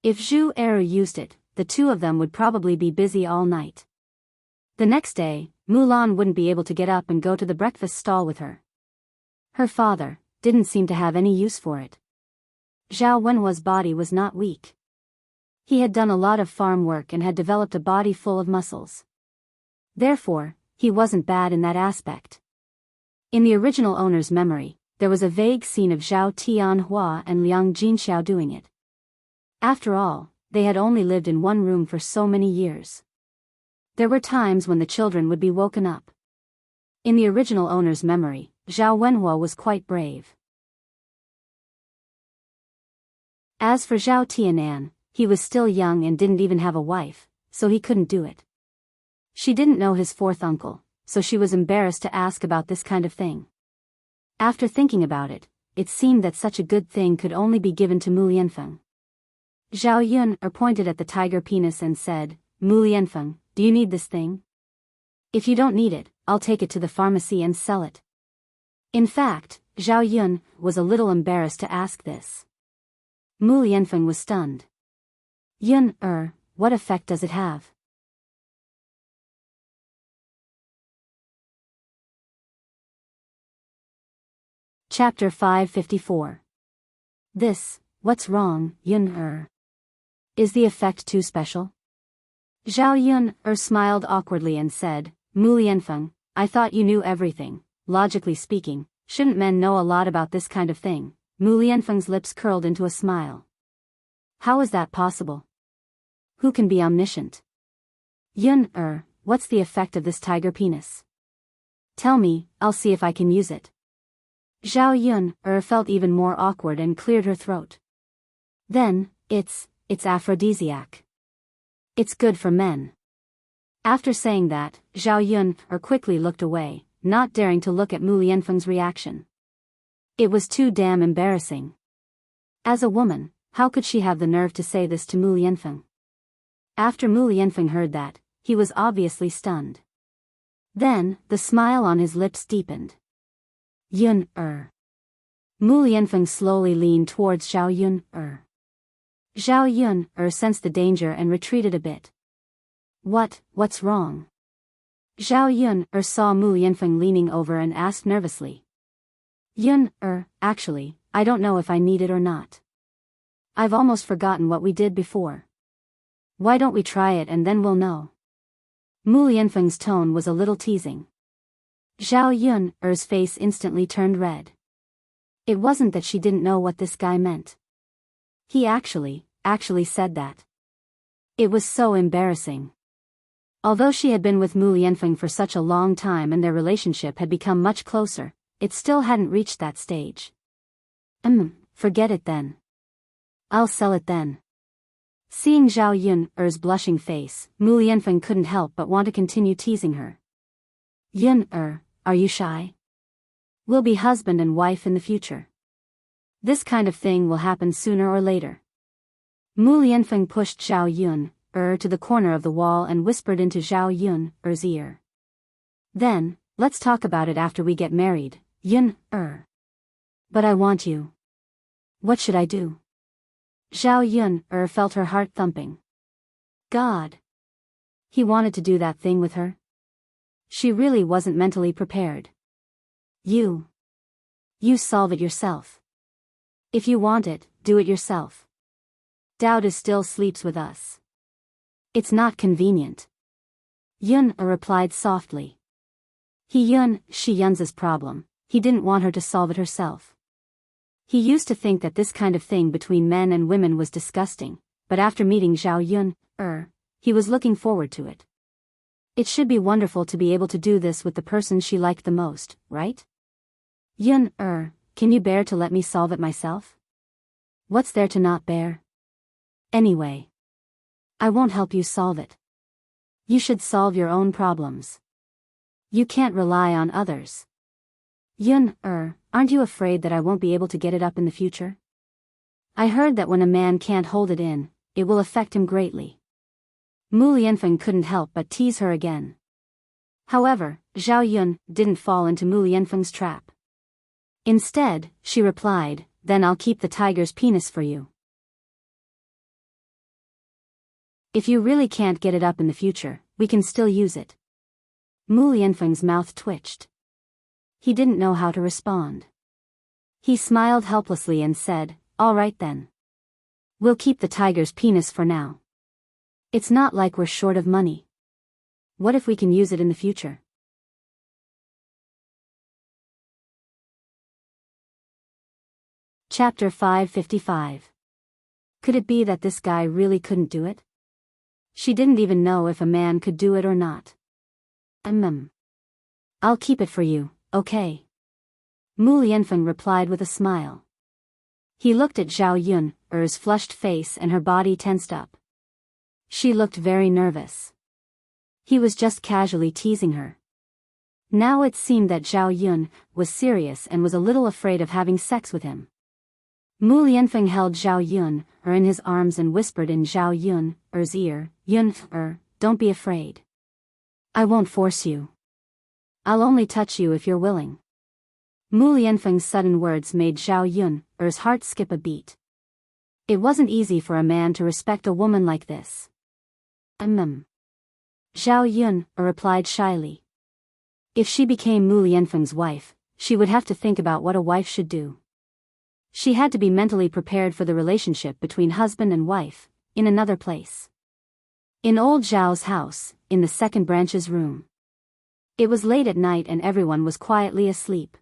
If Zhu Eru used it, the two of them would probably be busy all night. The next day, Mulan wouldn't be able to get up and go to the breakfast stall with her. Her father didn't seem to have any use for it. Zhao Wenhua's body was not weak. He had done a lot of farm work and had developed a body full of muscles. Therefore, he wasn't bad in that aspect. In the original owner's memory, there was a vague scene of Zhao Tianhua and Liang Jinxiao doing it. After all, they had only lived in one room for so many years. There were times when the children would be woken up. In the original owner's memory, Zhao Wenhua was quite brave. As for Zhao Tianan, he was still young and didn't even have a wife, so he couldn't do it. She didn't know his fourth uncle, so she was embarrassed to ask about this kind of thing. After thinking about it, it seemed that such a good thing could only be given to Mu Lianfeng. Zhao Yun pointed at the tiger penis and said, "Mu Lianfeng, do you need this thing? If you don't need it, I'll take it to the pharmacy and sell it." In fact, Zhao Yun was a little embarrassed to ask this. Mu Lianfeng was stunned. "Yun, what effect does it have?" Chapter 554. What's wrong, Yun? Is the effect too special? Zhao Yun smiled awkwardly and said, "Mu Lianfeng, I thought you knew everything. Logically speaking, shouldn't men know a lot about this kind of thing?" Mu Lianfeng's lips curled into a smile. "How is that possible? Who can be omniscient? Yun, what's the effect of this tiger penis? Tell me, I'll see if I can use it." Zhao Yun felt even more awkward and cleared her throat. "Then, it's aphrodisiac. It's good for men." After saying that, Zhao Yun quickly looked away, not daring to look at Mu Lianfeng's reaction. It was too damn embarrassing. As a woman, how could she have the nerve to say this to Mu Lianfeng? After Mu Lianfeng heard that, he was obviously stunned. Then, the smile on his lips deepened. "Yun, Mu Lianfeng slowly leaned towards Zhao Yun, Zhao Yun, sensed the danger and retreated a bit. What's wrong?" Zhao Yun, saw Mu Lianfeng leaning over and asked nervously. "Yun, actually, I don't know if I need it or not. I've almost forgotten what we did before. Why don't we try it and then we'll know?" Mu Lianfeng's tone was a little teasing. Zhao Yun's face instantly turned red. It wasn't that she didn't know what this guy meant. He actually said that. It was so embarrassing. Although she had been with Mu Lianfeng for such a long time and their relationship had become much closer, it still hadn't reached that stage. Forget it then. I'll sell it then." Seeing Zhao Yun's blushing face, Mu Lianfeng couldn't help but want to continue teasing her. Yun, are you shy? We'll be husband and wife in the future. This kind of thing will happen sooner or later. Mu Lianfeng pushed Zhao Yun to the corner of the wall and whispered into Zhao Yun's ear. Then, let's talk about it after we get married, Yun. But I want you. What should I do? Zhao Yun felt her heart thumping. God. He wanted to do that thing with her. She really wasn't mentally prepared. You solve it yourself. If you want it, do it yourself. Dao still sleeps with us. It's not convenient. Yun replied softly. She Yun's problem. He didn't want her to solve it herself. He used to think that this kind of thing between men and women was disgusting, but after meeting Zhao Yun, he was looking forward to it. It should be wonderful to be able to do this with the person she liked the most, right? Yun, can you bear to let me solve it myself? What's there to not bear? Anyway, I won't help you solve it. You should solve your own problems. You can't rely on others. Yun, aren't you afraid that I won't be able to get it up in the future? I heard that when a man can't hold it in, it will affect him greatly. Mu Lianfeng couldn't help but tease her again. However, Zhao Yun didn't fall into Mu Lianfeng's trap. Instead, she replied, then I'll keep the tiger's penis for you. If you really can't get it up in the future, we can still use it. Mu Lianfeng's mouth twitched. He didn't know how to respond. He smiled helplessly and said, all right then. We'll keep the tiger's penis for now. It's not like we're short of money. What if we can use it in the future? Chapter 555. Could it be that this guy really couldn't do it? She didn't even know if a man could do it or not. I'll keep it for you, okay? Mu Lianfeng replied with a smile. He looked at Zhao Yun's flushed face and her body tensed up. She looked very nervous. He was just casually teasing her. Now it seemed that Zhao Yun was serious and was a little afraid of having sex with him. Mu Lianfeng held Zhao Yun in his arms and whispered in Zhao Yun's ear, Yun, don't be afraid. I won't force you. I'll only touch you if you're willing. Mu Lianfeng's sudden words made Zhao Yun's heart skip a beat. It wasn't easy for a man to respect a woman like this. Zhao Yun replied shyly. If she became Mu Lianfeng's wife, she would have to think about what a wife should do. She had to be mentally prepared for the relationship between husband and wife, in another place. In old Zhao's house, in the second branch's room. It was late at night and everyone was quietly asleep.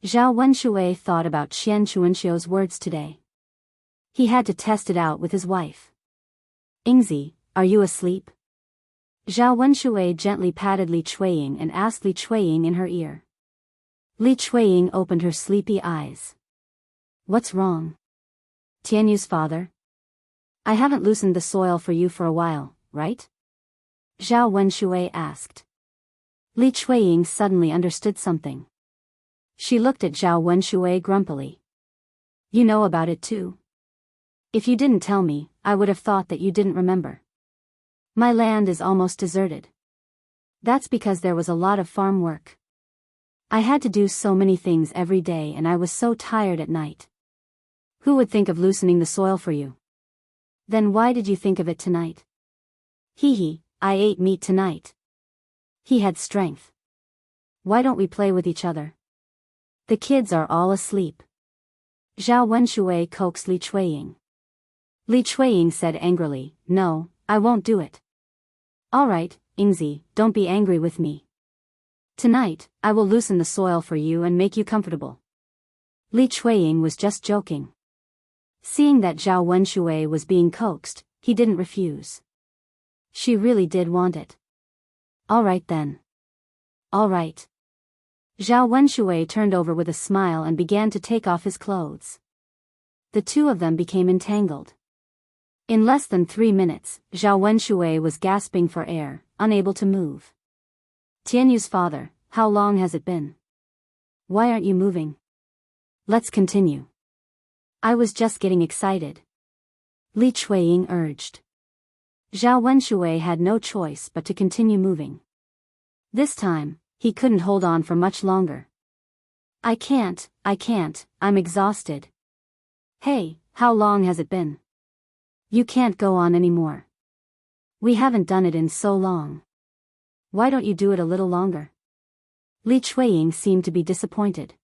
Zhao Wenshui thought about Qian Chuanxiu's words today. He had to test it out with his wife. Ingzi, are you asleep? Zhao Wenshui gently patted Li Chuiying and asked Li Chuiying in her ear. Li Chuiying opened her sleepy eyes. What's wrong? Tianyu's father? I haven't loosened the soil for you for a while, right? Zhao Wenshui asked. Li Chuiying suddenly understood something. She looked at Zhao Wenshui grumpily. You know about it too. If you didn't tell me, I would have thought that you didn't remember. My land is almost deserted. That's because there was a lot of farm work. I had to do so many things every day and I was so tired at night. Who would think of loosening the soil for you? Then why did you think of it tonight? Hee, I ate meat tonight. He had strength. Why don't we play with each other? The kids are all asleep. Zhao Wenshui coaxed Li Chuiying. Li Chuiying said angrily, no, I won't do it. All right, Ingzi, don't be angry with me. Tonight, I will loosen the soil for you and make you comfortable. Li Chuiying was just joking. Seeing that Zhao Wenshui was being coaxed, he didn't refuse. She really did want it. All right then. All right. Zhao Wenshui turned over with a smile and began to take off his clothes. The two of them became entangled. In less than 3 minutes, Zhao Wenshui was gasping for air, unable to move. Tianyu's father, how long has it been? Why aren't you moving? Let's continue. I was just getting excited. Li Chuiying urged. Zhao Wenshui had no choice but to continue moving. This time, he couldn't hold on for much longer. I can't, I'm exhausted. Hey, how long has it been? You can't go on anymore. We haven't done it in so long. Why don't you do it a little longer? Li Chuiying seemed to be disappointed.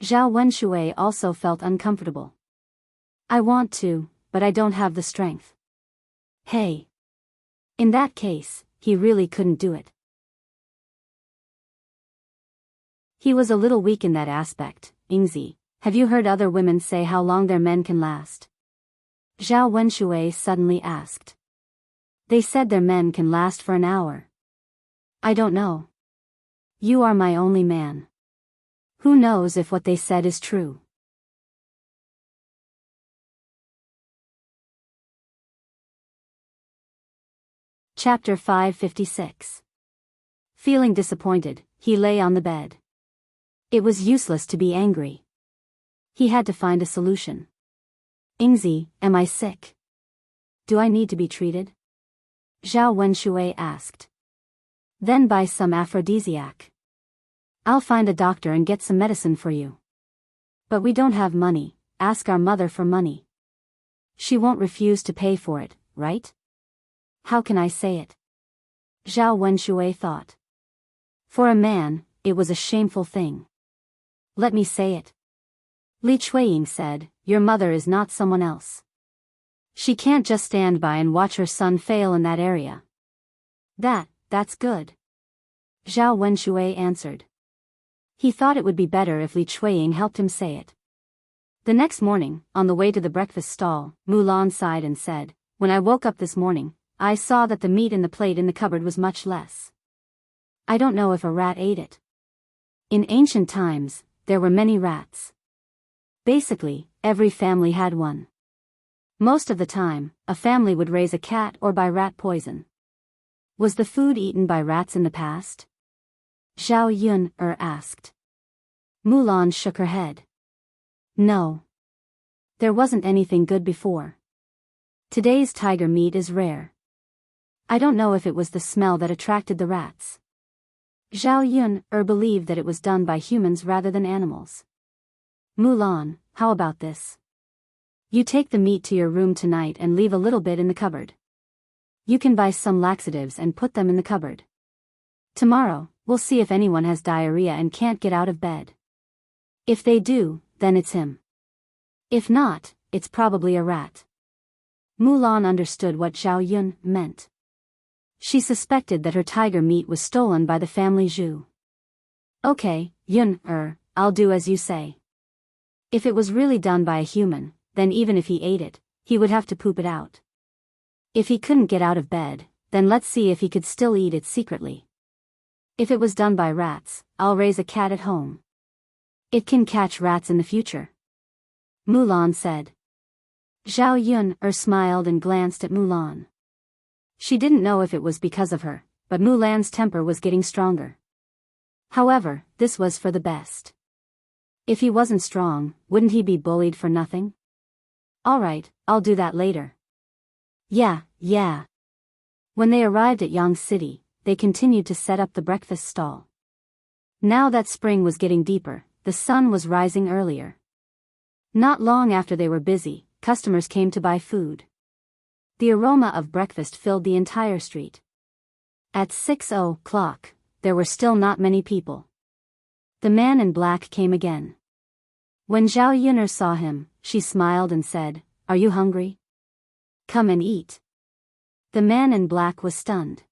Zhao Wenshui also felt uncomfortable. I want to, but I don't have the strength. Hey. In that case, he really couldn't do it. He was a little weak in that aspect. Yingzi, have you heard other women say how long their men can last? Zhao Wenshui suddenly asked. They said their men can last for an hour. I don't know. You are my only man. Who knows if what they said is true? Chapter 556. Feeling disappointed, he lay on the bed. It was useless to be angry. He had to find a solution. Yingzi, am I sick? Do I need to be treated? Zhao Wenshui asked. Then buy some aphrodisiac. I'll find a doctor and get some medicine for you. But we don't have money, ask our mother for money. She won't refuse to pay for it, right? How can I say it? Zhao Wenshui thought. For a man, it was a shameful thing. Let me say it. Li Chuiying said, your mother is not someone else. She can't just stand by and watch her son fail in that area. That's good. Zhao Wenshui answered. He thought it would be better if Li Chuiying helped him say it. The next morning, on the way to the breakfast stall, Mulan sighed and said, when I woke up this morning, I saw that the meat in the plate in the cupboard was much less. I don't know if a rat ate it. In ancient times, there were many rats. Basically, every family had one. Most of the time, a family would raise a cat or buy rat poison. Was the food eaten by rats in the past? Zhao Yun asked. Mulan shook her head. No. There wasn't anything good before. Today's tiger meat is rare. I don't know if it was the smell that attracted the rats. Zhao Yun believed that it was done by humans rather than animals. Mulan, how about this? You take the meat to your room tonight and leave a little bit in the cupboard. You can buy some laxatives and put them in the cupboard. Tomorrow, we'll see if anyone has diarrhea and can't get out of bed. If they do, then it's him. If not, it's probably a rat. Mulan understood what Zhao Yun meant. She suspected that her tiger meat was stolen by the family Zhu. Okay, Yun, I'll do as you say. If it was really done by a human, then even if he ate it, he would have to poop it out. If he couldn't get out of bed, then let's see if he could still eat it secretly. If it was done by rats, I'll raise a cat at home. It can catch rats in the future. Mulan said. Zhao Yun smiled and glanced at Mulan. She didn't know if it was because of her, but Mulan's temper was getting stronger. However, this was for the best. If he wasn't strong, wouldn't he be bullied for nothing? Alright, I'll do that later. Yeah. When they arrived at Yang City, they continued to set up the breakfast stall. Now that spring was getting deeper, the sun was rising earlier. Not long after they were busy, customers came to buy food. The aroma of breakfast filled the entire street. At 6:00, there were still not many people. The man in black came again. When Zhao Yun'er saw him, she smiled and said, Are you hungry? Come and eat. The man in black was stunned.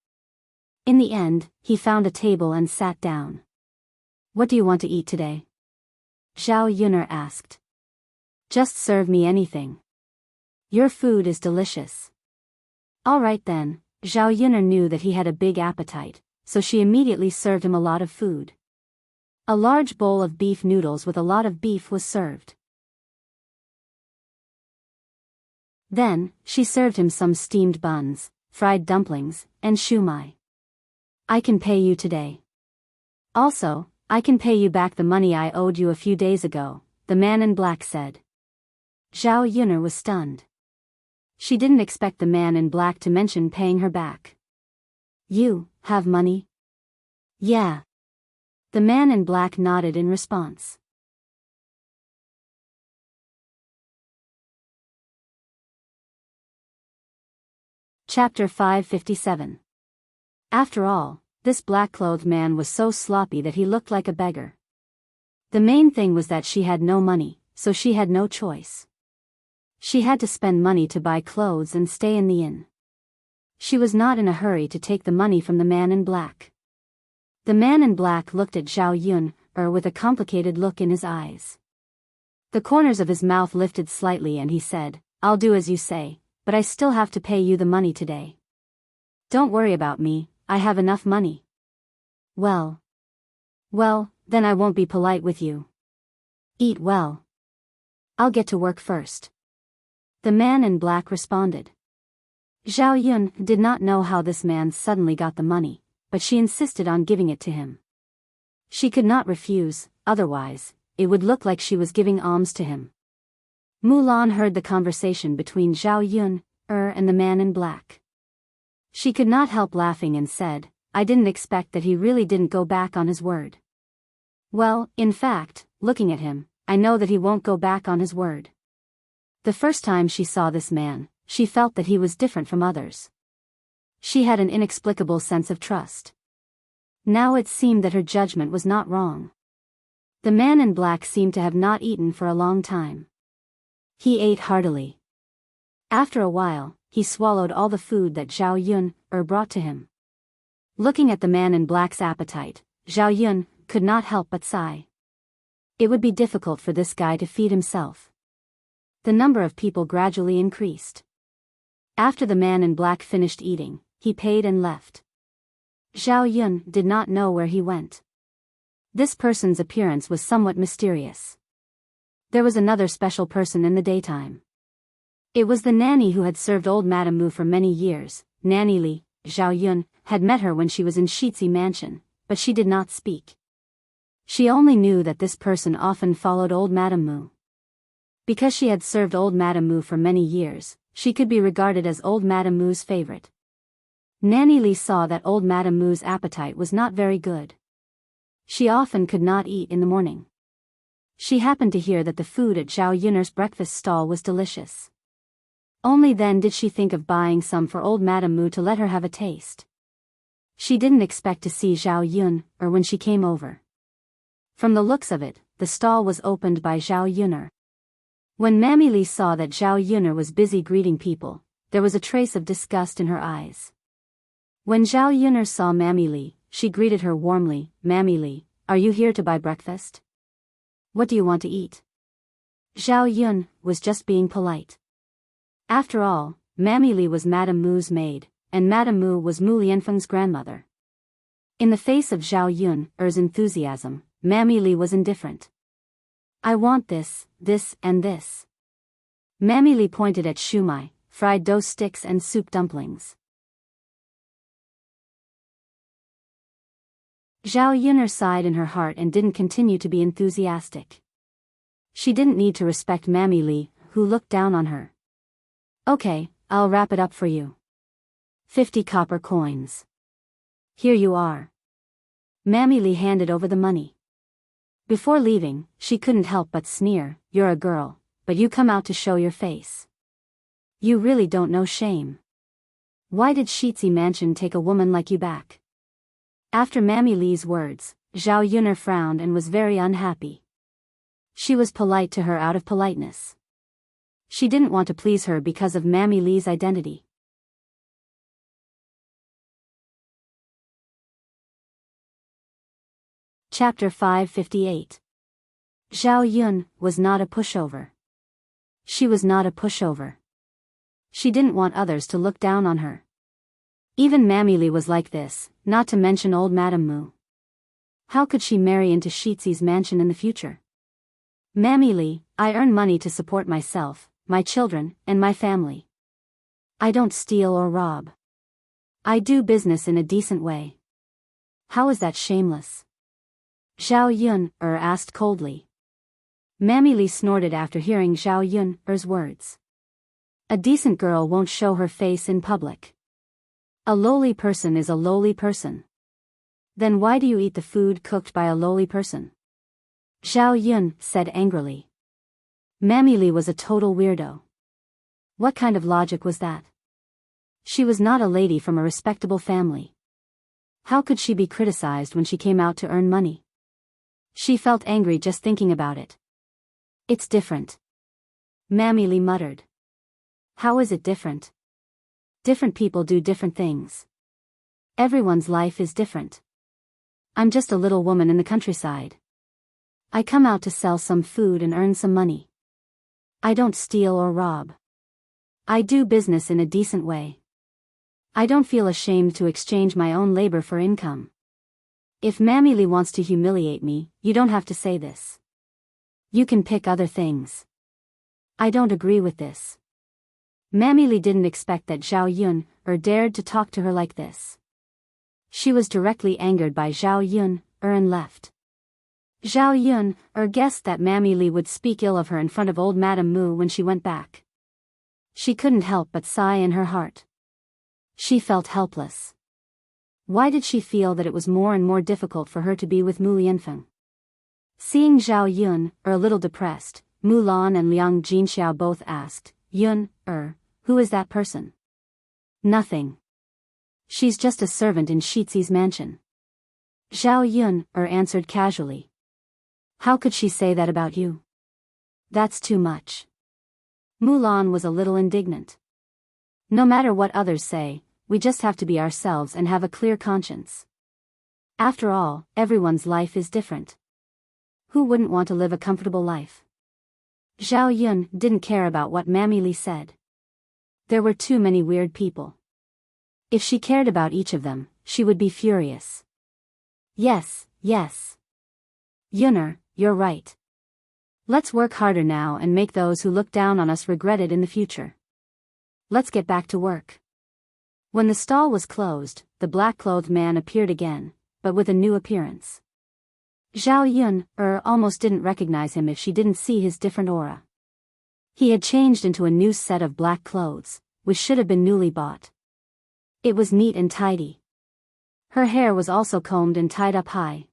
In the end, he found a table and sat down. What do you want to eat today? Zhao Yun'er asked. Just serve me anything. Your food is delicious. All right then, Zhao Yun'er knew that he had a big appetite, so she immediately served him a lot of food. A large bowl of beef noodles with a lot of beef was served. Then, she served him some steamed buns, fried dumplings, and shumai. I can pay you today. Also, I can pay you back the money I owed you a few days ago, the man in black said. Zhao Yun'er was stunned. She didn't expect the man in black to mention paying her back. You have money? Yeah. The man in black nodded in response. Chapter 557. After all, this black-clothed man was so sloppy that he looked like a beggar. The main thing was that she had no money, so she had no choice. She had to spend money to buy clothes and stay in the inn. She was not in a hurry to take the money from the man in black. The man in black looked at Zhao Yun'er with a complicated look in his eyes. The corners of his mouth lifted slightly and he said, I'll do as you say, but I still have to pay you the money today. Don't worry about me, I have enough money. Well, then I won't be polite with you. Eat well. I'll get to work first. The man in black responded. Zhao Yun did not know how this man suddenly got the money, but she insisted on giving it to him. She could not refuse, otherwise, it would look like she was giving alms to him. Mulan heard the conversation between Zhao Yun'er and the man in black. She could not help laughing and said, I didn't expect that he really didn't go back on his word. Well, in fact, looking at him, I know that he won't go back on his word. The first time she saw this man, she felt that he was different from others. She had an inexplicable sense of trust. Now it seemed that her judgment was not wrong. The man in black seemed to have not eaten for a long time. He ate heartily. After a while, he swallowed all the food that Zhao Yun'er brought to him. Looking at the man in black's appetite, Zhao Yun could not help but sigh. It would be difficult for this guy to feed himself. The number of people gradually increased. After the man in black finished eating, he paid and left. Zhao Yun did not know where he went. This person's appearance was somewhat mysterious. There was another special person in the daytime. It was the nanny who had served old Madame Mu for many years. Nanny Li, Zhao Yun, had met her when she was in Shitzi Mansion, but she did not speak. She only knew that this person often followed old Madame Mu. Because she had served old Madame Mu for many years, she could be regarded as old Madame Mu's favorite. Nanny Li saw that old Madame Mu's appetite was not very good. She often could not eat in the morning. She happened to hear that the food at Zhao Yun'er's breakfast stall was delicious. Only then did she think of buying some for old Madame Mu to let her have a taste. She didn't expect to see Zhao Yun'er when she came over. From the looks of it, the stall was opened by Zhao Yun'er. When Mammy Li saw that Zhao Yun'er was busy greeting people, there was a trace of disgust in her eyes. When Zhao Yun'er saw Mammy Li, she greeted her warmly, Mammy Li, are you here to buy breakfast? What do you want to eat? Zhao Yun was just being polite. After all, Mammy Li was Madame Mu's maid, and Madame Mu was Mu Lianfeng's grandmother. In the face of Zhao Yun'er's enthusiasm, Mammy Li was indifferent. I want this, and this. Mammy Li pointed at shumai, fried dough sticks and soup dumplings. Zhao Yun'er sighed in her heart and didn't continue to be enthusiastic. She didn't need to respect Mammy Li, who looked down on her. Okay, I'll wrap it up for you. 50 copper coins. Here you are. Mammy Li handed over the money. Before leaving, she couldn't help but sneer, you're a girl, but you come out to show your face. You really don't know shame. Why did Shitzi Mansion take a woman like you back? After Mammy Li's words, Zhao Yun'er frowned and was very unhappy. She was polite to her out of politeness. She didn't want to please her because of Mammy Li's identity. Chapter 558. Zhao Yun was not a pushover. She was not a pushover. She didn't want others to look down on her. Even Mammy Li was like this, not to mention old Madame Mu. How could she marry into Shitzi's mansion in the future? Mammy Li, I earn money to support myself, my children, and my family. I don't steal or rob. I do business in a decent way. How is that shameless? Zhao Yun asked coldly. Mammy Li snorted after hearing Zhao Yun's words. A decent girl won't show her face in public. A lowly person is a lowly person. Then why do you eat the food cooked by a lowly person? Zhao Yun said angrily. Mammy Li was a total weirdo. What kind of logic was that? She was not a lady from a respectable family. How could she be criticized when she came out to earn money? She felt angry just thinking about it. It's different. Mammy Li muttered. How is it different? Different people do different things. Everyone's life is different. I'm just a little woman in the countryside. I come out to sell some food and earn some money. I don't steal or rob. I do business in a decent way. I don't feel ashamed to exchange my own labor for income. If Mammy Li wants to humiliate me, you don't have to say this. You can pick other things. I don't agree with this. Mammy Li didn't expect that Zhao Yun dared to talk to her like this. She was directly angered by Zhao Yun and left. Zhao Yun guessed that Mammy Li would speak ill of her in front of old Madame Mu when she went back. She couldn't help but sigh in her heart. She felt helpless. Why did she feel that it was more and more difficult for her to be with Mu Lianfeng? Seeing Zhao Yun a little depressed, Mu Lan and Liang Jinxiao both asked, Yun, who is that person? Nothing. She's just a servant in Shizi's mansion. Zhao Yun answered casually. How could she say that about you? That's too much. Mulan was a little indignant. No matter what others say, we just have to be ourselves and have a clear conscience. After all, everyone's life is different. Who wouldn't want to live a comfortable life? Zhao Yun didn't care about what Mammy Li said. There were too many weird people. If she cared about each of them, she would be furious. Yes. Yunner, you're right. Let's work harder now and make those who look down on us regret it in the future. Let's get back to work. When the stall was closed, the black-clothed man appeared again, but with a new appearance. Zhao Yun almost didn't recognize him if she didn't see his different aura. He had changed into a new set of black clothes, which should have been newly bought. It was neat and tidy. Her hair was also combed and tied up high.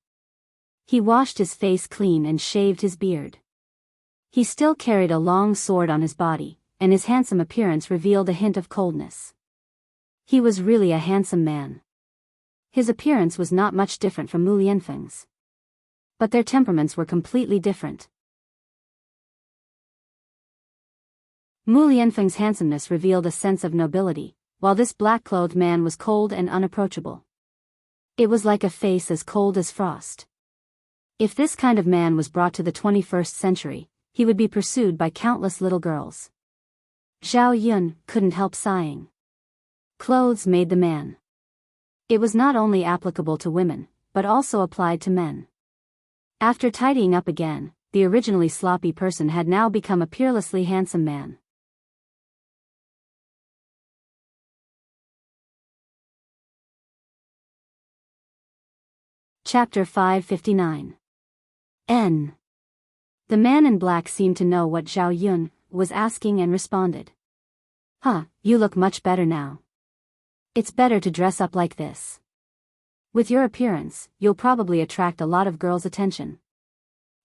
He washed his face clean and shaved his beard. He still carried a long sword on his body, and his handsome appearance revealed a hint of coldness. He was really a handsome man. His appearance was not much different from Mu Lianfeng's. But their temperaments were completely different. Mu Lianfeng's handsomeness revealed a sense of nobility, while this black-clothed man was cold and unapproachable. It was like a face as cold as frost. If this kind of man was brought to the 21st century, he would be pursued by countless little girls. Zhao Yun couldn't help sighing. Clothes made the man. It was not only applicable to women, but also applied to men. After tidying up again, the originally sloppy person had now become a peerlessly handsome man. Chapter 559. N. The man in black seemed to know what Zhao Yun was asking and responded. You look much better now. It's better to dress up like this. With your appearance, you'll probably attract a lot of girls' attention.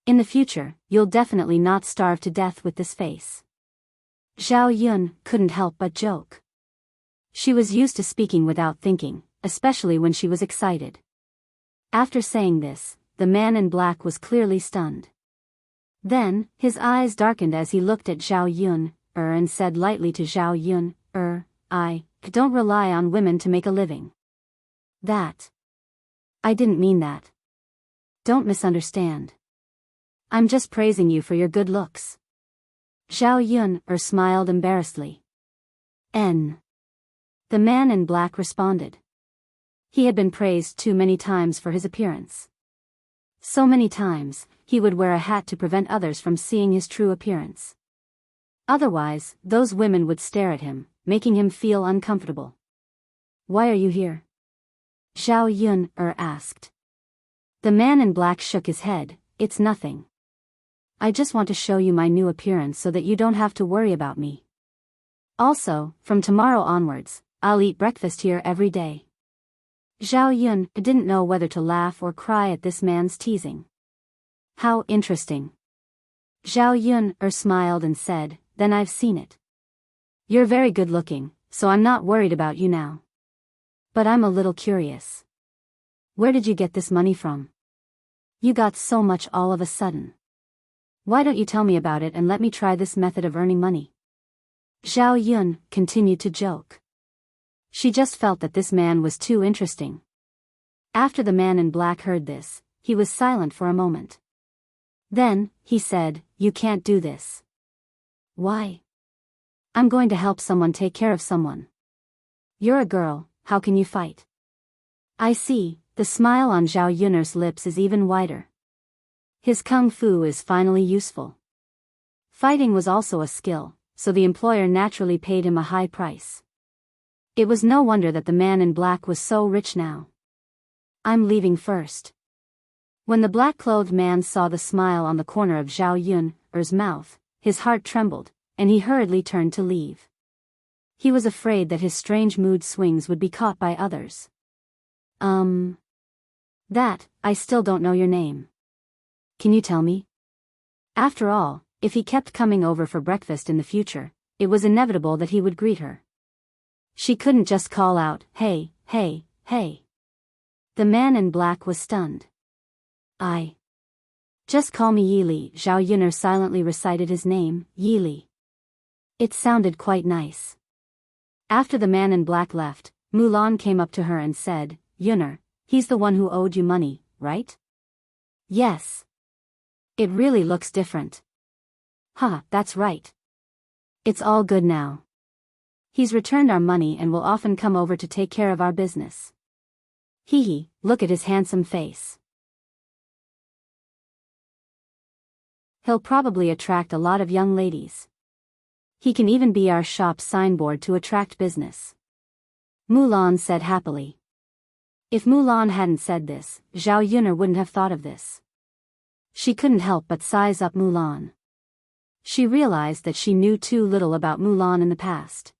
In the future, you'll definitely not starve to death with this face. Zhao Yun couldn't help but joke. She was used to speaking without thinking, especially when she was excited. After saying this, the man in black was clearly stunned. Then, his eyes darkened as he looked at Zhao Yun and said lightly to Zhao Yun, I don't rely on women to make a living. I didn't mean that. Don't misunderstand. I'm just praising you for your good looks. Zhao Yun smiled embarrassedly. The man in black responded. He had been praised too many times for his appearance. So many times, he would wear a hat to prevent others from seeing his true appearance. Otherwise, those women would stare at him, making him feel uncomfortable. "Why are you here?" Zhao Yun asked. The man in black shook his head. "It's nothing. I just want to show you my new appearance so that you don't have to worry about me. Also, from tomorrow onwards, I'll eat breakfast here every day." Zhao Yun didn't know whether to laugh or cry at this man's teasing. "How interesting." Zhao Yun smiled and said, "Then I've seen it. You're very good looking, so I'm not worried about you now. But I'm a little curious. Where did you get this money from? You got so much all of a sudden. Why don't you tell me about it and let me try this method of earning money?" Zhao Yun continued to joke. She just felt that this man was too interesting. After the man in black heard this, he was silent for a moment. Then, he said, "You can't do this." "Why?" "I'm going to help someone take care of someone." "You're a girl, how can you fight?" "I see." The smile on Zhao Yun's lips is even wider. His kung fu is finally useful. Fighting was also a skill, so the employer naturally paid him a high price. It was no wonder that the man in black was so rich now. "I'm leaving first." When the black-clothed man saw the smile on the corner of Zhao Yun's mouth, his heart trembled, and he hurriedly turned to leave. He was afraid that his strange mood swings would be caught by others. I still don't know your name. Can you tell me?" After all, if he kept coming over for breakfast in the future, it was inevitable that he would greet her. She couldn't just call out, "Hey, hey, hey." The man in black was stunned. Just call me Yili." Zhao Yun silently recited his name, Yili. It sounded quite nice. After the man in black left, Mulan came up to her and said, "Yun'er, he's the one who owed you money, right?" "Yes. It really looks different." That's right. It's all good now. He's returned our money and will often come over to take care of our business. Look at his handsome face. He'll probably attract a lot of young ladies. He can even be our shop's signboard to attract business." Mulan said happily. If Mulan hadn't said this, Zhao Yun wouldn't have thought of this. She couldn't help but size up Mulan. She realized that she knew too little about Mulan in the past.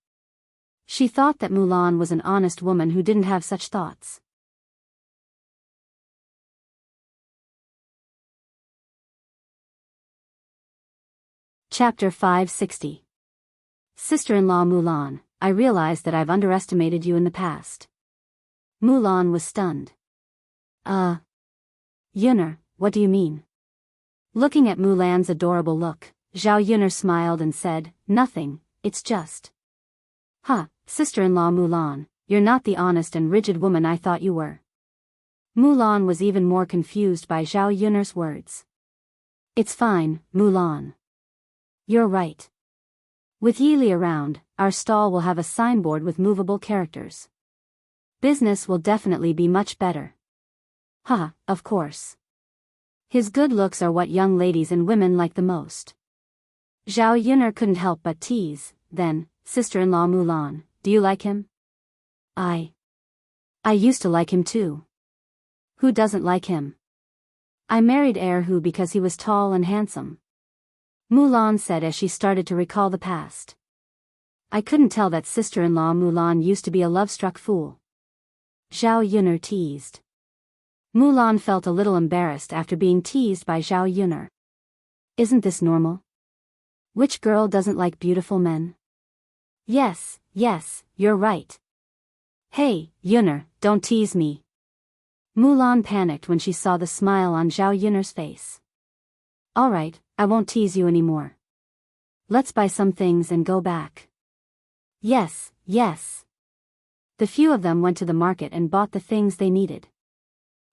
She thought that Mulan was an honest woman who didn't have such thoughts. Chapter 560. Sister-in-law Mulan, I realize that I've underestimated you in the past. Mulan was stunned. Yun'er, what do you mean? Looking at Mulan's adorable look, Zhao Yun smiled and said, "Nothing, it's just." Sister-in-law Mulan, you're not the honest and rigid woman I thought you were." Mulan was even more confused by Zhao Yun's words. "It's fine, Mulan. You're right. With Yili around, our stall will have a signboard with movable characters. Business will definitely be much better." Of course. His good looks are what young ladies and women like the most. Zhao Yun couldn't help but tease, "Then, sister-in-law Mulan, do you like him?" I used to like him too. Who doesn't like him? I married Erhu because he was tall and handsome." Mulan said as she started to recall the past. "I couldn't tell that sister-in-law Mulan used to be a love-struck fool." Zhao Yun teased. Mulan felt a little embarrassed after being teased by Zhao Yun. Isn't this normal? Which girl doesn't like beautiful men? Yes, you're right. Hey, Yun, don't tease me. Mulan panicked when she saw the smile on Zhao Yun's face. Alright, I won't tease you anymore. Let's buy some things and go back. Yes. The few of them went to the market and bought the things they needed.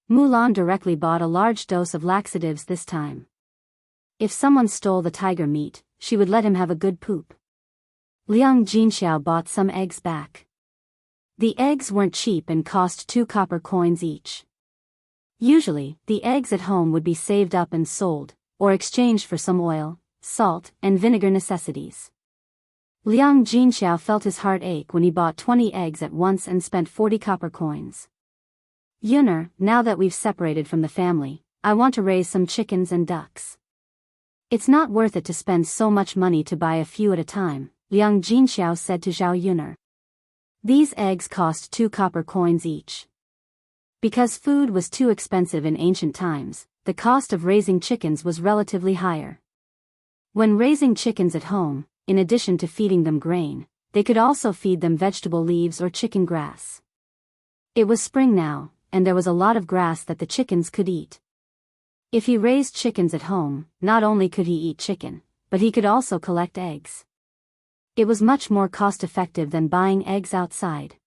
Mulan directly bought a large dose of laxatives this time. If someone stole the tiger meat, she would let him have a good poop. Liang Jinxiao bought some eggs back. The eggs weren't cheap and cost 2 copper coins each. Usually, the eggs at home would be saved up and sold, or exchanged for some oil, salt, and vinegar necessities. Liang Jinxiao felt his heart ache when he bought 20 eggs at once and spent 40 copper coins. Yuner, now that we've separated from the family, I want to raise some chickens and ducks. It's not worth it to spend so much money to buy a few at a time, Liang Jinxiao said to Zhao Yuner. These eggs cost 2 copper coins each. Because food was too expensive in ancient times, the cost of raising chickens was relatively higher. When raising chickens at home, in addition to feeding them grain, they could also feed them vegetable leaves or chicken grass. It was spring now, and there was a lot of grass that the chickens could eat. If he raised chickens at home, not only could he eat chicken, but he could also collect eggs. It was much more cost-effective than buying eggs outside.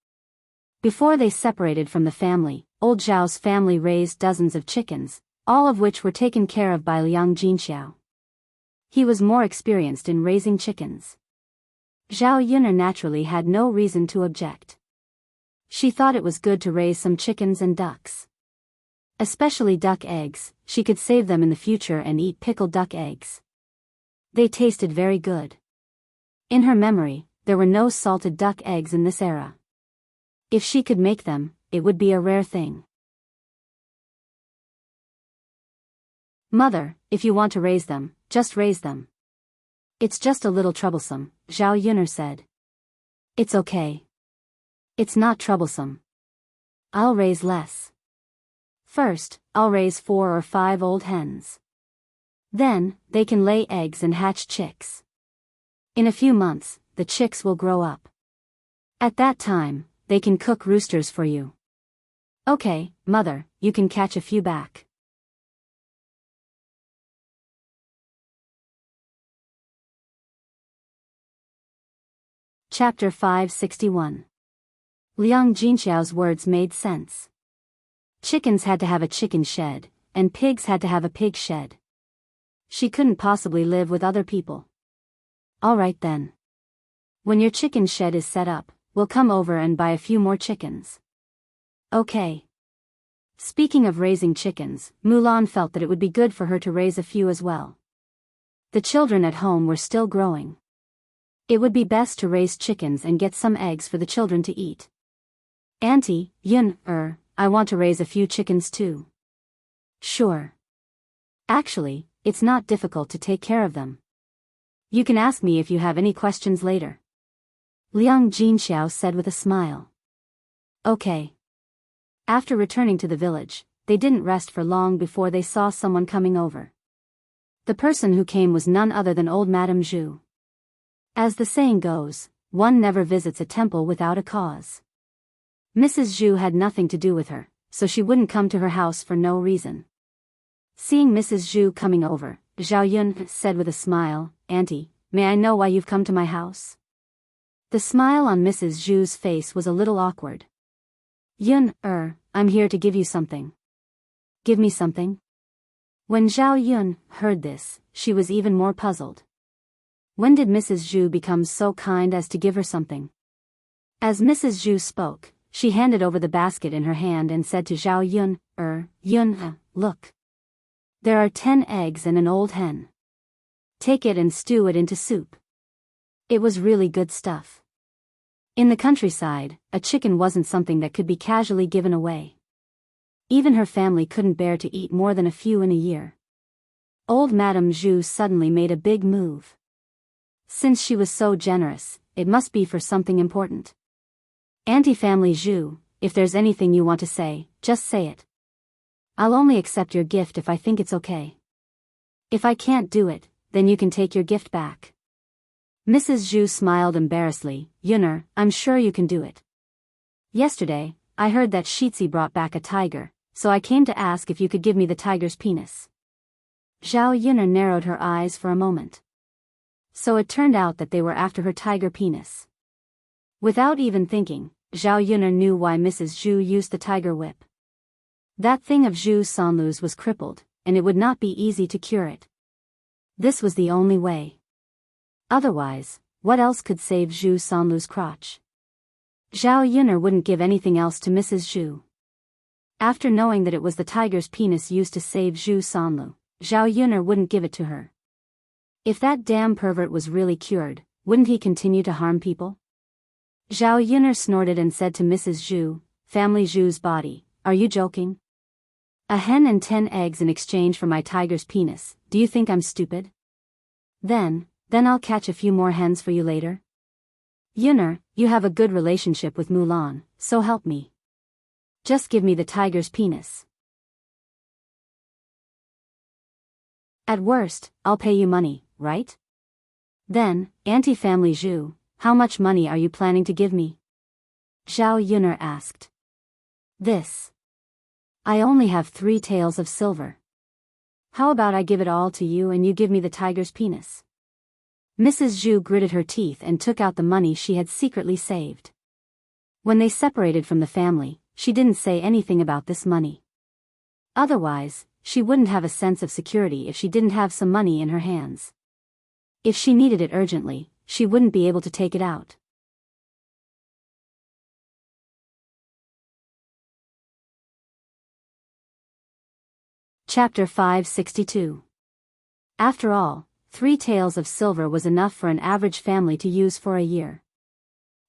Before they separated from the family, old Zhao's family raised dozens of chickens, all of which were taken care of by Liang Jinxiao. He was more experienced in raising chickens. Zhao Yuner naturally had no reason to object. She thought it was good to raise some chickens and ducks. Especially duck eggs, she could save them in the future and eat pickled duck eggs. They tasted very good. In her memory, there were no salted duck eggs in this era. If she could make them, it would be a rare thing. Mother, if you want to raise them, just raise them. It's just a little troublesome, Zhao Yuner said. It's okay. It's not troublesome. I'll raise less. First, I'll raise 4 or 5 old hens. Then, they can lay eggs and hatch chicks. In a few months, the chicks will grow up. At that time, they can cook roosters for you. Okay, mother, you can catch a few back. Chapter 561. Liang Jinxiao's words made sense. Chickens had to have a chicken shed, and pigs had to have a pig shed. She couldn't possibly live with other people. All right then. When your chicken shed is set up, we'll come over and buy a few more chickens. Okay. Speaking of raising chickens, Mulan felt that it would be good for her to raise a few as well. The children at home were still growing. It would be best to raise chickens and get some eggs for the children to eat. Auntie, I want to raise a few chickens too. Sure. Actually, it's not difficult to take care of them. You can ask me if you have any questions later. Liang Jinxiao said with a smile. Okay. After returning to the village, they didn't rest for long before they saw someone coming over. The person who came was none other than old Madame Zhu. As the saying goes, one never visits a temple without a cause. Mrs. Zhu had nothing to do with her, so she wouldn't come to her house for no reason. Seeing Mrs. Zhu coming over, Zhao Yun said with a smile, Auntie, may I know why you've come to my house? The smile on Mrs. Zhu's face was a little awkward. Yun, I'm here to give you something. Give me something? When Zhao Yun heard this, she was even more puzzled. When did Mrs. Zhu become so kind as to give her something? As Mrs. Zhu spoke, she handed over the basket in her hand and said to Zhao Yun, look. There are 10 eggs and an old hen. Take it and stew it into soup. It was really good stuff. In the countryside, a chicken wasn't something that could be casually given away. Even her family couldn't bear to eat more than a few in a year. Old Madame Zhu suddenly made a big move. Since she was so generous, it must be for something important. Auntie Family Zhu, if there's anything you want to say, just say it. I'll only accept your gift if I think it's okay. If I can't do it, then you can take your gift back. Mrs. Zhu smiled embarrassedly, Yuner, I'm sure you can do it. Yesterday, I heard that Shitzi brought back a tiger, so I came to ask if you could give me the tiger's penis. Zhao Yuner narrowed her eyes for a moment. So it turned out that they were after her tiger penis. Without even thinking, Zhao Yuner knew why Mrs. Zhu used the tiger whip. That thing of Zhu Sanlu's was crippled, and it would not be easy to cure it. This was the only way. Otherwise, what else could save Zhu Sanlu's crotch? Zhao Yuner wouldn't give anything else to Mrs. Zhu. After knowing that it was the tiger's penis used to save Zhu Sanlu, Zhao Yuner wouldn't give it to her. If that damn pervert was really cured, wouldn't he continue to harm people? Zhao Yun'er snorted and said to Mrs. Zhu, Family Zhu's body, are you joking? A hen and 10 eggs in exchange for my tiger's penis, do you think I'm stupid? Then I'll catch a few more hens for you later. Yun'er, you have a good relationship with Mulan, so help me. Just give me the tiger's penis. At worst, I'll pay you money, right? Then, Auntie Family Zhu, how much money are you planning to give me? Zhao Yun'er asked. This. I only have 3 taels of silver. How about I give it all to you and you give me the tiger's penis? Mrs. Zhu gritted her teeth and took out the money she had secretly saved. When they separated from the family, she didn't say anything about this money. Otherwise, she wouldn't have a sense of security if she didn't have some money in her hands. If she needed it urgently, she wouldn't be able to take it out. Chapter 562. After all, 3 taels of silver was enough for an average family to use for a year.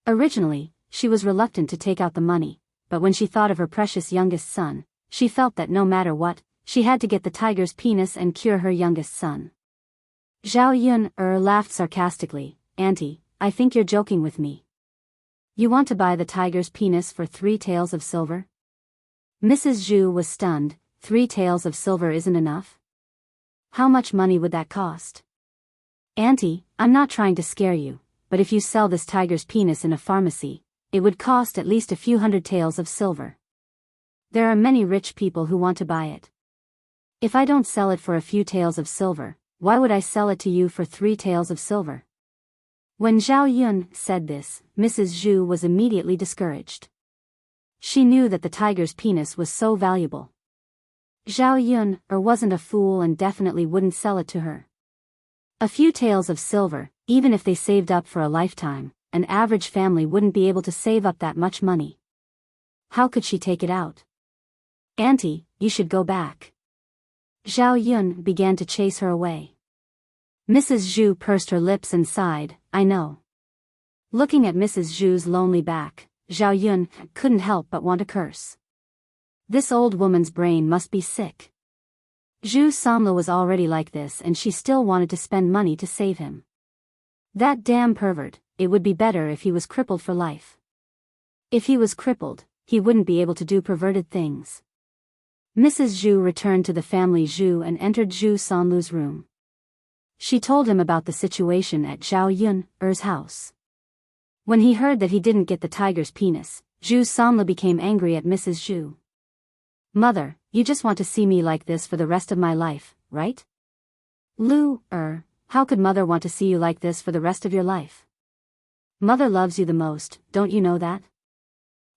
Originally, she was reluctant to take out the money, but when she thought of her precious youngest son, she felt that no matter what, she had to get the tiger's penis and cure her youngest son. Zhao Yun'er laughed sarcastically, Auntie, I think you're joking with me. You want to buy the tiger's penis for 3 taels of silver? Mrs. Zhu was stunned. 3 taels of silver isn't enough? How much money would that cost? Auntie, I'm not trying to scare you, but if you sell this tiger's penis in a pharmacy, it would cost at least a few 100 taels of silver. There are many rich people who want to buy it. If I don't sell it for a few taels of silver, why would I sell it to you for 3 taels of silver? When Zhao Yun said this, Mrs. Zhu was immediately discouraged. She knew that the tiger's penis was so valuable. Zhao Yun'er wasn't a fool and definitely wouldn't sell it to her. A few taels of silver, even if they saved up for a lifetime, an average family wouldn't be able to save up that much money. How could she take it out? Auntie, you should go back. Zhao Yun began to chase her away. Mrs. Zhu pursed her lips and sighed, I know. Looking at Mrs. Zhu's lonely back, Zhao Yun couldn't help but want to curse. This old woman's brain must be sick. Zhu Sanlu was already like this and she still wanted to spend money to save him. That damn pervert, it would be better if he was crippled for life. If he was crippled, he wouldn't be able to do perverted things. Mrs. Zhu returned to the family Zhu and entered Zhu Sanlu's room. She told him about the situation at Zhao Yun'er's house. When he heard that he didn't get the tiger's penis, Zhu Sanlu became angry at Mrs. Zhu. Mother, you just want to see me like this for the rest of my life, right? How could mother want to see you like this for the rest of your life? Mother loves you the most, don't you know that?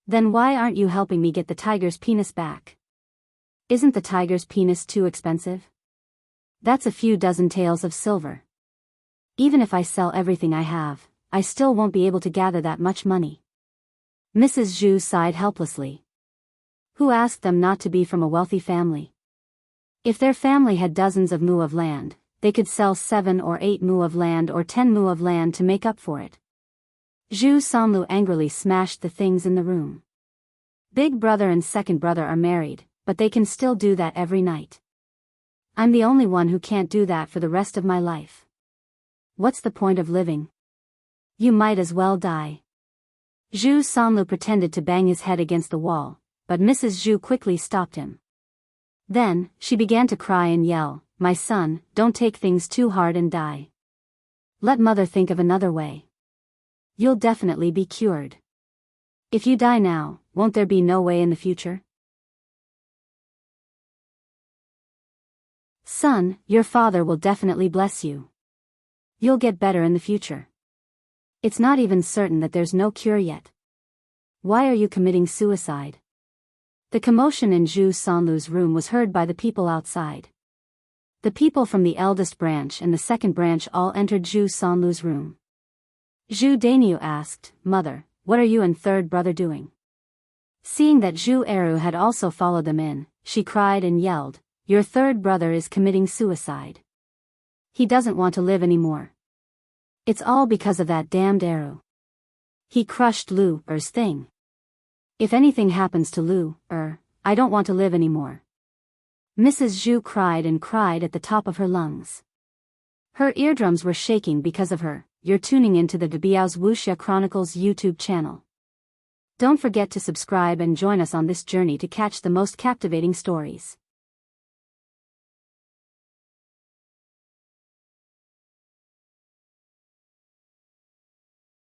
Then why aren't you helping me get the tiger's penis back? Isn't the tiger's penis too expensive? That's a few dozen taels of silver. Even if I sell everything I have, I still won't be able to gather that much money. Mrs. Zhu sighed helplessly. Who asked them not to be from a wealthy family? If their family had dozens of mu of land, they could sell 7 or 8 mu of land or 10 mu of land to make up for it. Zhu Sanlu angrily smashed the things in the room. Big brother and second brother are married, but they can still do that every night. I'm the only one who can't do that for the rest of my life. What's the point of living? You might as well die. Zhu Sanlu pretended to bang his head against the wall, but Mrs. Zhu quickly stopped him. Then, she began to cry and yell, My son, don't take things too hard and die. Let mother think of another way. You'll definitely be cured. If you die now, won't there be no way in the future? Son, your father will definitely bless you. You'll get better in the future. It's not even certain that there's no cure yet. Why are you committing suicide? The commotion in Zhu Sanlu's room was heard by the people outside. The people from the eldest branch and the second branch all entered Zhu Sanlu's room. Zhu Dainyu asked, Mother, what are you and third brother doing? Seeing that Zhu Eru had also followed them in, she cried and yelled, Your third brother is committing suicide. He doesn't want to live anymore. It's all because of that damned arrow. He crushed Lu-er's thing. If anything happens to Lu-er, I don't want to live anymore. Mrs. Zhu cried and cried at the top of her lungs. Her eardrums were shaking because of her. You're tuning into the Biyao's Wuxia Chronicles YouTube channel. Don't forget to subscribe and join us on this journey to catch the most captivating stories.